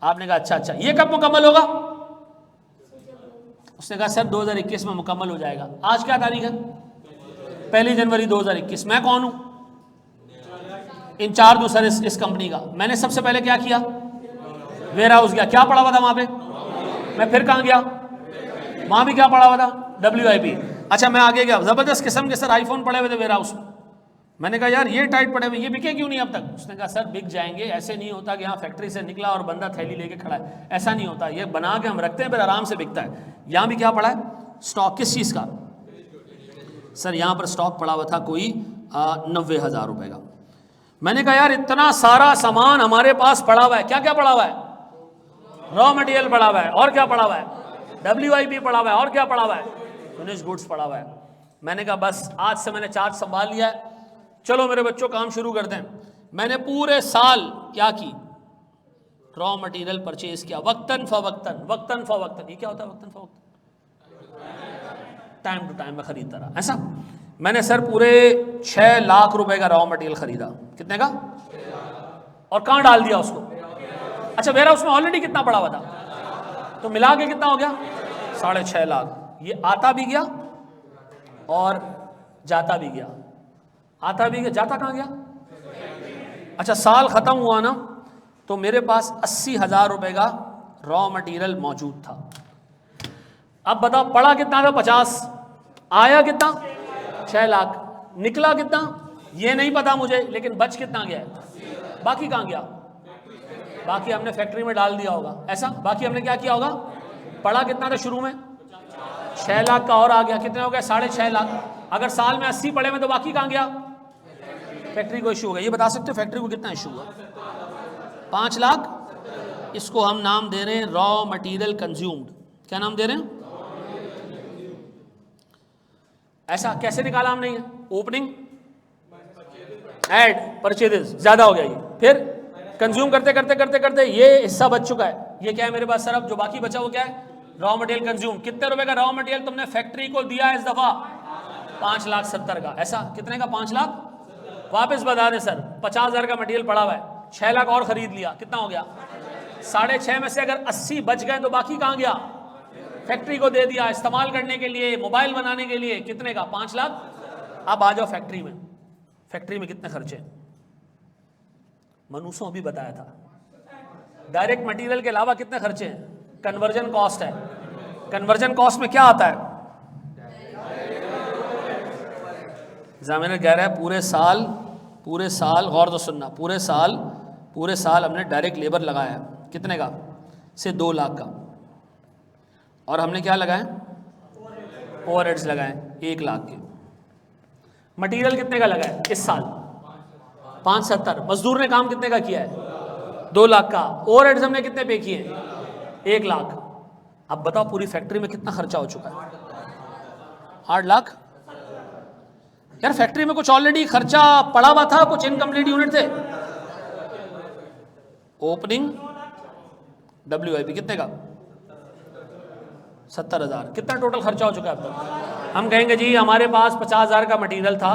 आपने कहा अच्छा अच्छा, ये कब मुकम्मल होगा? उसने कहा सर 2021 में मुकम्मल हो जाएगा। आज क्या तारीख है? 1 जनवरी 2021। मैं कौन हूं? इंचार्ज हूं सर इस कंपनी का। मैंने सबसे पहले क्या किया? वेयर हाउस गया। क्या पड़ा हुआ था वहां पे? मैं फिर कहां गया? वहां भी क्या पड़ा हुआ था? WIP। अच्छा मैं आगे गया, जबरदस्त किस्म के सर आईफोन पड़े हुए थे वेयर हाउस में। मैंने कहा यार ये टाइट पड़े हुए, ये बिके क्यों नहीं अब तक? उसने कहा सर बिक जाएंगे, ऐसे नहीं होता कि यहाँ फैक्ट्री से निकला और बंदा थैली लेके खड़ा है, ऐसा नहीं होता, ये बना के हम रखते हैं फिर आराम से बिकता है। यहाँ भी क्या पड़ा है? स्टॉक। किस चीज़ का? सर यहाँ पर स्टॉक पड़ा हुआ था कोई 90,000 रुपए का। मैंने कहा यार इतना सारा सामान हमारे पास पड़ा हुआ है, क्या क्या पड़ा हुआ है? रॉ मटेरियल पड़ा हुआ है, और क्या पड़ा हुआ है? WIP पड़ा हुआ है, और क्या पड़ा हुआ है? फिनिश गुड्स पड़ा हुआ है। मैंने कहा बस आज से मैंने चार्ज संभाल लिया है, चलो मेरे बच्चों काम शुरू करते हैं। मैंने पूरे साल क्या की? रॉ मटेरियल परचेज किया, वक्तन फवक्तन। वक्तन फवक्तन ये क्या होता है? वक्तन फवक्तन टाइम टू टाइम में खरीदता रहा, ऐसा। मैंने सर पूरे 6 लाख रुपए का रॉ मटेरियल खरीदा। कितने का? और कहां डाल दिया उसको? अच्छा वेयर हाउस में ऑलरेडी कितना पड़ा हुआ था, तो मिला के कितना हो गया? 6.5 लाख। ये आता भी गया और जाता भी गया। आता भी गया, जाता कहां गया? अच्छा साल खत्म हुआ ना, तो मेरे पास 80,000 रुपए का रॉ मटेरियल मौजूद था। अब बताओ पड़ा कितना था? 50। आया कितना? 6 लाख। निकला कितना ये नहीं पता मुझे, लेकिन बच कितना गया है? बाकी कहां गया? बाकी हमने फैक्ट्री में डाल दिया होगा, ऐसा। बाकी हमने क्या किया होगा? पड़ा कितना था शुरू में? 6 लाख का और आ गया, कितने हो गए? 6.5 लाख। अगर साल में 80 पड़े में तो बाकी कहां गया? फैक्ट्री को इशू हो गया। ये बता सकते हो फैक्ट्री को कितना इशू हुआ? 5 लाख। इसको हम नाम दे रहे हैं रॉ मटेरियल कंज्यूम्ड। क्या नाम दे रहे हैं? ऐसा कैसे निकाला हमने? ये ओपनिंग, एड, परचेजेस, ज्यादा हो गया ये, फिर कंज्यूम करते करते करते करते ये हिस्सा बच चुका है। ये क्या है मेरे पास सर? अब जो बाकी बचा वो क्या है? Raw material consume. कितने रुपए का रॉ मटेरियल तुमने फैक्ट्री को दिया इस दफा? 5,70,000 का। ऐसा कितने का? 5 लाख। वापस बता दें सर, 50,000 का मटेरियल पड़ा हुआ है, 6 लाख और खरीद लिया, कितना हो गया? 6.5 में से अगर 80 बच गए तो बाकी कहां गया? फैक्ट्री को दे दिया इस्तेमाल करने के लिए, मोबाइल बनाने के लिए। कितने का? 5 लाख। अब आ जाओ फैक्ट्री में। फैक्ट्री में कितने खर्चे? मनुष्यों अभी बताया था। डायरेक्ट मटेरियल के अलावा कितने खर्चे हैं? कन्वर्जन कॉस्ट है। कन्वर्जन कॉस्ट में क्या आता है? एग्जामिनर कह रहा है पूरे साल गौर तो सुनना, पूरे साल हमने डायरेक्ट लेबर लगाया है। कितने का? से 2 लाख का। और हमने क्या लगाए? ओवरहेड्स लगाए 1 लाख के। मटेरियल कितने का लगाया इस साल? 570। मजदूर ने काम कितने का किया है? 2 लाख का। ओवरहेड्स हमने कितने पे किए? 1 लाख। अब बताओ पूरी फैक्ट्री में कितना खर्चा हो चुका है? 8 लाख। यार फैक्ट्री में कुछ ऑलरेडी खर्चा पड़ा हुआ था, कुछ इनकम्प्लीट यूनिट थे। ओपनिंग, WIP कितने का? 70,000। कितना टोटल खर्चा हो चुका है अब तक? हम कहेंगे जी हमारे पास 50,000 का मटेरियल था,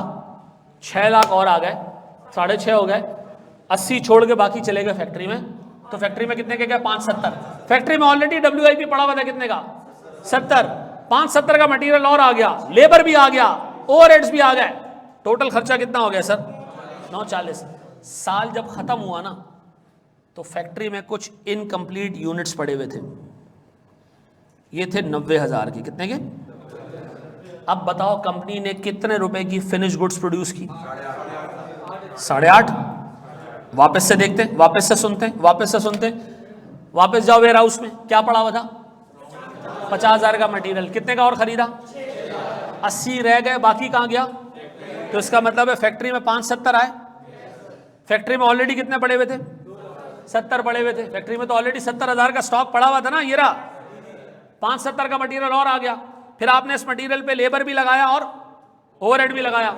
6 लाख और आ गए, 6.5 हो गए, 80 छोड़ के बाकी चले गए फैक्ट्री में। तो फैक्ट्री में कितने के गए? 570। फैक्ट्री में ऑलरेडी WIP पड़ा हुआ था, कितने का? 70। 570 का मटेरियल और आ गया, लेबर भी आ गया, ओवरहेड्स भी आ गए। टोटल खर्चा कितना हो गया सर? 940। साल जब खत्म हुआ ना, तो फैक्ट्री में कुछ इनकम्प्लीट यूनिट्स पड़े हुए थे। ये थे 90,000 के। कितने के? अब बताओ कंपनी ने कितने रुपए की फिनिश गुड्स प्रोड्यूस की? 8.5। वापस से देखते, वापस से सुनते। वापस जाओ वेयर हाउस में, क्या पड़ा हुआ था? 50,000 का मटेरियल। कितने का और खरीदा? 80 रह गए, बाकी कहां गया? तो इसका मतलब है फैक्ट्री में 570 आए। फैक्ट्री में ऑलरेडी कितने पड़े हुए थे? 70 पड़े हुए थे। फैक्ट्री में तो ऑलरेडी 70,000 का स्टॉक पड़ा हुआ था ना, ये रहा। 570 का मटेरियल और आ गया। फिर आपने इस मटेरियल पे लेबर भी लगाया और ओवरहेड भी लगाया।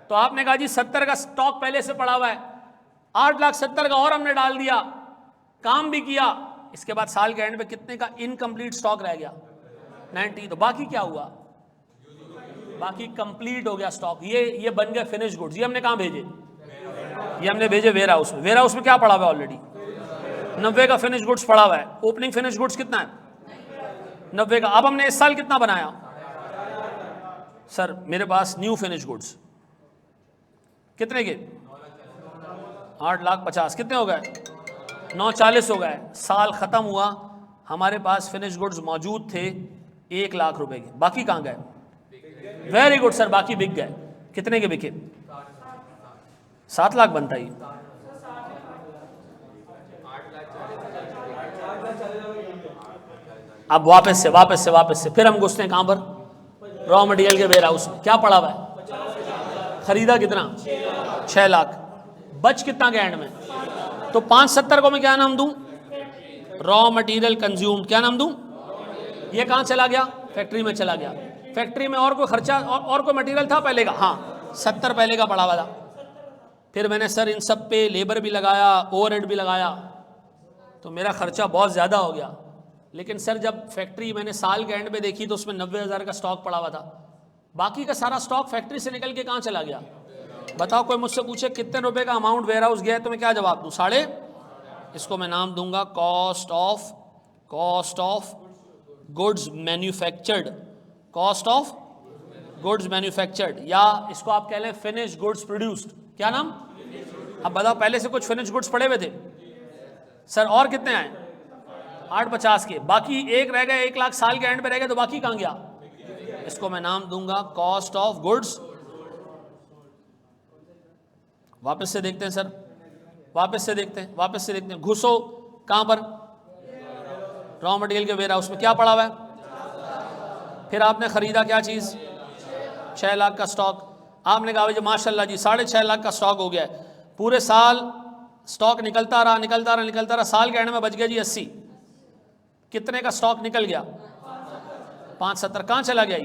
तो आपने कहा जी 70 का स्टॉक पहले से पड़ा हुआ है, 8,70,000 का और हमने डाल दिया, काम भी किया, इसके बाद साल के एंड में कितने का इनकम्प्लीट स्टॉक रह गया? 90। तो बाकी क्या हुआ? बाकी कंप्लीट हो गया स्टॉक। ये बन गया फिनिश गुड्स। ये हमने कहाँ भेजे? ये हमने भेजे वेयर हाउस में। वेयर हाउस में क्या पड़ा हुआ है? ऑलरेडी 90 का फिनिश गुड्स पड़ा हुआ है। ओपनिंग फिनिश गुड्स कितना है? 90 का। अब हमने इस साल कितना बनाया? सर मेरे पास न्यू फिनिश गुड्स कितने के? 8,50,000। कितने हो गए? 940 हो गए। साल खत्म हुआ, हमारे पास फिनिश गुड्स मौजूद थे 1 लाख रुपए के। बाकी कहाँ गए? वेरी गुड सर, बाकी बिक गए। कितने के बिके? 7 लाख बनता ही। अब वापस से फिर हम घुसते हैं कहां पर? रॉ मटेरियल के वेयर हाउस में। क्या पड़ा हुआ है? खरीदा कितना? 6 लाख। बच कितना गया एंड में? तो 570 को मैं क्या नाम दूं? Raw material consumed. क्या नाम दूं? ये कहां चला गया? फैक्ट्री में चला गया। फैक्ट्री में और कोई खर्चा और कोई मटेरियल था पहले का? हाँ, 70 पहले का पड़ा हुआ था। फिर मैंने सर इन सब पे लेबर भी लगाया, ओवरहेड भी लगाया, तो मेरा खर्चा बहुत ज़्यादा हो गया। लेकिन सर जब फैक्ट्री मैंने साल के एंड पे देखी तो उसमें 90,000 का स्टॉक पड़ा हुआ था। बाकी का सारा स्टॉक फैक्ट्री से निकल के कहाँ चला गया? बताओ, कोई मुझसे पूछे कितने रुपए का अमाउंट वेयर हाउस गया है तो मैं क्या जवाब दूँ? 5.5। इसको मैं नाम दूंगा cost of goods manufactured. Cost of goods manufactured, या इसको आप कह लें फिनिश गुड्स प्रोड्यूस्ड। क्या नाम? अब बताओ, पहले से कुछ फिनिश गुड्स पड़े हुए थे सर, और कितने आए? 850 के। बाकी एक रह गए, 1 लाख साल के एंड पे रह गए, तो बाकी कहां गया? इसको मैं नाम दूंगा कॉस्ट ऑफ गुड्स। वापस से देखते हैं सर, वापस से देखते हैं। घुसो कहां पर? रॉ मटेरियल के वेयर हाउस में। क्या पड़ा हुआ है? फिर आपने खरीदा क्या चीज? 6 लाख का स्टॉक। आपने कहा भाई माशाल्लाह जी 6.5 लाख का स्टॉक हो गया है। पूरे साल स्टॉक निकलता रहा। साल के एंड में बच गया जी 80। कितने का स्टॉक निकल गया? 570। कहां चला गया?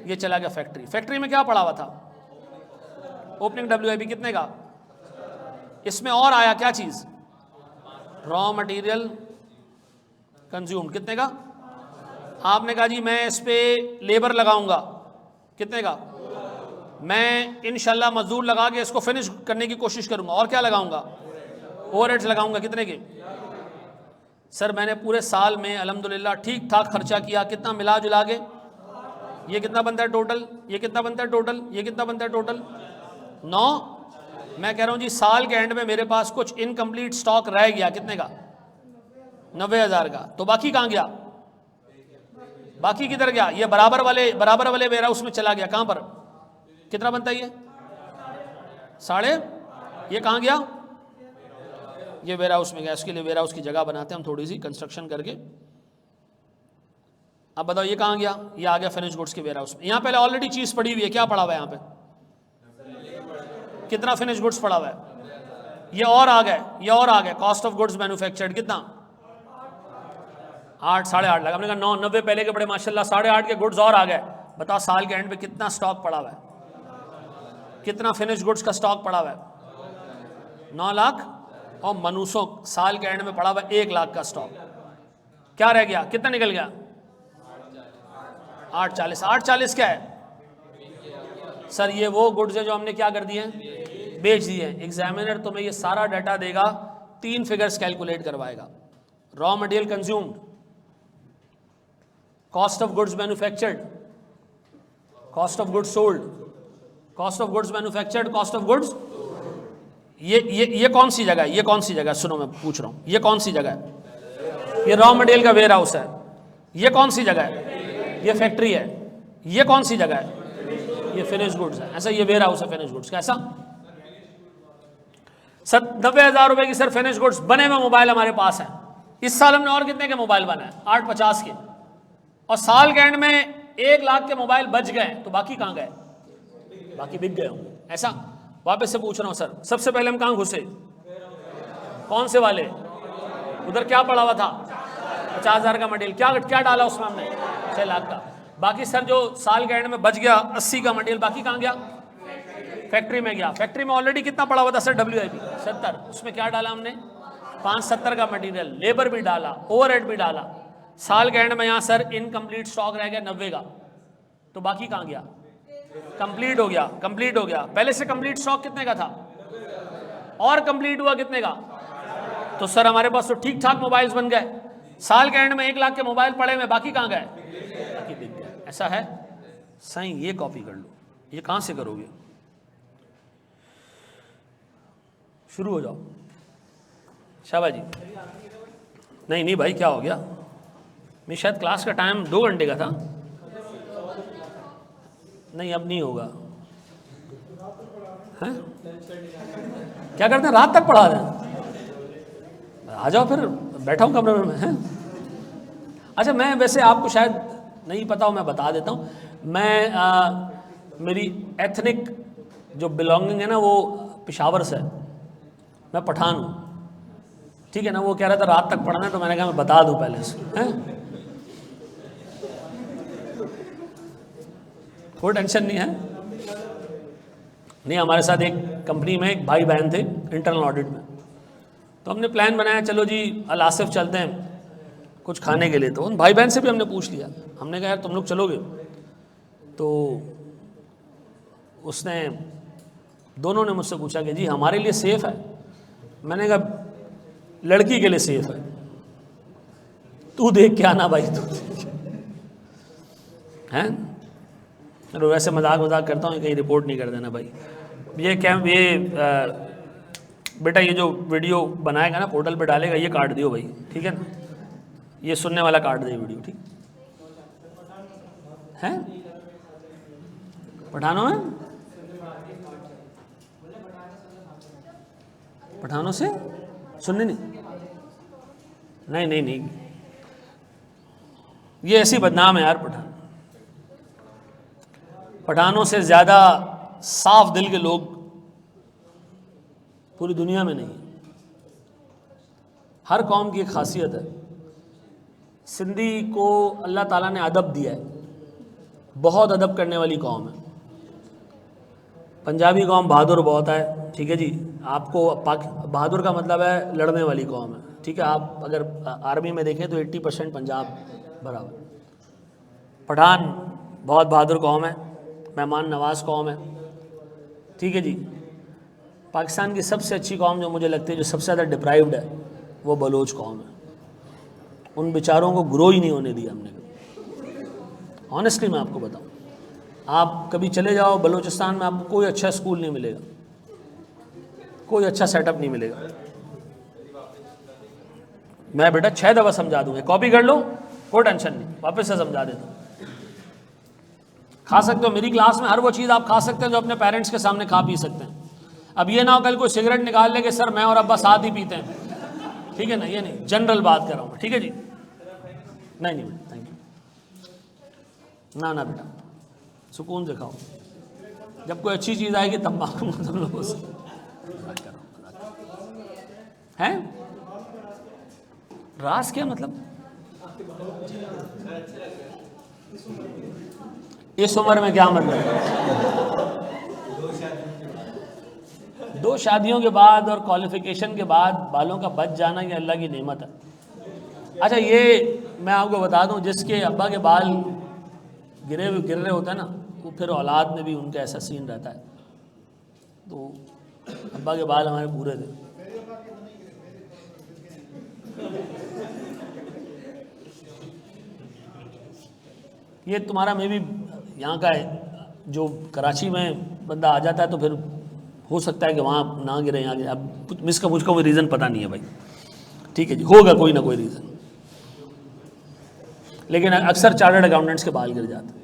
ये चला गया फैक्ट्री में क्या पड़ा हुआ था? ओपनिंग WIP कितने का? इसमें और आया क्या चीज? Raw material consume. कितने का? आपने कहा जी मैं इस पे लेबर लगाऊंगा। कितने का? मैं इंशाल्लाह मजदूर लगा के इसको फिनिश करने की कोशिश करूंगा। और क्या लगाऊंगा? ओवरहेड्स लगाऊंगा। कितने के? सर मैंने पूरे साल में अल्हम्दुलिल्लाह ठीक ठाक खर्चा किया। कितना मिला जुला के? ये कितना बनता है टोटल? ये कितना बनता है टोटल? ये कितना बनता है टोटल? 9। मैं कह रहा हूं जी साल के एंड में मेरे पास कुछ इनकम्प्लीट स्टॉक रह गया। कितने का? 90,000 का। तो बाकी कहां गया? बाकी किधर गया? ये बराबर वाले वेयर हाउस में चला गया। कहां पर? कितना बनता है ये? 6.5। ये कहां गया? ये वेयर हाउस में गया। इसके लिए वेयर हाउस की जगह बनाते हैं हम थोड़ी सी कंस्ट्रक्शन करके। अब बताओ ये कहां गया? ये आ गया फिनिश गुड्स के वेयर हाउस में। यहां पहले ऑलरेडी चीज पड़ी हुई है। क्या पड़ा हुआ है यहां पे? कितना फिनिश गुड्स पड़ा हुआ है? ये और आ गए। कॉस्ट ऑफ गुड्स मैन्युफैक्चर्ड कितना? 8, 8.5 लाख। हमने कहा 9, 90 पहले के बड़े माशाल्लाह 8.5 के गुड्स और आ गए। बताओ साल के एंड पे कितना स्टॉक पड़ा हुआ है? कितना फिनिश गुड्स का स्टॉक पड़ा हुआ है? 9 लाख। और मनुष्यों साल के एंड में पड़ा हुआ 1 लाख का स्टॉक। क्या रह गया? कितना निकल गया? 840। 840 क्या है सर? ये वो गुड्स है जो हमने क्या कर दिए हैं? बेच दिए हैं। एग्जामिनर तुम्हें ये सारा डाटा देगा, 3 फिगर्स कैलकुलेट करवाएगा। Raw material consumed, cost of goods manufactured, cost of goods sold, cost of goods manufactured, cost of goods. ये कौन सी जगह है? ये कौन सी जगह है? सुनो मैं पूछ रहा हूं, ये कौन सी जगह है? ये रॉ मटेरियल का वेयर हाउस है। ये कौन सी जगह है? ये फैक्ट्री है। ये कौन सी जगह है? ये फिनिश गुड्स है। ऐसा ये वेयर हाउस है फिनिश गुड्स का। ऐसा सर 90,000 रुपए की सर फिनिश गुड्स बने हुए मोबाइल हमारे पास है। इस साल हमने और कितने के मोबाइल बनाए? 850 के। और साल के एंड में 1 लाख के मोबाइल बच गए, तो बाकी कहां गए? बाकी बिक गए होंगे। ऐसा वापस से पूछ रहा हूं सर, सबसे पहले हम कहां घुसे? कौन से वाले? उधर क्या पड़ा हुआ था? 50,000 का मटेरियल। क्या डाला उसमें हमने? 6 लाख का। बाकी सर जो साल के एंड में बच गया 80 का मटेरियल, बाकी कहां गया? फैक्ट्री में गया। फैक्ट्री में ऑलरेडी कितना पड़ा हुआ था सर? WIP 70। उसमें क्या डाला हमने? 570 का मटेरियल, लेबर भी डाला, ओवरहेड भी डाला, साल के एंड में यहाँ सर इनकम्प्लीट स्टॉक रह गया 90 का, तो बाकी कहाँ गया? कंप्लीट हो गया, कंप्लीट हो गया। पहले से कंप्लीट स्टॉक कितने का था और कंप्लीट हुआ कितने का? तो सर हमारे पास तो ठीक ठाक मोबाइल्स बन गए, साल के एंड में 1 लाख के मोबाइल पड़े हुए, बाकी कहाँ गए? बाकी बिक गए। ऐसा है? सही, ये कॉपी कर लो। ये कहाँ से करोगे? शुरू हो जाओ। शाबाश जी। नहीं नहीं भाई, क्या हो गया? मैं शायद क्लास का टाइम 2 घंटे का था। नहीं अब नहीं होगा। हैं? क्या करते हैं? रात तक पढ़ा रहे हैं? आ जाओ फिर, बैठा हूँ कमरे में। हैं? अच्छा, मैं वैसे आपको शायद नहीं पता हो, मैं बता देता हूँ। मैं मेरी एथनिक जो बिलोंगिंग है ना वो पेशावर से है, मैं पठान हूँ, ठीक है ना। वो कह रहा था रात तक पढ़ना है, तो मैंने कहा मैं बता दूँ पहले से। हैं? कोई टेंशन नहीं है। नहीं, हमारे साथ एक कंपनी में एक भाई बहन थे इंटरनल ऑडिट में, तो हमने प्लान बनाया, चलो जी अल आसिफ चलते हैं कुछ खाने के लिए। तो उन भाई बहन से भी हमने पूछ लिया, हमने कहा यार तुम लोग चलोगे? तो उसने, दोनों ने मुझसे पूछा कि जी हमारे लिए सेफ़ है। मैंने कहा लड़की के लिए सेफ़ है, तू देख के आना भाई, तू हैं। चलो वैसे मजाक करता हूँ, कहीं रिपोर्ट नहीं कर देना भाई। बेटा ये जो वीडियो बनाएगा ना पोर्टल पे डालेगा, ये काट दियो भाई, ठीक है ना। ये सुनने वाला काट दे वीडियो, ठीक है? पठानों में, पठानों से सुनने नहीं, ये ऐसी बदनाम है यार। पठानों से ज़्यादा साफ दिल के लोग पूरी दुनिया में नहीं है। हर कौम की एक खासियत है। सिंधी को अल्लाह ताला ने अदब दिया है, बहुत अदब करने वाली कौम है। पंजाबी कौम बहादुर बहुत है, ठीक है जी। आपको बहादुर का मतलब है लड़ने वाली कौम है, ठीक है। आप अगर आर्मी में देखें तो 80% पंजाब बराबर। पठान बहुत बहादुर कौम है, मेहमान नवाज कौम है, ठीक है जी। पाकिस्तान की सबसे अच्छी कौम जो मुझे लगती है, जो सबसे ज़्यादा डिप्राइव्ड है, वो बलोच कौम है। उन बेचारों को ग्रो ही नहीं होने दिया हमने। ऑनेस्टली मैं आपको बताऊं, आप कभी चले जाओ बलूचिस्तान में, आपको कोई अच्छा स्कूल नहीं मिलेगा, कोई अच्छा सेटअप नहीं मिलेगा। मैं बेटा 6 दफ़ा समझा दूंगा, कॉपी कर लो, कोई टेंशन नहीं, वापस से समझा देता हूँ। खा सकते हो मेरी क्लास में, हर वो चीज़ आप खा सकते हैं जो अपने पेरेंट्स के सामने खा पी सकते हैं। अब ये ना हो कल कोई सिगरेट निकाल ले कि सर मैं और अब्बा साथ ही पीते हैं, ठीक है ना। ये नहीं, जनरल बात कर रहा हूँ, ठीक है जी। नहीं बेटा, थैंक यू। ना बेटा, सुकून से खाओ। जब कोई अच्छी चीज़ आएगी तब मांगूंगा तुम लोगों से। हैं? रास क्या मतलब? इस उम्र में क्या मतलब? 2 शादियों के बाद और क्वालिफिकेशन के बाद बालों का बच जाना ये अल्लाह की नेमत है। अच्छा, ये मैं आपको बता दूं, जिसके अब्बा के बाल गिर रहे होते हैं ना, वो फिर औलाद में भी उनका ऐसा सीन रहता है। तो अब्बा के बाल हमारे पूरे थे। ये तुम्हारा में भी यहाँ का है, जो कराची में बंदा आ जाता है तो फिर हो सकता है कि वहाँ ना गिरे, यहाँ गिरे। अब मुझको कोई रीज़न पता नहीं है भाई, ठीक है जी, होगा कोई ना कोई रीज़न, लेकिन अक्सर चार्टर्ड अकाउंटेंट्स के बाल गिर जाते हैं।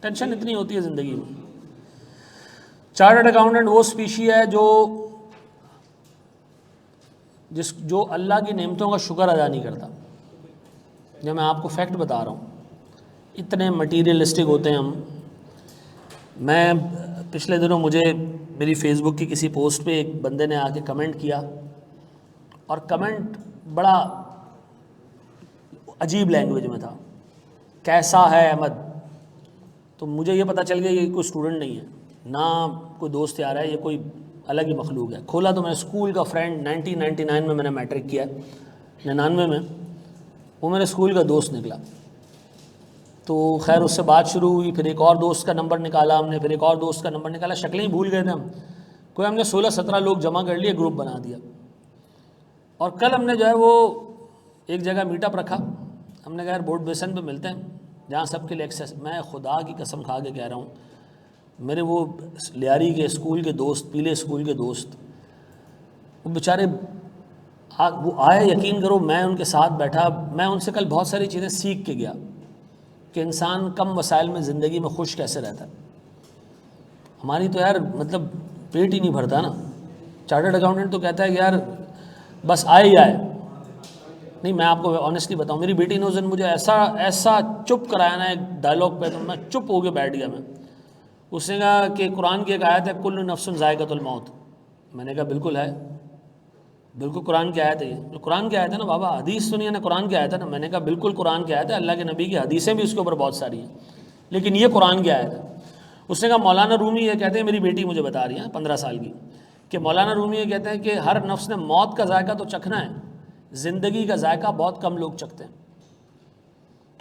टेंशन इतनी होती है ज़िंदगी में। चार्टर्ड अकाउंटेंट वो स्पीशी है जो अल्लाह की नेमतों का शुक्र अदा नहीं करता। जब मैं आपको फैक्ट बता रहा हूँ, इतने मटीरियलिस्टिक होते हैं हम। मैं पिछले दिनों, मुझे मेरी फेसबुक की किसी पोस्ट पे एक बंदे ने आके कमेंट किया, और कमेंट बड़ा अजीब लैंग्वेज में था, कैसा है अहमद। तो मुझे ये पता चल गया ये कोई स्टूडेंट नहीं है, ना कोई दोस्त यार है, ये कोई अलग ही मखलूक है। खोला तो मैं स्कूल का फ्रेंड, 1999 में मैंने मैट्रिक किया, 99 में, वो मेरे स्कूल का दोस्त निकला। तो खैर उससे बात शुरू हुई, फिर एक और दोस्त का नंबर निकाला हमने, फिर एक और दोस्त का नंबर निकाला, शक्लें ही भूल गए थे हम। कोई हमने 16-17 लोग जमा कर लिए, ग्रुप बना दिया। और कल हमने जो है वो एक जगह मीटअप रखा। हमने कहा यार बोर्ड बेसन पे मिलते हैं जहाँ सबके लिए एक्सेस। मैं खुदा की कसम खा के कह रहा हूँ, मेरे वो लियारी के स्कूल के दोस्त, पीले स्कूल के दोस्त, वो बेचारे वो आए, यकीन करो मैं उनके साथ बैठा, मैं उनसे कल बहुत सारी चीज़ें सीख के गया कि इंसान कम वसाइल में ज़िंदगी में खुश कैसे रहता है। हमारी तो यार मतलब पेट ही नहीं भरता ना। चार्टर्ड अकाउंटेंट तो कहता है कि यार बस आए ही आए। नहीं, मैं आपको ऑनेस्टली बताऊं, मेरी बेटी ने उस दिन मुझे ऐसा चुप कराया ना एक डायलॉग पे, तो मैं चुप हो के बैठ गया। मैं उसने कहा कि कुरान की एक आयत है, कुल्लु नफ्सुन ज़ायक़तुल मौत। मैंने कहा बिल्कुल है, बिल्कुल कुरान की आयत है ये। कुरान की आयत है ना बाबा, हदीस सुनिए ना, कुरान की आयत है ना। मैंने कहा बिल्कुल कुरान की आयत है, अल्लाह के नबी की हदीसें भी उसके ऊपर बहुत सारी हैं, लेकिन ये कुरान की आयत है। उसने कहा मौलाना रूमी ये कहते हैं, मेरी बेटी मुझे बता रही है 15 साल की, कि मौलाना रूमी ये कहते हैं कि हर नफ्स ने मौत का जायका तो चखना है, ज़िंदगी का जायका बहुत कम लोग चखते हैं।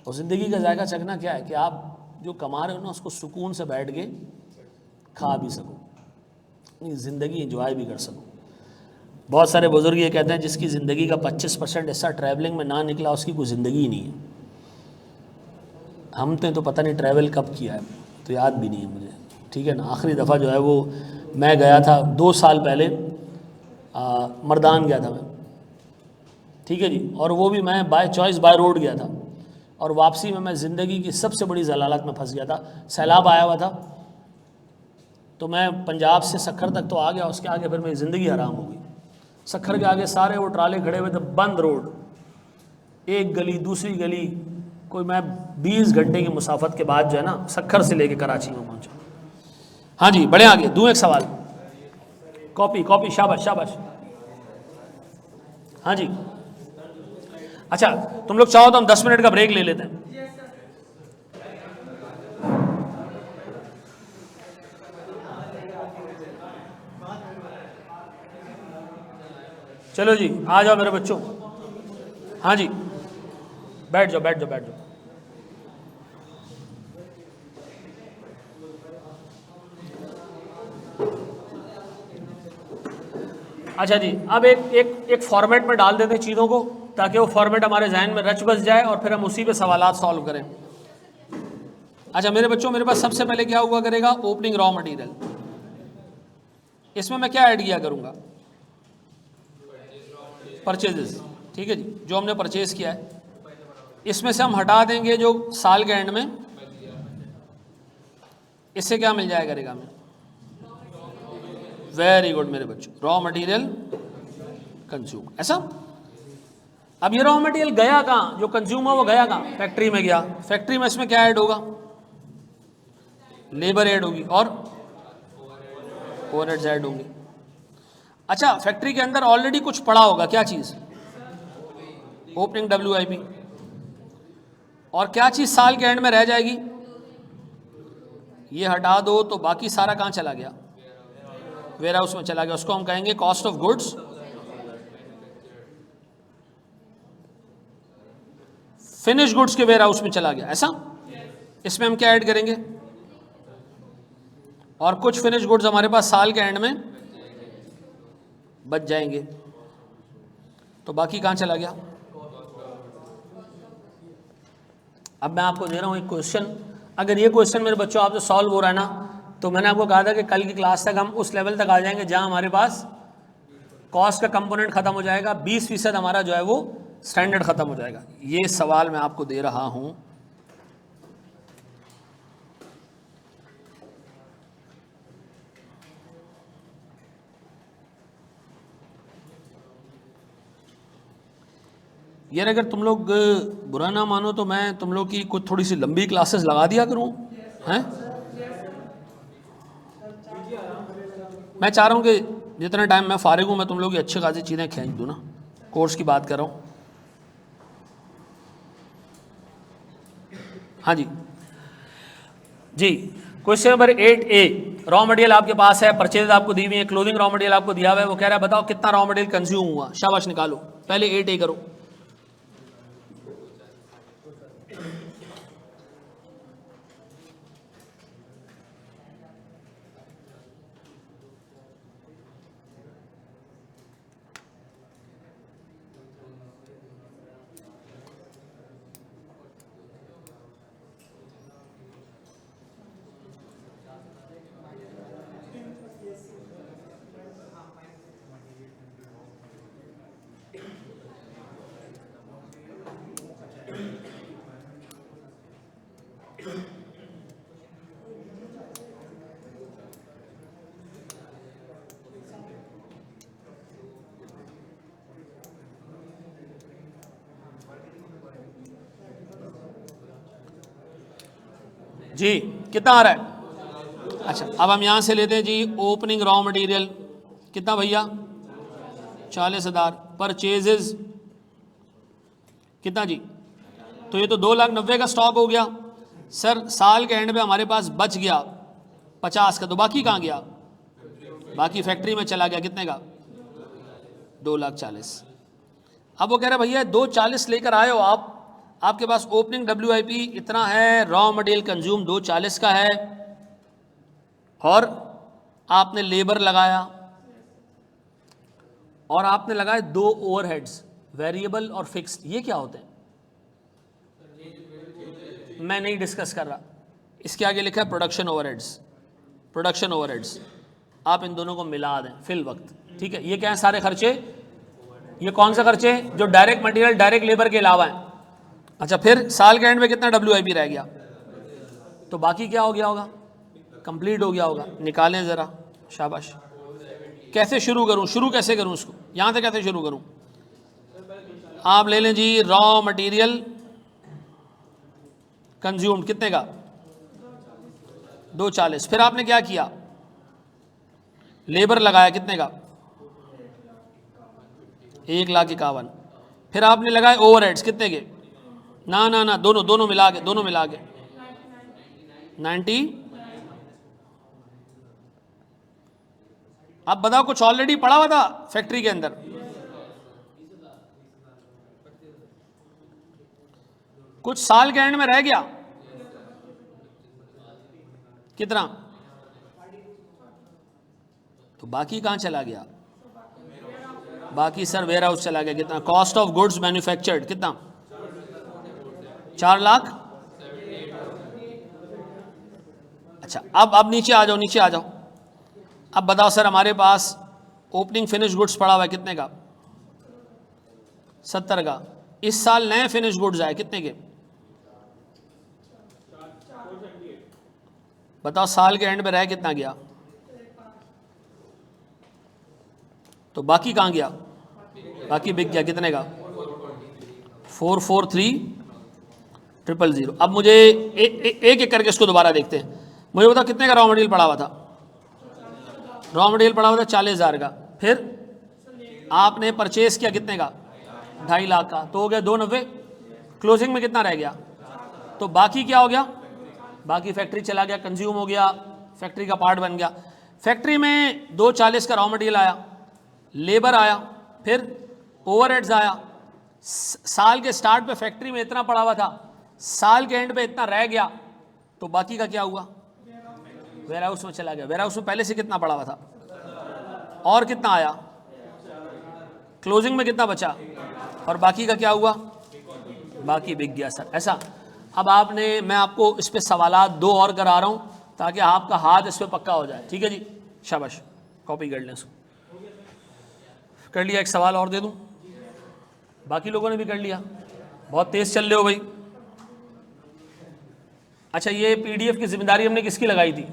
और ज़िंदगी का जायका चखना क्या है कि आप जो कमा रहे हो ना उसको सुकून से बैठ के खा भी सको, ज़िंदगी एंजॉय भी कर सको। बहुत सारे बुजुर्ग ये कहते हैं जिसकी ज़िंदगी का 25% हिस्सा ट्रैवलिंग में ना निकला उसकी कोई ज़िंदगी ही नहीं है। हमने तो पता नहीं ट्रैवल कब किया है, तो याद भी नहीं है मुझे, ठीक है ना। आखिरी दफ़ा जो है वो मैं गया था 2 साल पहले, मर्दान गया था मैं, ठीक है जी। और वो भी मैं बाय चॉइस बाय रोड गया था, और वापसी में मैं ज़िंदगी की सबसे बड़ी जलालत में फंस गया था। सैलाब आया हुआ था, तो मैं पंजाब से सखर तक तो आ गया, उसके आगे फिर मेरी ज़िंदगी हराम हो गई। सखर के आगे सारे वो ट्राले खड़े हुए थे, बंद रोड, एक गली दूसरी गली, कोई मैं 20 घंटे की मुसाफत के बाद जो है ना सखर से लेके कराची में पहुंचा। हाँ जी, बढ़े आगे, दूँ एक सवाल। कॉपी, शाबाश शाबाश। हाँ जी, अच्छा तुम लोग चाहो तो हम 10 मिनट का ब्रेक ले लेते हैं। चलो जी, आ जाओ मेरे बच्चों। हाँ जी, बैठ जाओ बैठ जाओ बैठ जाओ। अच्छा जी, अब एक फॉर्मेट में डाल देते हैं चीज़ों को, ताकि वो फॉर्मेट हमारे जहन में रच बस जाए और फिर हम उसी पे सवालात सॉल्व करें। अच्छा मेरे बच्चों, मेरे पास सबसे पहले क्या हुआ करेगा, ओपनिंग रॉ मटेरियल। इसमें मैं क्या ऐड किया करूँगा, परचेजेस, ठीक है जी, जो हमने परचेज किया है इसमें से हम हटा देंगे जो साल के एंड में, इससे क्या मिल जाया करेगा हमें, वेरी गुड मेरे बच्चों, रॉ मटेरियल कंज्यूम। ऐसा अब ये रॉ मटेरियल गया कहाँ, जो कंज्यूम हुआ वो गया कहाँ, फैक्ट्री में गया। फैक्ट्री में इसमें क्या ऐड होगा, लेबर ऐड होगी और ओवरहेड्स ऐड होंगे। अच्छा फैक्ट्री के अंदर ऑलरेडी कुछ पड़ा होगा, क्या चीज़, ओपनिंग WIP, और क्या चीज़ साल के एंड में रह जाएगी, ये हटा दो तो बाकी सारा कहाँ चला गया, वेयर हाउस में चला गया। उसको हम कहेंगे cost of goods, finish goods के वेयर हाउस में चला गया। ऐसा इसमें हम क्या ऐड करेंगे, और कुछ फिनिश गुड्स हमारे पास साल के एंड में बच जाएंगे, तो बाकी कहाँ चला गया। अब मैं आपको दे रहा हूँ एक क्वेश्चन, अगर ये क्वेश्चन मेरे बच्चों आपसे सॉल्व हो रहा है ना, तो मैंने आपको कहा था कि कल की क्लास तक हम उस लेवल तक आ जाएंगे जहाँ हमारे पास कॉस्ट का कंपोनेंट खत्म हो जाएगा, 20% हमारा जो है वो स्टैंडर्ड खत्म हो जाएगा। ये सवाल मैं आपको दे रहा हूँ, यार अगर तुम लोग बुरा ना मानो तो मैं तुम लोग की कुछ थोड़ी सी लंबी क्लासेस लगा दिया करूँ, हैं। मैं चाह रहा हूँ कि जितना टाइम मैं फारिग हूँ मैं तुम लोग की अच्छी खासी चीज़ें खींच दूँ ना, कोर्स की बात कर रहा हूँ। हाँ जी जी, question number 8A, raw material आपके पास है, परचेज आपको दी हुई है, क्लोजिंग रॉ मटेरियल आपको दिया हुआ है, वो कह रहा है बताओ कितना रॉ मटेरियल कंज्यूम हुआ। शाबाश निकालो, पहले 8A करो। जी कितना आ रहा है? अच्छा, अब हम यहाँ से लेते हैं जी ओपनिंग रॉ मटेरियल कितना भैया? 40,000। परचेजेस कितना जी? तो ये तो 2,90,000 का स्टॉक हो गया सर। साल के एंड पे हमारे पास बच गया 50 का, तो बाकी कहाँ गया? बाकी फैक्ट्री में चला गया, कितने का? 2,40,000। अब वो कह रहे भैया 2,40,000 लेकर आए हो आप, आपके पास ओपनिंग WIP इतना है, रॉ मटेरियल कंज्यूम 2,40,000 का है, और आपने लेबर लगाया और आपने लगाए 2 ओवरहेड्स, वेरिएबल और फिक्स्ड। ये क्या होते हैं? मैं नहीं डिस्कस कर रहा। इसके आगे लिखा है प्रोडक्शन ओवरहेड्स। प्रोडक्शन ओवरहेड्स आप इन दोनों को मिला दें फिल वक्त, ठीक है। ये क्या है? सारे खर्चे। ये कौन सा खर्चे? जो डायरेक्ट मटेरियल डायरेक्ट लेबर के अलावा है। अच्छा, फिर साल के एंड में कितना WIP रह गया? तो बाकी क्या हो गया होगा? कंप्लीट हो गया होगा। निकालें ज़रा, शाबाश। कैसे शुरू करूं? शुरू कैसे करूं इसको? यहां से कैसे शुरू करूं? आप ले लें जी रॉ मटेरियल कंज्यूम्ड कितने का? 2,40,000। फिर आपने क्या किया? लेबर लगाया कितने का? 1,51,000। फिर आपने लगाए ओवरहेड्स कितने के? ना ना ना, दोनों मिला के 90। अब बताओ, कुछ ऑलरेडी पड़ा हुआ था फैक्ट्री के अंदर? कुछ साल के एंड में रह गया कितना? तो बाकी कहां चला गया? बाकी सर वेयर हाउस चला गया। कितना? कॉस्ट ऑफ गुड्स मैन्युफैक्चर्ड कितना? 4 लाख। अच्छा, अब नीचे आ जाओ, नीचे आ जाओ। अब बताओ सर, हमारे पास ओपनिंग फिनिश गुड्स पड़ा हुआ है कितने का? 70 का। इस साल नए फिनिश गुड्स आए कितने के? बताओ साल के एंड पे रह कितना गया? तो बाकी कहां गया? बाकी बिक गया कितने का? 443,000। अब मुझे एक एक करके इसको दोबारा देखते हैं। मुझे बताओ कितने का रॉ मटेरियल पड़ा हुआ था? रॉ मटेरियल पड़ा हुआ था 40,000 का। फिर आपने परचेज किया कितने का? 2.5 लाख का, तो हो गया 290। क्लोजिंग में कितना रह गया? तो बाकी क्या हो गया? बाकी फैक्ट्री चला गया, कंज्यूम हो गया, फैक्ट्री का पार्ट बन गया। फैक्ट्री में 2,40,000 का रॉ मटेरियल आया, लेबर आया, फिर ओवरहेड्स आया। साल के स्टार्ट पे फैक्ट्री में इतना पड़ा हुआ था, साल के एंड पे इतना रह गया, तो बाकी का क्या हुआ? वेयर हाउस में चला गया। वेयर हाउस में पहले से कितना पड़ा हुआ था और कितना आया? क्लोजिंग में कितना बचा और बाकी का क्या हुआ? बाकी बिक गया सर। ऐसा। अब आपने, मैं आपको इस पे सवालात 2 और करा रहा हूं ताकि आपका हाथ इस पे पक्का हो जाए, ठीक है जी? शाबाश, कॉपी कर लें इसको। कर लिया? एक सवाल और दे दूं? बाकी लोगों ने भी कर लिया? बहुत तेज चल रहे हो भाई। अच्छा, ये PDF की जिम्मेदारी हमने किसकी लगाई थी?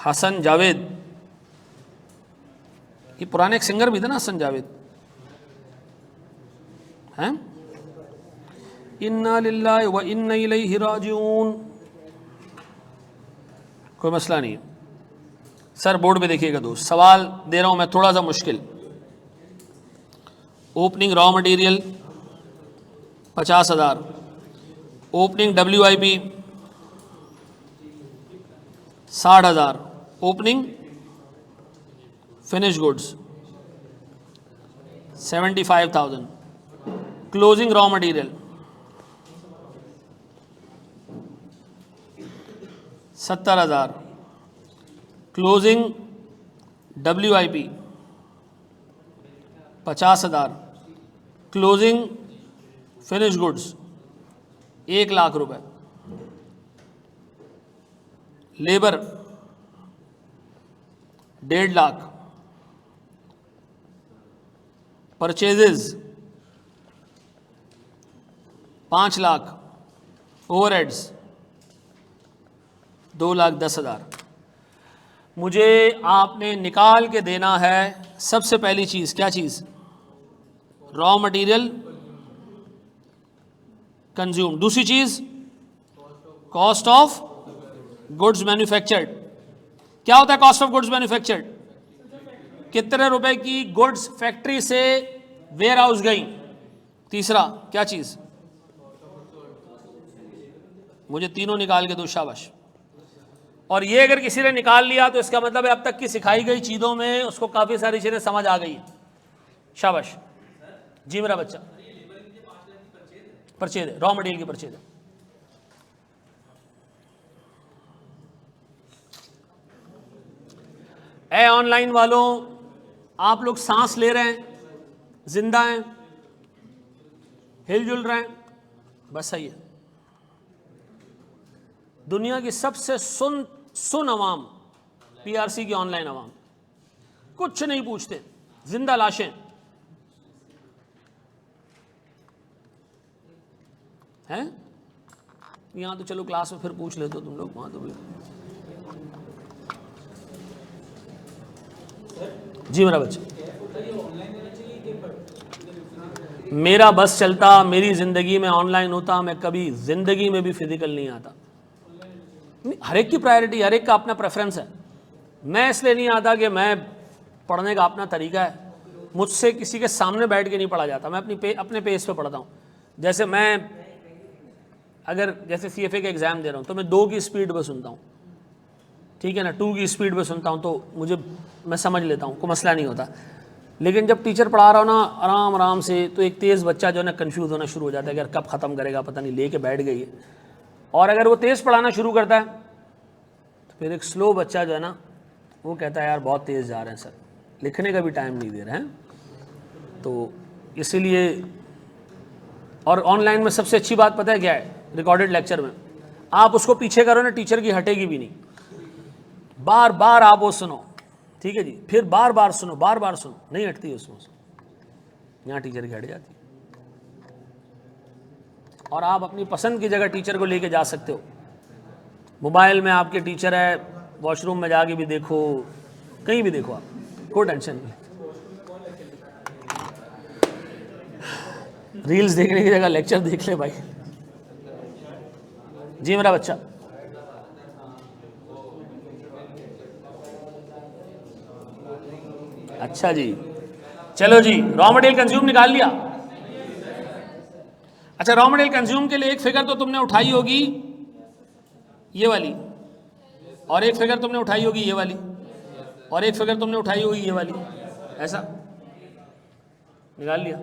हसन जावेद। ये पुराने एक सिंगर भी थे ना, हसन जावेद, हैं? इन्ना लिल्लाहि व इन्ना इलैहि राजिऊन। कोई मसला नहीं है सर। बोर्ड पे देखिएगा दोस्त, सवाल दे रहा हूं मैं थोड़ा सा मुश्किल। Opening raw material 50,000, opening WIP 60,000 opening finish goods 75,000 closing raw material 70,000 closing WIP 50,000 closing finish goods 1,00,000 रुपए labour 1.5 lakh purchases 5 lakh overheads 2,10,000 मुझे आपने निकाल के देना है सबसे पहली चीज़ क्या चीज़ रॉ मटेरियल कंज्यूम दूसरी चीज़ कॉस्ट ऑफ गुड्स मैन्युफैक्चर्ड क्या होता है कॉस्ट ऑफ गुड्स मैन्युफैक्चर्ड कितने रुपए की गुड्स फैक्ट्री से वेयर हाउस गई तीसरा क्या चीज़ मुझे तीनों निकाल के दो शाबाश और ये अगर किसी ने निकाल लिया तो इसका मतलब है अब तक की सिखाई गई चीज़ों में उसको काफ़ी सारी चीज़ें समझ आ गई शाबाश जी मेरा बच्चा परचेज है रॉ मटेरियल की परचेज है ऑनलाइन वालों आप लोग सांस ले रहे हैं जिंदा हैं हिलजुल रहे हैं बस सही है दुनिया की सबसे सुन अवाम PRC की ऑनलाइन अवाम कुछ नहीं पूछते जिंदा लाशें हैं यहां तो चलो क्लास में फिर पूछ लेते हो तुम लोग वहां तो भी जी मेरा बच्चा मेरा बस चलता मेरी जिंदगी में ऑनलाइन होता मैं कभी जिंदगी में भी फिजिकल नहीं आता हर एक की प्रायोरिटी हर एक का अपना प्रेफरेंस है मैं इसलिए नहीं आता कि मैं पढ़ने का अपना तरीका है मुझसे किसी के सामने बैठ के नहीं पढ़ा जाता मैं अपने पेस पे पढ़ता हूँ जैसे मैं अगर जैसे CFA का एग्ज़ाम दे रहा हूँ तो मैं 2 की स्पीड पर सुनता हूँ ठीक है ना 2 की स्पीड पे सुनता हूँ तो मुझे मैं समझ लेता हूँ कोई मसला नहीं होता लेकिन जब टीचर पढ़ा रहा हो ना आराम आराम से तो एक तेज़ बच्चा जो है ना कन्फ्यूज़ होना शुरू हो जाता है कि यार कब ख़त्म करेगा पता नहीं लेके बैठ गई है और अगर वो तेज़ पढ़ाना शुरू करता है तो फिर एक स्लो बच्चा जो है ना वो कहता है यार बहुत तेज़ जा रहे हैं सर लिखने का भी टाइम नहीं दे रहे हैं तो इसीलिए और ऑनलाइन में सबसे अच्छी बात पता है क्या है रिकॉर्डेड लेक्चर में आप उसको पीछे करो ना टीचर की हटेगी भी नहीं बार बार आप वो सुनो ठीक है जी फिर बार बार सुनो नहीं हटती है उसमें यहाँ टीचर की हट जाती है और आप अपनी पसंद की जगह टीचर को लेके जा सकते हो मोबाइल में आपके टीचर है वॉशरूम में जाके भी देखो कहीं भी देखो आप कोई टेंशन नहीं रील्स देखने की जगह लेक्चर देख ले भाई जी मेरा बच्चा अच्छा जी चलो जी रॉ मटेरियल कंज्यूम निकाल लिया अच्छा रॉ मटेरियल कंज्यूम के लिए एक फिगर तो तुमने उठाई होगी ये वाली और एक फिगर तुमने उठाई होगी ये वाली और एक फिगर तुमने उठाई होगी ये वाली ऐसा निकाल लिया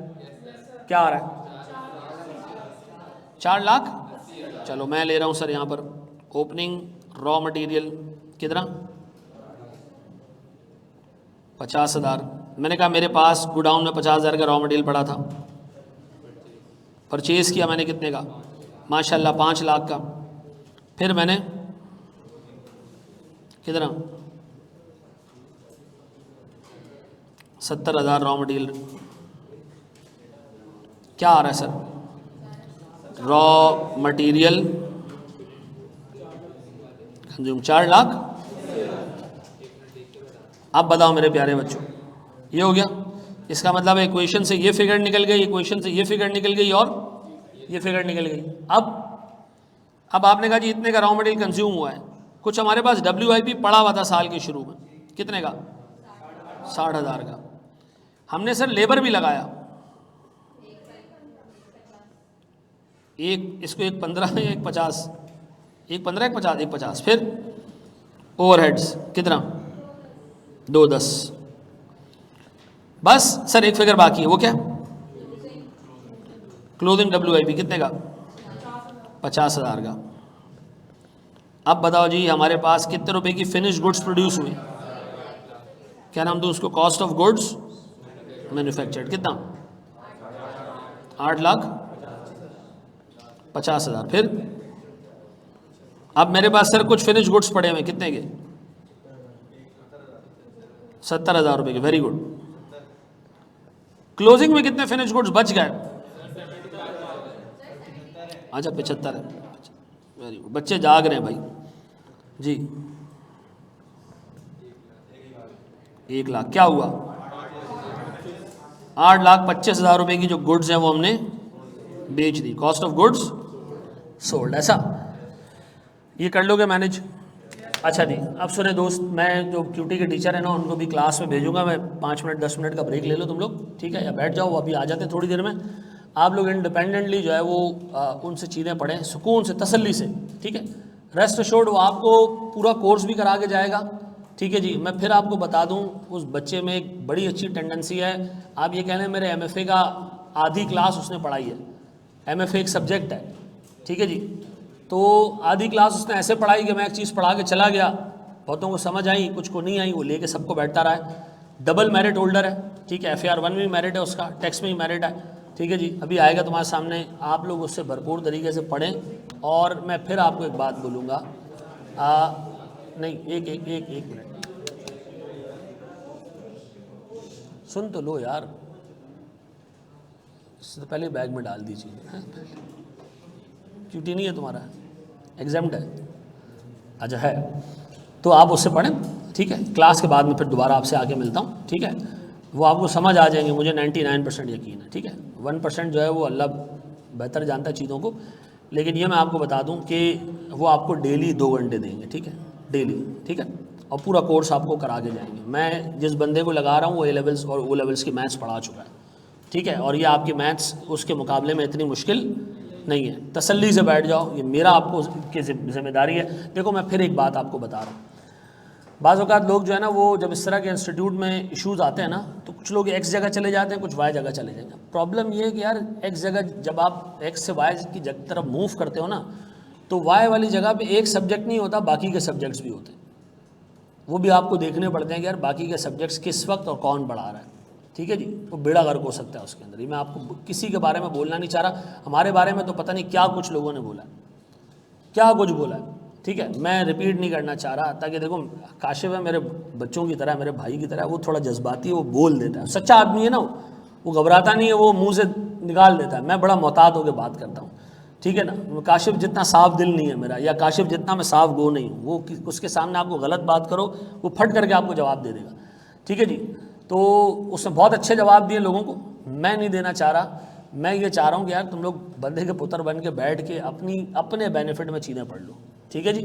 क्या आ रहा है 4 लाख चलो मैं ले रहा हूं सर यहां पर ओपनिंग रॉ मटेरियल कितना 50,000 मैंने कहा मेरे पास गोडाउन में 50,000 का रॉ मटेरियल पड़ा था परचेज़ किया मैंने कितने का माशाल्लाह 5 लाख का फिर मैंने कितना 70,000 रॉ मटेरियल क्या आ रहा है sir raw material consume 4 lakh अब बताओ मेरे प्यारे बच्चों ये हो गया इसका मतलब है इक्वेशन से ये फिगर निकल गई इक्वेशन से ये फिगर निकल गई और ये फिगर निकल गई अब आपने कहा जी इतने का रॉ मटेरियल कंज्यूम हुआ है कुछ हमारे पास WIP पड़ा हुआ था साल के शुरू में कितने का 60,000 का हमने सर लेबर भी लगाया एक इसको एक 15 एक 50 एक 15 एक 50 एक 50 फिर ओवरहेड्स कितना 210। बस सर एक फिगर बाकी है, वो क्या? क्लोथिंग WIP कितने का? 50,000 का। अब बताओ जी हमारे पास कितने रुपए की फिनिश गुड्स प्रोड्यूस हुई? क्या नाम दूं उसको? कॉस्ट ऑफ गुड्स मैन्युफैक्चर्ड कितना? 8,50,000। फिर अब मेरे पास सर कुछ फिनिश गुड्स पड़े हुए कितने के? 70,000 रुपए के। Very good. क्लोजिंग में कितने फिनिश गुड्स बच गए? अच्छा 75 है। Very good. बच्चे जाग रहे हैं भाई जी। 1 लाख क्या हुआ? 8,25,000 रुपए की जो गुड्स हैं वो हमने बेच दी। Cost of goods sold. ऐसा ये कर लोगे मैनेज? अच्छा जी अब सुने दोस्त, मैं जो QT के टीचर है ना उनको भी क्लास में भेजूंगा मैं। 5 मिनट 10 मिनट का ब्रेक ले लो तुम लोग, ठीक है? या बैठ जाओ, वो अभी आ जाते हैं थोड़ी देर में। आप लोग इंडिपेंडेंटली जो है वो उनसे चीज़ें पढ़ें सुकून से, तसल्ली से, ठीक है? रेस्ट अश्योर्ड वो आपको पूरा कोर्स भी करा के जाएगा, ठीक है जी? मैं फिर आपको बता दूं उस बच्चे में एक बड़ी अच्छी टेंडेंसी है। आप ये कह लें मेरे MFA का आधी क्लास उसने पढ़ाई है। MFA एक सब्जेक्ट है, ठीक है जी? तो आधी क्लास उसने ऐसे पढ़ाई कि मैं एक चीज़ पढ़ा के चला गया, बहुतों को समझ आई, कुछ को नहीं आई, वो लेके सबको बैठता रहा है। डबल मेरिट होल्डर है, ठीक है? FAR 1 में भी मेरिट है उसका, टैक्स में भी मेरिट है, ठीक है जी? अभी आएगा तुम्हारे सामने, आप लोग उससे भरपूर तरीके से पढ़ें। और मैं फिर आपको एक बात बोलूँगा, नहीं एक मिनट सुन तो लो यार, इससे पहले बैग में डाल दीजिए। QT नहीं है तुम्हारा, एग्जाम्ड है? अच्छा है तो आप उससे पढ़ें, ठीक है? क्लास के बाद में फिर दोबारा आपसे आके मिलता हूँ, ठीक है? वो आपको समझ आ जाएंगे, मुझे 99% यकीन है, ठीक है? 1% जो है वो अल्लाह बेहतर जानता है चीज़ों को। लेकिन ये मैं आपको बता दूं कि वो आपको डेली 2 घंटे देंगे, ठीक है? डेली, ठीक है? और पूरा कोर्स आपको करा के जाएंगे। मैं जिस बंदे को लगा रहा हूँ वो A लेवल्स और O लेवल्स की मैथ्स पढ़ा चुका है, ठीक है? और ये आपकी मैथ्स उसके मुकाबले में इतनी मुश्किल नहीं है। तसल्ली से बैठ जाओ, ये मेरा आपको की जिम्मेदारी है। देखो मैं फिर एक बात आपको बता रहा हूँ, बाज़ औक़ात लोग जो है ना वो जब इस तरह के इंस्टीट्यूट में इश्यूज़ आते हैं ना तो कुछ लोग X जगह चले जाते हैं, कुछ Y जगह चले जाते हैं। प्रॉब्लम ये है कि यार X जगह जब आप X से Y की तरफ मूव करते हो ना तो Y वाली जगह पे एक सब्जेक्ट नहीं होता, बाकी के सब्जेक्ट्स भी होते हैं। वो भी आपको देखने पड़ते हैं कि यार बाकी के सब्जेक्ट्स किस वक्त और कौन पढ़ा रहा है, ठीक है जी? वो बेड़ा गर्क हो सकता है उसके अंदर। ये मैं आपको किसी के बारे में बोलना नहीं चाह रहा, हमारे बारे में तो पता नहीं क्या कुछ लोगों ने बोला, क्या कुछ बोला है, ठीक है? मैं रिपीट नहीं करना चाह रहा, ताकि देखो काशिफ है मेरे बच्चों की तरह, मेरे भाई की तरह, वो थोड़ा जज्बाती है, वो बोल देता है, सच्चा आदमी है ना, वो घबराता नहीं है, वो मुंह से निकाल देता है। मैं बड़ा मोहतात होकर बात करता हूँ, ठीक है ना? काशिफ जितना साफ दिल नहीं है मेरा, या काशिफ जितना मैं साफ गो नहीं हूँ। वो उसके सामने आपको गलत बात करो वो फट करके आपको जवाब दे देगा, ठीक है जी? तो उसने बहुत अच्छे जवाब दिए लोगों को, मैं नहीं देना चाह रहा। मैं ये चाह रहा हूँ कि यार तुम लोग बंदे के पुत्र बन के बैठ के अपने बेनिफिट में चीज़ें पढ़ लो, ठीक है जी?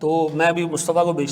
तो मैं अभी मुस्तफ़ा को भेज